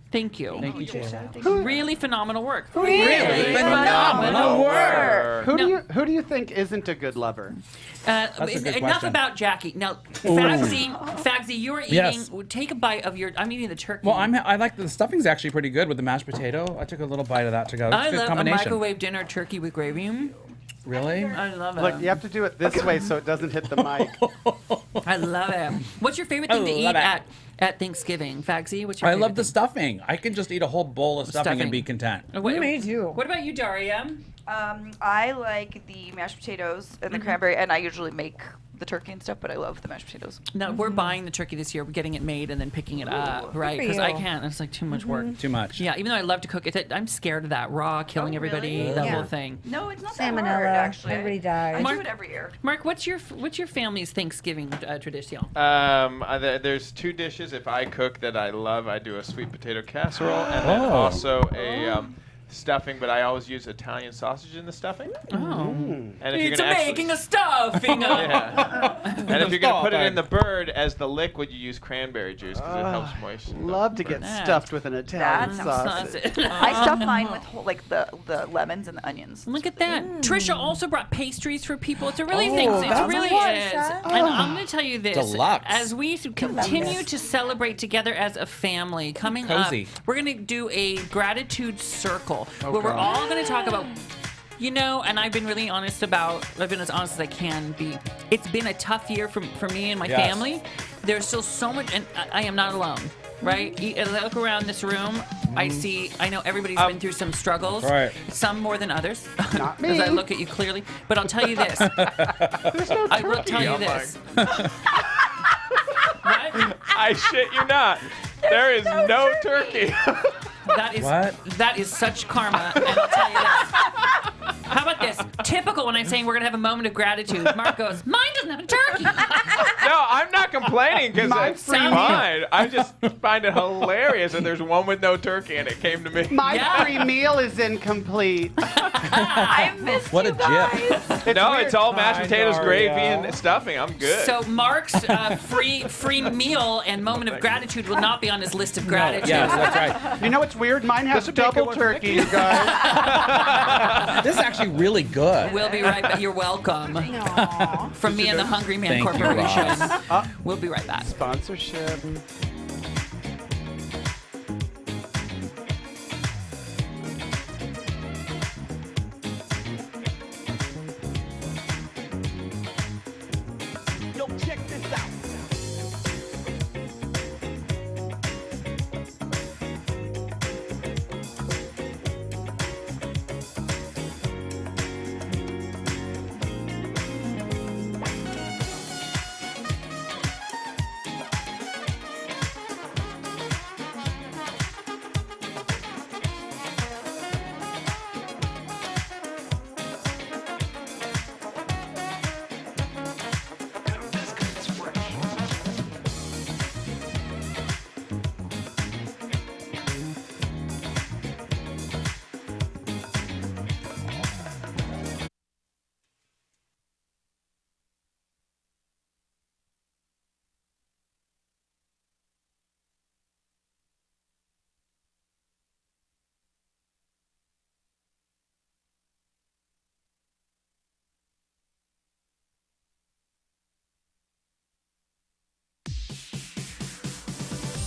Thank you. Thank you, Trisha. Really phenomenal work. Really phenomenal work. Who do you think isn't a good lover? That's a good Enough question. about Jackie. Now, Fagsy, you are eating. Yes. Take a bite of your. I'm eating the turkey. Well, I like the stuffing's actually pretty good with the mashed potato. I took a little bite of that to go. It's I a good love a combination. microwave dinner turkey with gravy. Really? I love it. Look, you have to do it this way so it doesn't hit the mic. I love it. What's your favorite thing to eat at Thanksgiving, Fagsy? What's your I favorite love the thing? stuffing. I can just eat a whole bowl of stuffing Stuffing. and be content. Me too. What about you, Daria? I like the mashed potatoes and the cranberry, and I usually make the turkey and stuff, but I love the mashed potatoes. No, we're buying the turkey this year. We're getting it made and then picking it up, right? Because I can't. It's like too much work. Too much. Yeah, even though I love to cook it, I'm scared of that raw killing everybody, that whole thing. No, it's not that Salmonella. hard, actually. Everybody dies. I do it every year. Mark, what's your family's Thanksgiving tradition? There's two dishes if I cook that I love. I do a sweet potato casserole and then also a stuffing, but I always use Italian sausage in the stuffing. Oh. And if It's making a stuffing. Yeah. And if you're going to put it in the bird as the liquid, you use cranberry juice because it helps moisten. Love to get stuffed with an Italian sausage. I stuff mine with the lemons and the onions. Look at that. Trisha also brought pastries for people. It's a really Oh, thing. It that's really nice. is. And I'm going to tell you this. Deluxe. As we continue to celebrate together as a family, coming Cozy. up, we're going to do a gratitude circle where we're God. all going to talk about, and I've been really honest about, I've been as honest as I can be. It's been a tough year for me and my Yes. family. there's still so much, and I am not alone, right? As I look around this room, I know everybody's been through some struggles, Right. some more than others. Not As I me. look at you clearly, but I'll tell you this. There's no I will turkey. tell you Oh, my- this. What? I shit you not. There is no turkey. That is such karma, and I'll tell you this. How about this? Typical when I'm saying we're gonna have a moment of gratitude. Mark goes, "Mine doesn't have a turkey." No, I'm not complaining because it's fine. I just find it hilarious that there's one with no turkey and it came to me. My free meal is incomplete. I missed What you a guys. No, weird. it's all mashed potatoes, Sorry, gravy, yeah. and stuffing. I'm good. So Mark's free meal and moment of gratitude will not be on his list of gratitude. Yes, that's right. You know what's weird? Mine has This would be a good double one for turkey, you guys. This is actually really good. We'll be right back. You're welcome. From me and the Hungry Man Thank you, Corporation. Ross. We'll be right back. Sponsorship. Yo, check this out.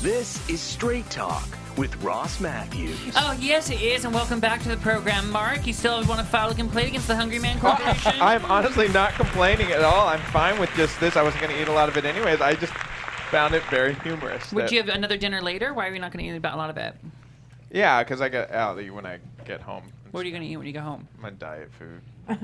This is Straight Talk with Ross Mathews. Oh, yes, it is, and welcome back to the program. Mark, you still want to file a complaint against the Hungry Man Corporation? I'm honestly not complaining at all. I'm fine with just this. I wasn't going to eat a lot of it anyways. I just found it very humorous. Would that- you have another dinner later? Why are we not going to eat about a lot of it? Yeah, because I get out when I get home. What are you going to eat when you go home? My diet food. That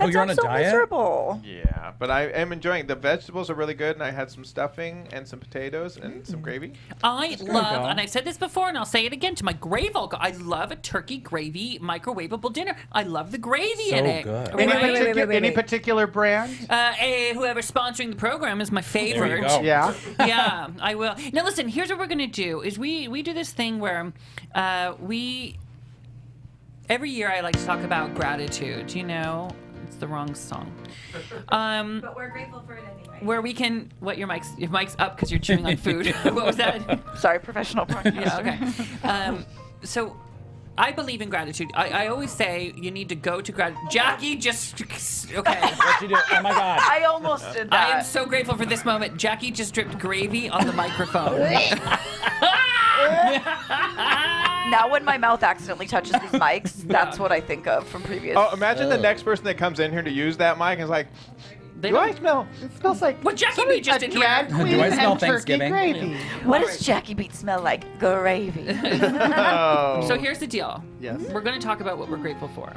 you're on sounds a so diet? miserable. Yeah, but I am enjoying the vegetables are really good, and I had some stuffing and some potatoes and some gravy. I go. love, and I've said this before, and I'll say it again to my grave. I love a turkey gravy microwavable dinner. I love the gravy So in it. good. Any particular brand? Whoever's sponsoring the program is my favorite. There you go. Yeah. Yeah, I will. Now listen, here's what we're gonna do: is we do this thing where every year I like to talk about gratitude. You know, it's the wrong song. But we're grateful for it anyway. Where we can, your mic's up because you're chewing on food. What was that? Sorry, professional broadcaster. Yeah, okay. So I believe in gratitude. I always say you need to go to gratitude. Jackie, just okay. What you do? Oh my God. I almost did that. I am so grateful for this moment. Jackie just dripped gravy on the microphone. Now when my mouth accidentally touches these mics, that's what I think of from previous. Oh, imagine the next person that comes in here to use that mic is like, do I smell? It smells like What Jackie B just in here? Do I smell Thanksgiving? gravy. What does Jackie Beat smell like? Gravy. Oh. So here's the deal. Yes. We're going to talk about what we're grateful for.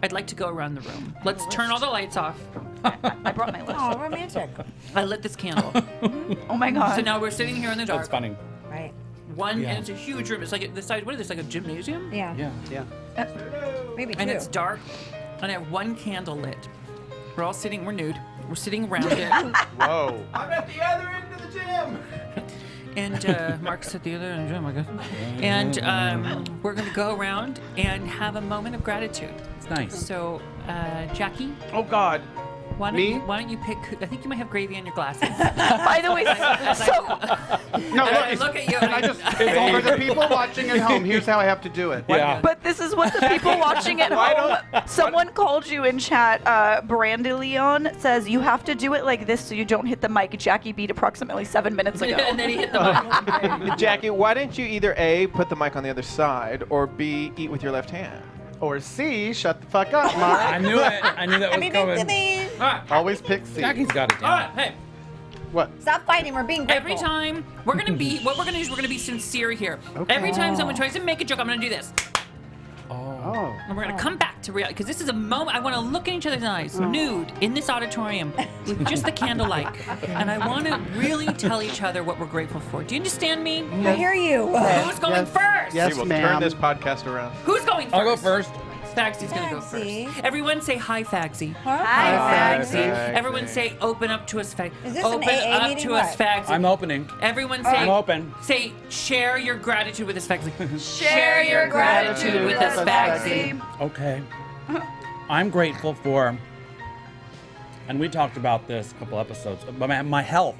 I'd like to go around the room. Let's turn all the lights off. I brought my list. Oh, romantic. I lit this candle. Oh my god. So now we're sitting here in the dark. That's funny. Right. Yeah. And it's a huge room. It's like the size. What is this? Like a gymnasium? Yeah. Yeah. Maybe two. And it's dark. And I have one candle lit. We're all sitting. We're nude. We're sitting around it. Whoa. I'm at the other end of the gym. And Mark's at the other end of the gym, I guess. And we're going to go around and have a moment of gratitude. It's nice. So, Jackie, Oh God. why Me? don't you pick? I think you might have gravy on your glasses. By the way, No, I look at you. And I just, for the people watching at home, here's how I have to do it. Yeah. but this is what the people watching at home. Someone called you in chat. Brandy Leon says you have to do it like this so you don't hit the mic. Jackie beat approximately 7 minutes ago. And then he hit the mic. Jackie, why didn't you either A, put the mic on the other side, or B, eat with your left hand? Or C, shut the fuck up, Mark. I knew it. I knew that was coming. All right. Always pick C. Jackie's got it All down. right. Hey. What? Stop fighting. We're being grateful. Every time we're gonna be, what we're gonna do is we're gonna be sincere here. Okay. Every time someone tries to make a joke, I'm gonna do this. Oh. And we're gonna come back to reality because this is a moment I want to look in each other's eyes, nude, in this auditorium, with just the candlelight, and I want to really tell each other what we're grateful for. Do you understand me? I hear you. Who's going first? Yes, We will ma'am. turn this podcast around. Who's going first? I'll go first. Fagsy's gonna go Fagsy. first. Everyone say hi, Fagsy. Hi, Fagsy. Fagsy. Everyone say open up to us, Fagsy. Is this an open AA up meeting? to us, What? Fagsy. I'm opening. Everyone say I'm open. Say share your gratitude with us, Fagsy. Share your gratitude with us, Fagsy. Okay. I'm grateful for, and we talked about this a couple episodes, but my health.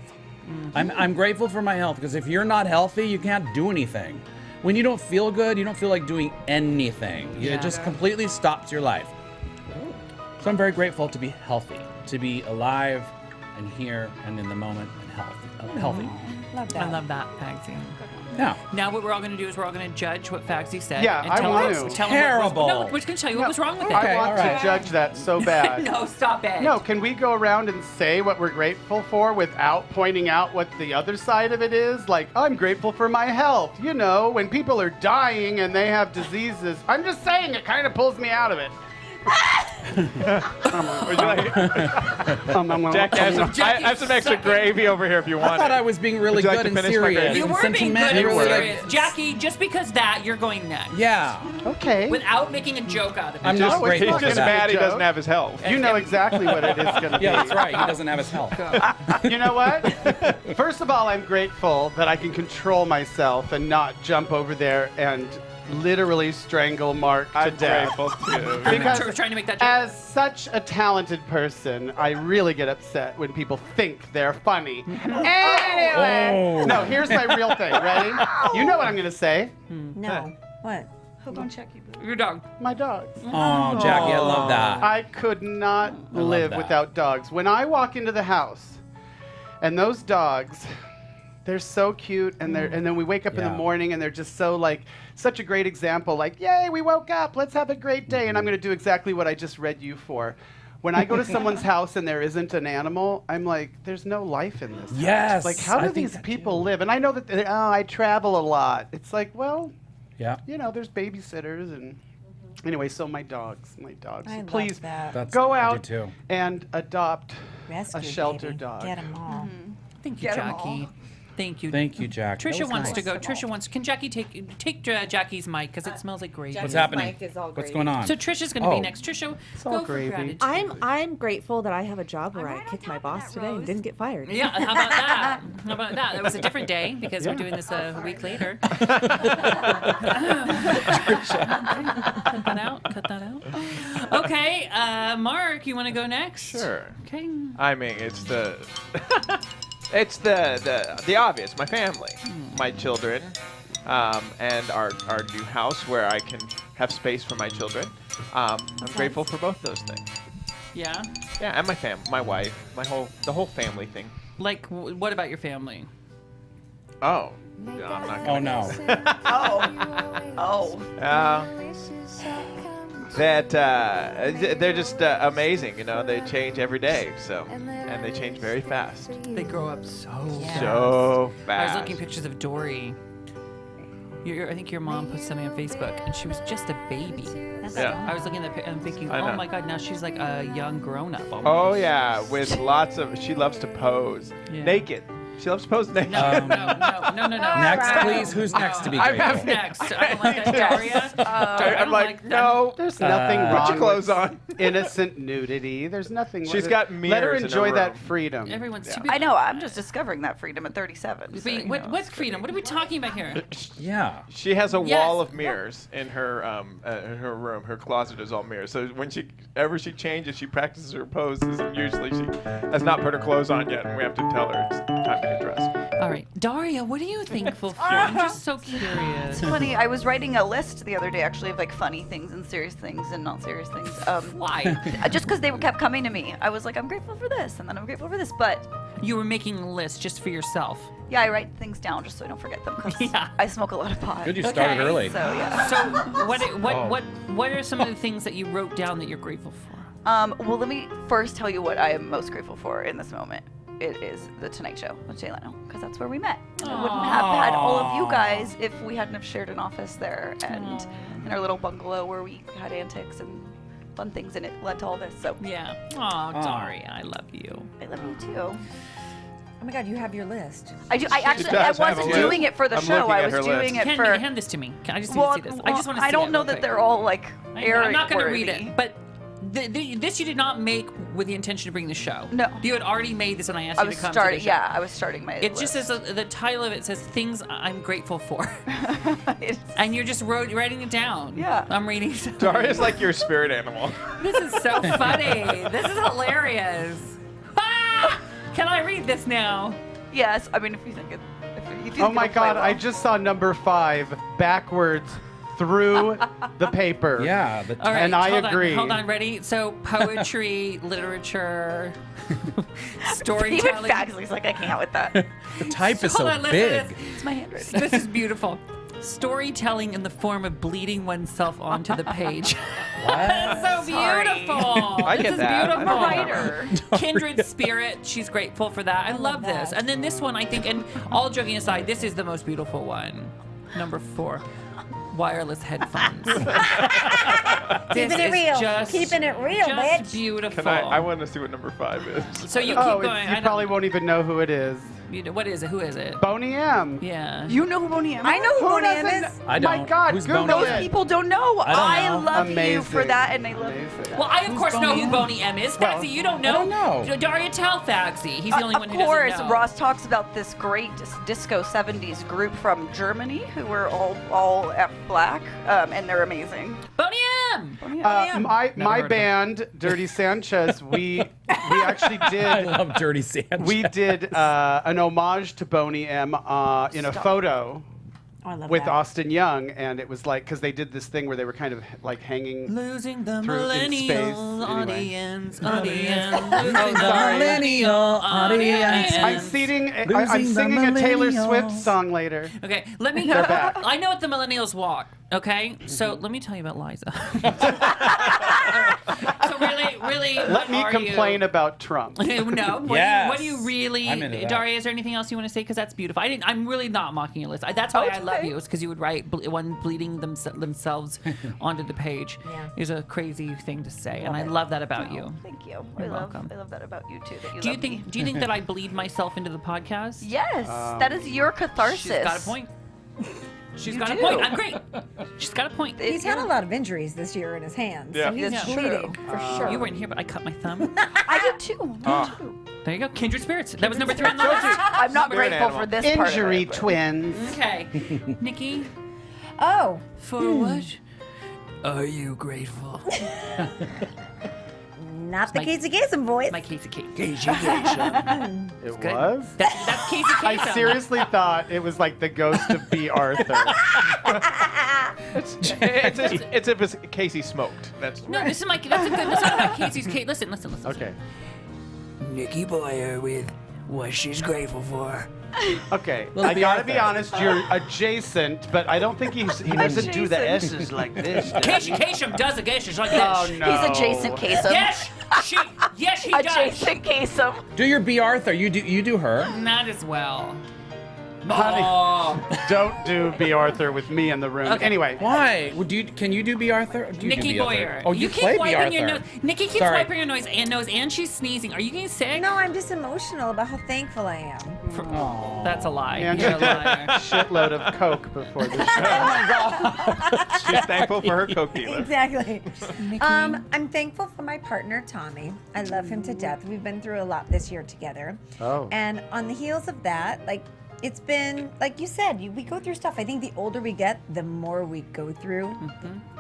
I'm grateful for my health because if you're not healthy, you can't do anything. When you don't feel good, you don't feel like doing anything. Yeah. It just completely stops your life. So I'm very grateful to be healthy, to be alive and here and in the moment and healthy. Love that. I love that, Fagsy. Yeah. Now what we're all going to do is we're all going to judge what Fagsy said. Yeah, and I tell want us- to. tell him what Terrible. was, no, we're going to tell you what was wrong with it. I want to judge that so bad. No, stop it. No, can we go around and say what we're grateful for without pointing out what the other side of it is? Like, I'm grateful for my health. You know, when people are dying and they have diseases. I'm just saying, it kind of pulls me out of it. Would you like? Jack, I have some extra gravy over here if you want. I thought I was being really Would you like good to and finish my serious. gravy? You and were being good sentimental. and Really, serious. Jackie, just because that, you're going next. Yeah. Okay. Without making a joke out of it. I'm just it's grateful He's not for just gonna that. mad he joke. doesn't have his health. You know exactly what it is going to be. Yeah, that's right. He doesn't have his health. You know what? First of all, I'm grateful that I can control myself and not jump over there and literally strangle Mark to I'm death. grateful too. We're trying to make that joke. As such a talented person, I really get upset when people think they're funny. Anyway, Oh. no, here's my real thing. Ready? You know what I'm going to say. No. What? Hold on, Jackie. Your dog. My dogs. Oh, Jackie, I love that. I could not love live that. without dogs. When I walk into the house and those dogs, they're so cute, and then we wake up in the Yeah. morning and they're just so like such a great example, like, yay, we woke up, let's have a great day. And I'm going to do exactly what I just read you for. When I go to someone's house and there isn't an animal, I'm like, there's no life in this house. Yes, Like, how I do think these that people live? And I know that, I travel a lot. It's like, well, Yeah. you know, there's babysitters and anyway, so my dogs. I love Please that. That's, go I do out too. and adopt Rescue, a shelter baby. dog. Get them all. Thank you, Get 'em Jackie. Thank you. Thank you, Jack. That Trisha was wants nice. to go. Trisha wants. Can Jackie take Jackie's mic because it smells like gravy. What's happening? What's going on? So Trisha's going to be Oh. next. Trisha, all go for gravy. gratitude. I'm grateful that I have a job where I kicked my boss today and didn't get fired. Yeah, how about that? How about that? That was a different day because we're doing this a week later. Cut that out. Cut that out. Okay, Mark, you want to go next? Sure. Okay. I mean, it's the it's the obvious. My family, my children, and our new house where I can have space for my children. I'm grateful for both those things. Yeah. Yeah, and my my wife, the whole family thing. Like, what about your family? Oh, I'm not Oh gonna. no. That they're just amazing. You know, they change every day. So, and they change very fast. They grow up so So I fast. was looking pictures of Dory. I think your mom put something on Facebook, and she was just a baby. Yeah. I was looking at that and thinking, I oh know. my God, now she's like a young grown-up. Oh yeah, with lots of. She loves to pose Yeah. naked. She loves to pose naked. No. Next, please. Who's next to be I'm grateful? having- Next. I don't like that, Daria. I'm like, no. There's nothing wrong Put your clothes with on. innocent nudity. There's nothing. She's got Let her mirrors in her enjoy that room. freedom. Everyone's too I know. I'm just discovering that freedom at 37. so, Wait, you what, know, what's freedom? What are we talking about here? Yeah. She has a Yes. wall of mirrors in her room. Her closet is all mirrors. So when she changes, she practices her poses, and usually she has not put her clothes on yet, and we have to tell her it's time to get dressed. All right, Daria, what are you thankful for? I'm just so curious. It's funny. I was writing a list the other day, actually, of like funny things and serious things and not serious things. Why? Just because they kept coming to me. I was like, I'm grateful for this, and then I'm grateful for this. But You were making a list just for yourself. yeah, I write things down just so I don't forget them because I smoke a lot of pot. Good, you started early. So yeah. So Oh. what are some of the things that you wrote down that you're grateful for? Well, let me first tell you what I am most grateful for in this moment. it is The Tonight Show with Jay Leno, because that's where we met. And I wouldn't have had all of you guys if we hadn't have shared an office there and in our little bungalow where we had antics and fun things, and it led to all this. So yeah. Oh, Daria, I love you. I love you too. Oh my God, you have your list. I do. I wasn't doing it for the show. I was doing it for. Hand this to me. I just need to see this. I just want to see I don't it know real that quick. they're all like I'm not going to read worthy. it, but this you did not make with the intention to bring the show. No. You had already made this, and I asked you to come to the show. Yeah, I was starting my. It just says the title of it says "Things I'm Grateful For," and you're just writing it down. Yeah, I'm reading. Daria's like your spirit animal. This is so funny. This is hilarious. Ah! Can I read this now? Yes, I mean if you think it. Oh my God! I just saw number 5 backwards through the paper. Yeah, All right, and I agree. Hold on, ready? So poetry, literature, Even storytelling. Faxley's like I can't with that. The type is so Hold on, listen to big. this. It's my handwriting. This is beautiful. Storytelling in the form of bleeding oneself onto the page. That's so beautiful. I This get is that. beautiful. I'm a writer. Kindred spirit. She's grateful for that. I love this. And then this one, I think, and all joking aside, this is the most beautiful one. Number 4. Wireless headphones. Keeping it real. Keeping it real, bitch. Just beautiful. I want to see what number 5 is. So you keep going. You probably won't even know who it is. What is it? Who is it? Boney M. Yeah. You know who Boney M is? I know who Boney M doesn't- is. I don't. My God, Who's Google Boney it. M? People don't know. I don't know. love you for Amazing. that, and I love you for that. Well, I of course know who Boney M is. Fagsy, you don't know. I don't know. Daria, tell Fagsy. He's the only one who Of course, doesn't know. Ross talks about this great disco 70s group from Germany who were all black, and they're amazing. Boney M. My band, Dirty Sanchez, we actually did. I love Dirty Sanchez. We did an homage to Boney M in a photo I love with that. Austin Young, and it was like because they did this thing where they were kind of like hanging. Losing the through in space. millennial Anyway. audience. Losing Oh, sorry. Millennial audience. I'm singing a the Taylor millennials. Swift song later. Okay, let me. They're back. I know what the millennials walk. Okay, so let me tell you about Liza. So really, Let what me are complain about Trump. No, what Yes. do you really, I'm into that. Daria? Is there anything else you want to say? Because that's beautiful. I'm really not mocking your list. That's why I love you. Is because you would write one bleeding themselves onto the page. Yeah. Is a crazy thing to say, and I love that about you. Thank you. You're welcome. I love that about you too. That you Do you love think? me. Do you think that I bleed myself into the podcast? Yes, that is your catharsis. She's got a point. She's You got a do. point. I'm great. She's got a point. He's had a lot of injuries this year in his hands. Yeah. So he's That's bleeding true. for sure. You weren't here, but I cut my thumb. I did too. There you go. Kindred spirits. That was number 3 on the list. I'm not You're an grateful for animal. this part of Injury it, but- twins. Okay, Nikki. Oh. For what are you grateful? Not the my- Casey Kasem voice. My Casey Kate. It Good. was? That's Casey Kasem. I seriously thought it was like the ghost of B. Arthur. It's if it's Casey smoked. That's No, this is my. That's a good. That's not about Casey's Kate. Listen. Okay. Nikki Boyer with what she's grateful for. Okay. Little I B. gotta Arthur. be honest, you're adjacent, but I don't think he doesn't do the Adjacent. S's like this. does Casey he? Kasem does a gauge like this. Oh no. He's adjacent Kasem. Yes, he does. Adjacent Kasem. Do your B. Arthur. You do her. Not as well. Honey, Oh. don't do B. Arthur with me in the room. Okay. Anyway. Why? Can you do B. Arthur? Or do you do Nikki B. Arthur? Boyer. Oh, you keep play B. wiping Arthur. your nose. Nikki keeps Sorry. wiping her nose, and she's sneezing. Are you getting sick? No, I'm just emotional about how thankful I am. Aw. That's a lie. And You're a liar. shitload of Coke before the show. She's thankful for her Coke dealer. Exactly. I'm thankful for my partner, Tommy. I love him to death. We've been through a lot this year together. Oh. And on the heels of that, it's been, like you said, we go through stuff. I think the older we get, the more we go through.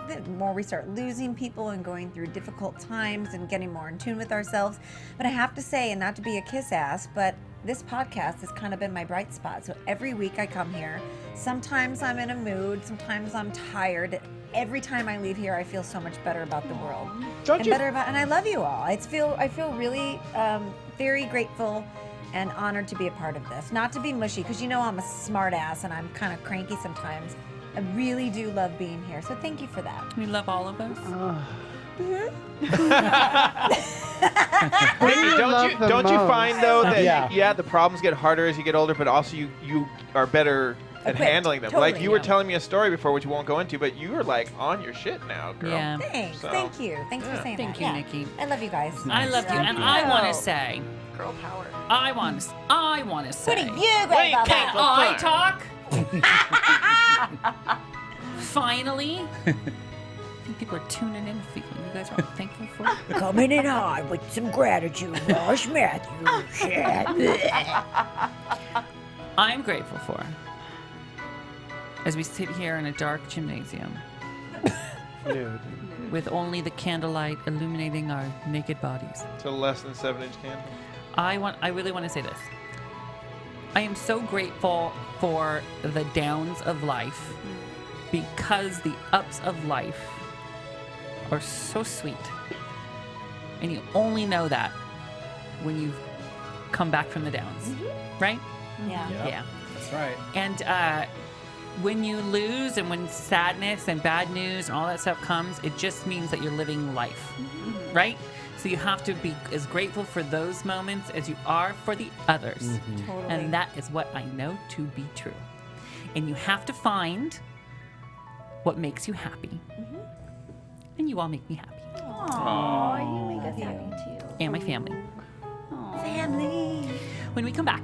The more we start losing people and going through difficult times and getting more in tune with ourselves. But I have to say, and not to be a kiss ass, but this podcast has kind of been my bright spot. So every week I come here. Sometimes I'm in a mood. Sometimes I'm tired. Every time I leave here, I feel so much better about the world. And I love you all. I feel really very grateful and honored to be a part of this. Not to be mushy, because you know I'm a smart ass and I'm kind of cranky sometimes. I really do love being here. So thank you for that. We love all of us. Don't you find though that Yeah. the problems get harder as you get older, but also you are better at Equipped. handling them. Totally, Like you were telling me a story before, which we won't go into, but you were like on your shit now, girl. Yeah. Thanks. So- Thank you. Thanks for saying Thank that. you, Yeah. Nikki. I love you guys. I love you, and I want to say, Girl power. I want to say, What do you guys can I about? talk? Finally, I think people are tuning in. You guys are thankful for it. Coming in hot with some gratitude, Ross Mathews. I'm grateful for, as we sit here in a dark gymnasium with only the candlelight illuminating our naked bodies. It's a less than 7-inch candle. I really want to say this. I am so grateful for the downs of life because the ups of life are so sweet. And you only know that when you've come back from the downs, right? Yeah. Yeah. That's right. And when you lose and when sadness and bad news and all that stuff comes, it just means that you're living life, right? So you have to be as grateful for those moments as you are for the others. Totally. And that is what I know to be true. And you have to find what makes you happy. And you all make me happy. Aww, you make us happy too. And my family. Family. When we come back.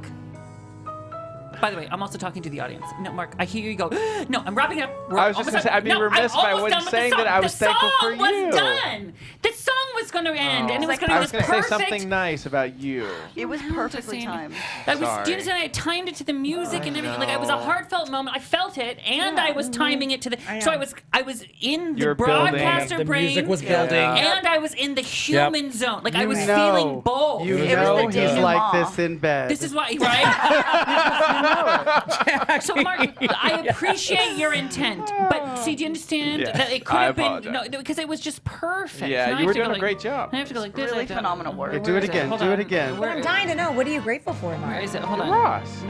By the way, I'm also talking to the audience. No, Mark, I hear you go. No, I'm wrapping up. We're I was just almost gonna say, done. I'd be No, remiss I'm if I almost wasn't done with the saying song. that I was thankful for The song you. was done. The song was going to end, and it was going to I be was this gonna say perfect. something nice about you. It was perfectly timed. I was, do you Sorry. understand? I timed it to the music and everything. Like it was a know. heartfelt moment. I felt it, and I was timing it to the. So I was in the You're building. broadcaster The brain. music was building. And I was in the human zone. Like I was feeling both. You It was know the he's like denouement. this in bed. This is why, right? So, Mark, I appreciate your intent, but see, do you understand Yes, that it could I have been apologize. no, because it was just perfect. Yeah, Now I you have were to go doing a like- great job. I have to go like this. Really I have to- phenomenal work. Okay, do Where it is again. Hold Do it on. again. But I'm dying to know, what are you grateful for, Where Mark? is it? Hold on. Ross.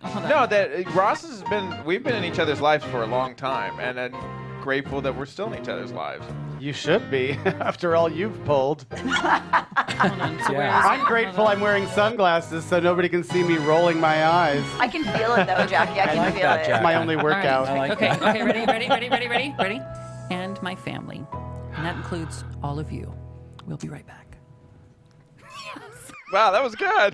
Hold on. No, that Ross has been. We've been in each other's lives for a long time, and I'm grateful that we're still in each other's lives. You should be, after all you've pulled. Hold on. So where is I'm it? grateful I'm wearing sunglasses so nobody can see me rolling my eyes. I can feel it though, Jackie. I can like feel that, it. Jack. It's my only All right. workout. I like Okay, that. okay, ready? And my family. And that includes all of you. We'll be right back. Wow, that was good.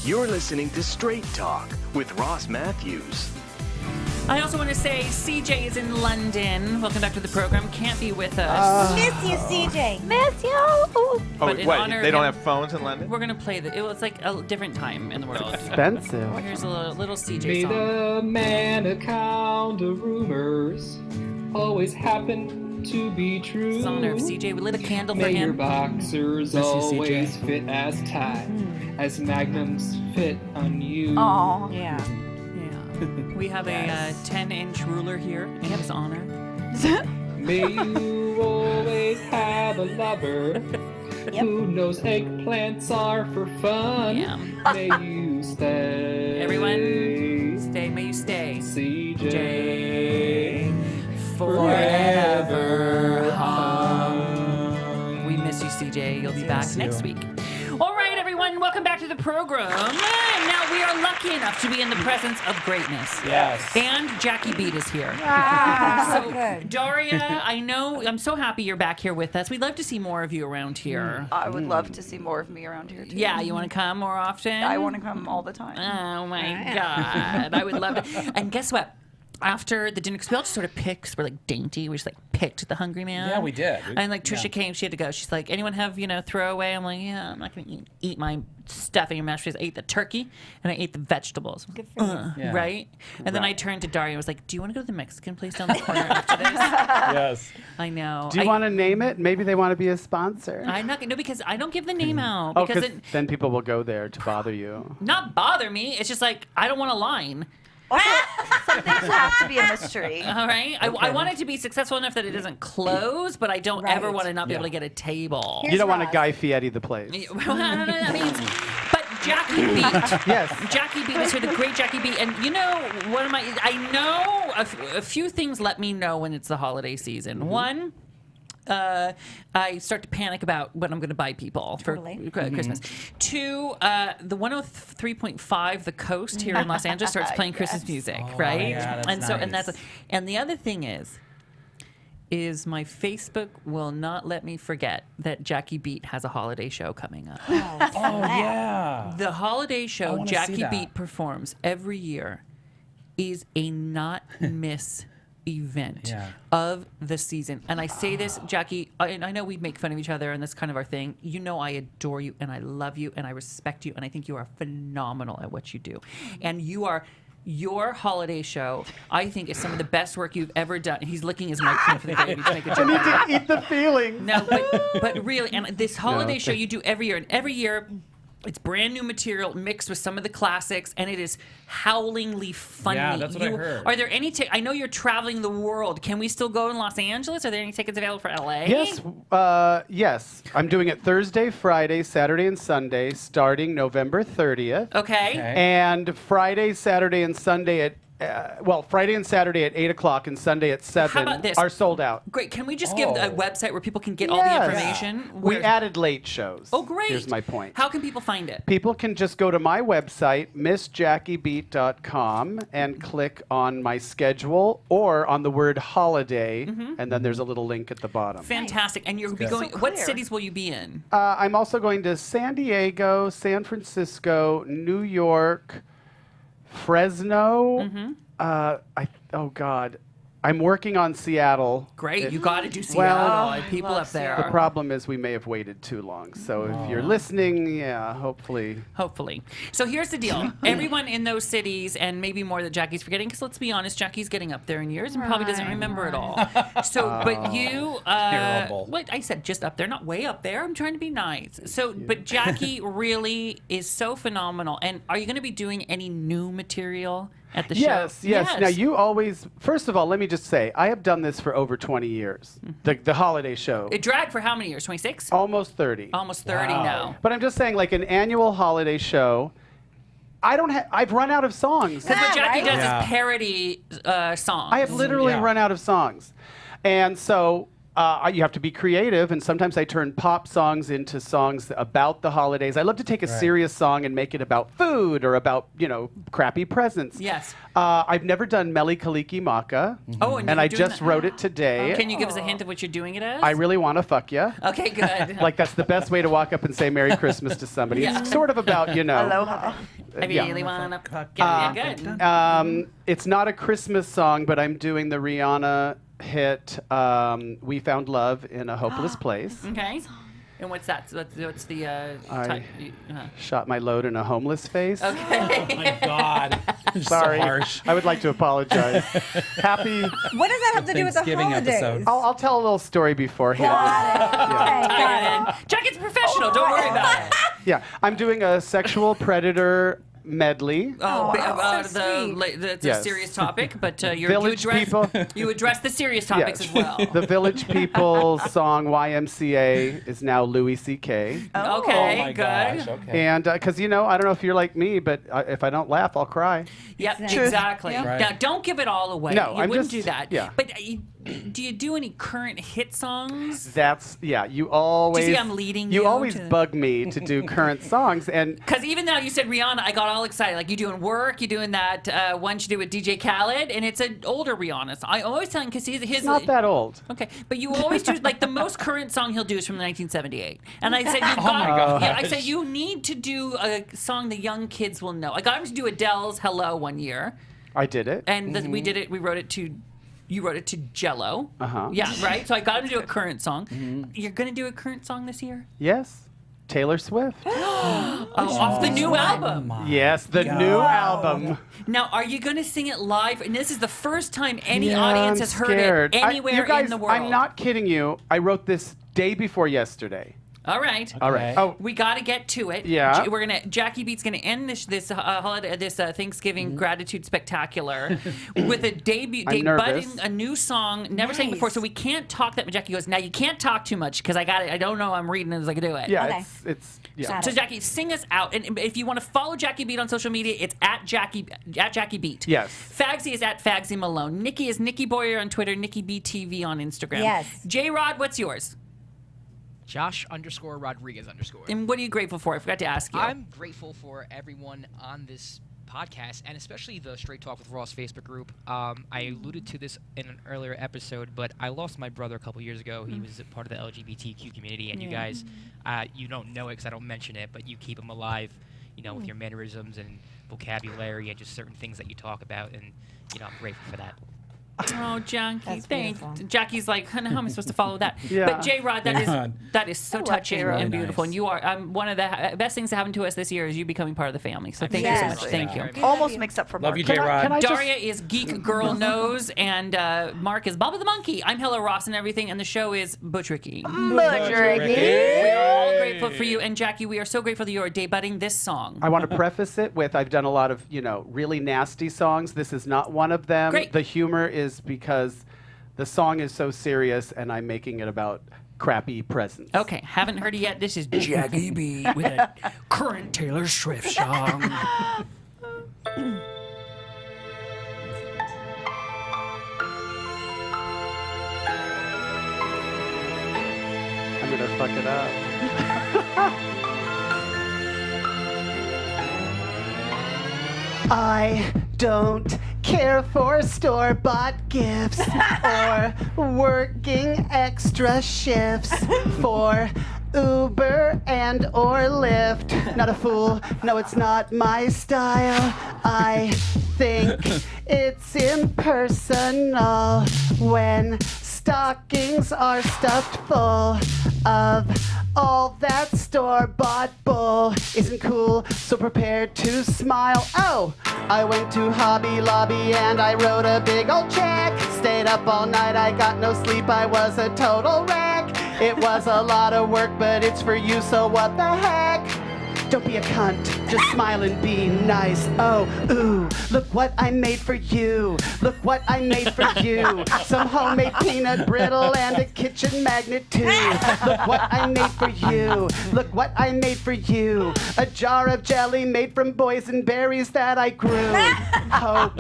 You're listening to Straight Talk with Ross Mathews. I also want to say CJ is in London. Welcome back to the program. Can't be with us. Miss you, CJ. Miss you. but in honor of They don't him, have phones in London? We're gonna play it was like a different time in the world. Expensive. Here's a little CJ May song. the man account of rumors always happen to be true. It's honor of CJ. We lit a candle for May your him. boxers Miss you, always CJ. fit as tight as magnums fit on you. Aw. Yeah. We have a 10-inch ruler here in his honor. May you always have a lover who knows eggplants are for fun. May you stay. Everyone, stay. May you stay. CJ. Forever hung. We miss you, CJ. You'll be back next week. All right, everyone, welcome back to the program. And now we are lucky enough to be in the presence of greatness. Yes. And Jackie Beat is here. Ah, So, good. Daria, I'm so happy you're back here with us. We'd love to see more of you around here. I would love to see more of me around here too. Yeah, you want to come more often? I want to come all the time. Oh my God. I would love to. And guess what? After the dinner, because we all just sort of picked, we're like dainty, we just like picked the Hungry Man. Yeah, we did. And like Trisha came, she had to go. She's like, anyone have, throwaway? I'm like, yeah, I'm not going to eat my stuffing and mashed potatoes. I ate the turkey and I ate the vegetables. Good for you. Yeah. Right? And then I turned to Daria and was like, do you want to go to the Mexican place down the corner after this? Yes. I know. Do you want to name it? Maybe they want to be a sponsor. I'm not going to, because I don't give the name out. Oh, Because because then people will go there to bother you. not bother me. It's just like, I don't want a line. Also, some things have to be a mystery. All right. I want it to be successful enough that it doesn't close, but I don't ever want to not be able to get a table. You don't want to Guy Fieri the place. That means, but Jackie Beat. Yes. Jackie Beat is here, the great Jackie Beat. And I know a few things let me know when it's the holiday season. One, I start to panic about what I'm going to buy people for Christmas. Two, the 103.5 The Coast here in Los Angeles starts playing Christmas music, right? yeah, that's nice. And the other thing is my Facebook will not let me forget that Jackie Beat has a holiday show coming up. Oh, yeah. The holiday I show wanna see Jackie that. Beat performs every year is a not miss event of the season. And I say this, Jackie, and I know we make fun of each other and that's kind of our thing. You know I adore you and I love you and I respect you and I think you are phenomenal at what you do. And your holiday show, I think, is some of the best work you've ever done. He's licking his microphone for the baby to make a I joke. need to eat the feelings. No, but really, and this holiday show you do every year, and every year it's brand new material mixed with some of the classics, and it is howlingly funny. Yeah, that's what I heard. Are there any? I know you're traveling the world. Can we still go in Los Angeles? Are there any tickets available for LA? Yes, yes. I'm doing it Thursday, Friday, Saturday, and Sunday, starting November 30th. Okay. And Friday, Saturday, and Sunday at Friday and Saturday at 8 o'clock and Sunday at 7 How about this? are sold out. Great. Can we just give a website where people can get all the Yes. information? We added late shows. Oh, great. Here's my point. How can people find it? People can just go to my website, MissJackieBeat.com, and click on my schedule or on the word holiday, and then there's a little link at the bottom. Fantastic. And you'll be going. What cities will you be in? I'm also going to San Diego, San Francisco, New York, Fresno. I'm working on Seattle. Great. You got to do Seattle. People up there. The problem is we may have waited too long. So if you're listening, hopefully. Hopefully. So here's the deal. Everyone in those cities, and maybe more that Jackie's forgetting, because let's be honest, Jackie's getting up there in years and probably doesn't remember it all. So, but you, Terrible. what I said, just up there, not way up there. I'm trying to be nice. So, but Jackie really is so phenomenal. And are you going to be doing any new material at the show? Yes. Now you always, first of all, let me just say, I have done this for over 20 years. The holiday show. It dragged for how many years? 26? Almost 30. Almost 30 now. But I'm just saying, like an annual holiday show, I've run out of songs. Because what Jackie does is parody songs. I have literally run out of songs. And so you have to be creative, and sometimes I turn pop songs into songs about the holidays. I love to take a serious song and make it about food or about, crappy presents. Yes. I've never done Mele Kaliki Maka. Oh, and I you're doing just that. wrote it today. Can you give us a hint of what you're doing it as? I really want to fuck ya. Okay, good. Like that's the best way to walk up and say Merry Christmas to somebody. Yeah. It's sort of about, Aloha. I really want to fuck yeah, good. It's not a Christmas song, but I'm doing the Rihanna hit We Found Love in a Hopeless Place. Okay. And what's that? So what's the I shot my load in a homeless face. Okay. Oh my God. Sorry. So harsh. I would like to apologize. Happy What does that have to do with the Thanksgiving holidays? episode. I'll tell a little story beforehand. Jackie's professional. Don't worry about it. Yeah, I'm doing a sexual predator medley. That's a Yes. serious topic, but Village people. you address the serious topics Yes. as well. The Village People song YMCA is now Louis C.K. Okay, Oh my good. gosh, okay. And because, I don't know if you're like me, but if I don't laugh, I'll cry. Yep, Exactly. exactly. Yeah. Right. Now, don't give it all away. No, you I'm wouldn't just- do that. yeah. But do you do any current hit songs? You always. Do you see I'm leading You you always to- bug me to do current songs, and Because even now you said Rihanna, I got all excited. Like, you doing work, you doing that one you did with DJ Khaled, and it's an older Rihanna song. I always tell him, because his it's not that old. Okay, but you always do, like, the most current song he'll do is from 1978. And I said, you Oh my gosh. I said, you need to do a song the young kids will know. I got him to do Adele's Hello one year, I did it. and we did it, we wrote it to, you wrote it to Jello. Uh-huh. Yeah, right? So I got him to do a current song. You're going to do a current song this year? Yes, Taylor Swift. Off the new album. Yes, the new album. Now, are you going to sing it live? And this is the first time any Yeah, audience I'm has heard scared. it anywhere you guys, in the world. I'm not kidding you. I wrote this day before yesterday. All right. All right. Oh, We got to get to it. Yeah. Jackie Beat's gonna end this holiday, this Thanksgiving gratitude spectacular with a I'm nervous. budding a new song never sang before. So we can't talk that. Jackie goes, now you can't talk too much because I got it. I don't know. I'm reading as I can do it. yeah, Okay. it's yeah. So Jackie, sing us out. And if you want to follow Jackie Beat on social media, it's at Jackie Beat. Yes. Fagsy is at Fagsy Malone. Nikki is Nikki Boyer on Twitter. Nikki BTV on Instagram. Yes. J Rod, what's yours? Josh_Rodriguez_. And what are you grateful for? I forgot to ask you. I'm grateful for everyone on this podcast, and especially the Straight Talk with Ross Facebook group. I alluded to this in an earlier episode, but I lost my brother a couple years ago. He was a part of the LGBTQ community, and you guys, you don't know it because I don't mention it, but you keep him alive, with your mannerisms and vocabulary and just certain things that you talk about, and I'm grateful for that. Oh, Jackie, That's thanks. beautiful. Jackie's like, how am I supposed to follow that? Yeah. But J Rod, that is so touching J-Rod. and beautiful. Nice. And you are one of the best things that happened to us this year is you becoming part of the family. So thank you so Yes. much. Thank you. Almost makes up for Love Mark. you, J-Rod. Can I Daria is Geek Girl Nose, and Mark is Bubba the Monkey. I'm Hella Ross and everything, and the show is Butch Ricky. We are all grateful for you, and Jackie, we are so grateful that you are debuting this song. I want to preface it with I've done a lot of, really nasty songs. This is not one of them. Great. The humor is because the song is so serious and I'm making it about crappy presents. Okay, haven't heard it yet. This is Jackie B with a current Taylor Swift song. I'm going to fuck it up. I don't care for store-bought gifts or working extra shifts for Uber and or Lyft. Not a fool, no, it's not my style. I think it's impersonal when stockings are stuffed full of all that store-bought bull. Isn't cool, so prepared to smile. Oh, I went to Hobby Lobby and I wrote a big old check. Stayed up all night, I got no sleep, I was a total wreck. It was a lot of work, but it's for you, so what the heck? Don't be a cunt, just smile and be nice. Oh, ooh, look what I made for you. Look what I made for you. Some homemade peanut brittle and a kitchen magnet too. Look what I made for you. Look what I made for you. A jar of jelly made from boysenberries that I grew. Hope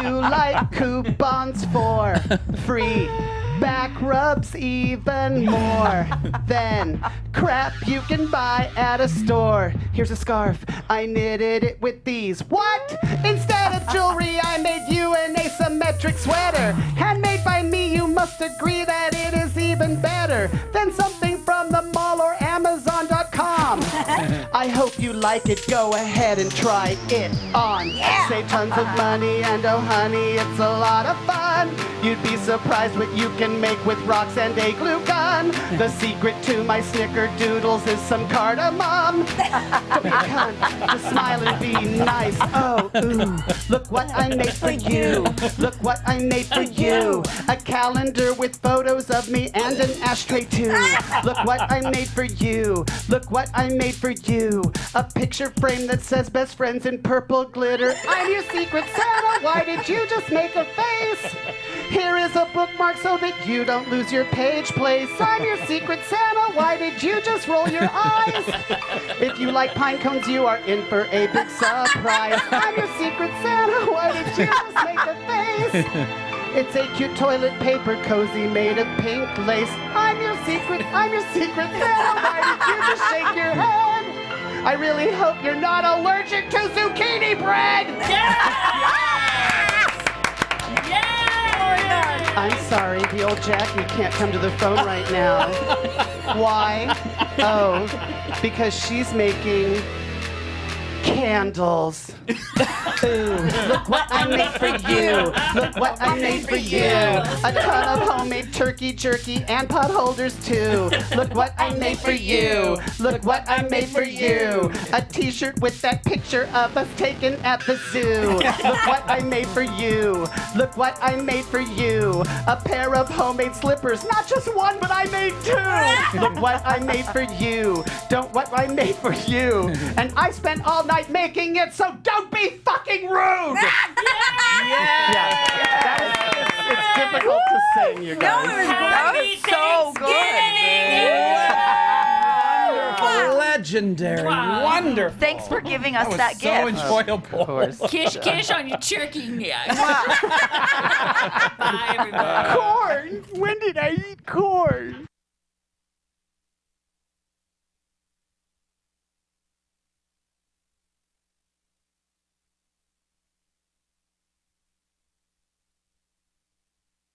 you like coupons for free back rubs even more than crap you can buy at a store. Here's a scarf, I knitted it with these. What? Instead of jewelry, I made you an asymmetric sweater. Handmade by me, you must agree that it is even better than something from the mall or Amazon.com. I I hope you like it. Go ahead and try it on. Save tons of money, and oh honey, it's a lot of fun. You'd be surprised what you can make with rocks and a glue gun. The secret to my snickerdoodles is some cardamom. Don't be a cunt, just smile and be nice. Oh, ooh, look what I made for you. Look what I made for you. A calendar with photos of me and an ashtray too. Look what I made for you. Look what I made for you. A picture frame that says best friends in purple glitter. I'm your secret Santa. Why did you just make a face? Here is a bookmark so that you don't lose your page place. I'm your secret Santa. Why did you just roll your eyes? If you like pine cones, you are in for a big surprise. I'm your secret Santa. Why did you just make a face? It's a cute toilet paper cozy made of pink lace. I'm your secret Santa. Why did you just shake your head? I really hope you're not allergic to zucchini bread. I'm sorry, the old Jackie can't come to the phone right now. Why? Oh, because she's making candles. Ooh, look what I made for you. Look what I made for you. A ton of homemade turkey jerky and pot holders too. Look what I made for you. Look what I made for you. A t-shirt with that picture of us taken at the zoo. Look what I made for you. Look what I made for you. A pair of homemade slippers. Not just one, but I made two. Look what I made for you. Don't what I made for you. And I spent all night making it, so don't be fucking rude! It's difficult to sing, you guys. That was so good. Legendary. Wonderful. Thanks for giving us that so gift. enjoyable. Kish on your turkey neck. Bye, everybody. Corn! When did I eat corn?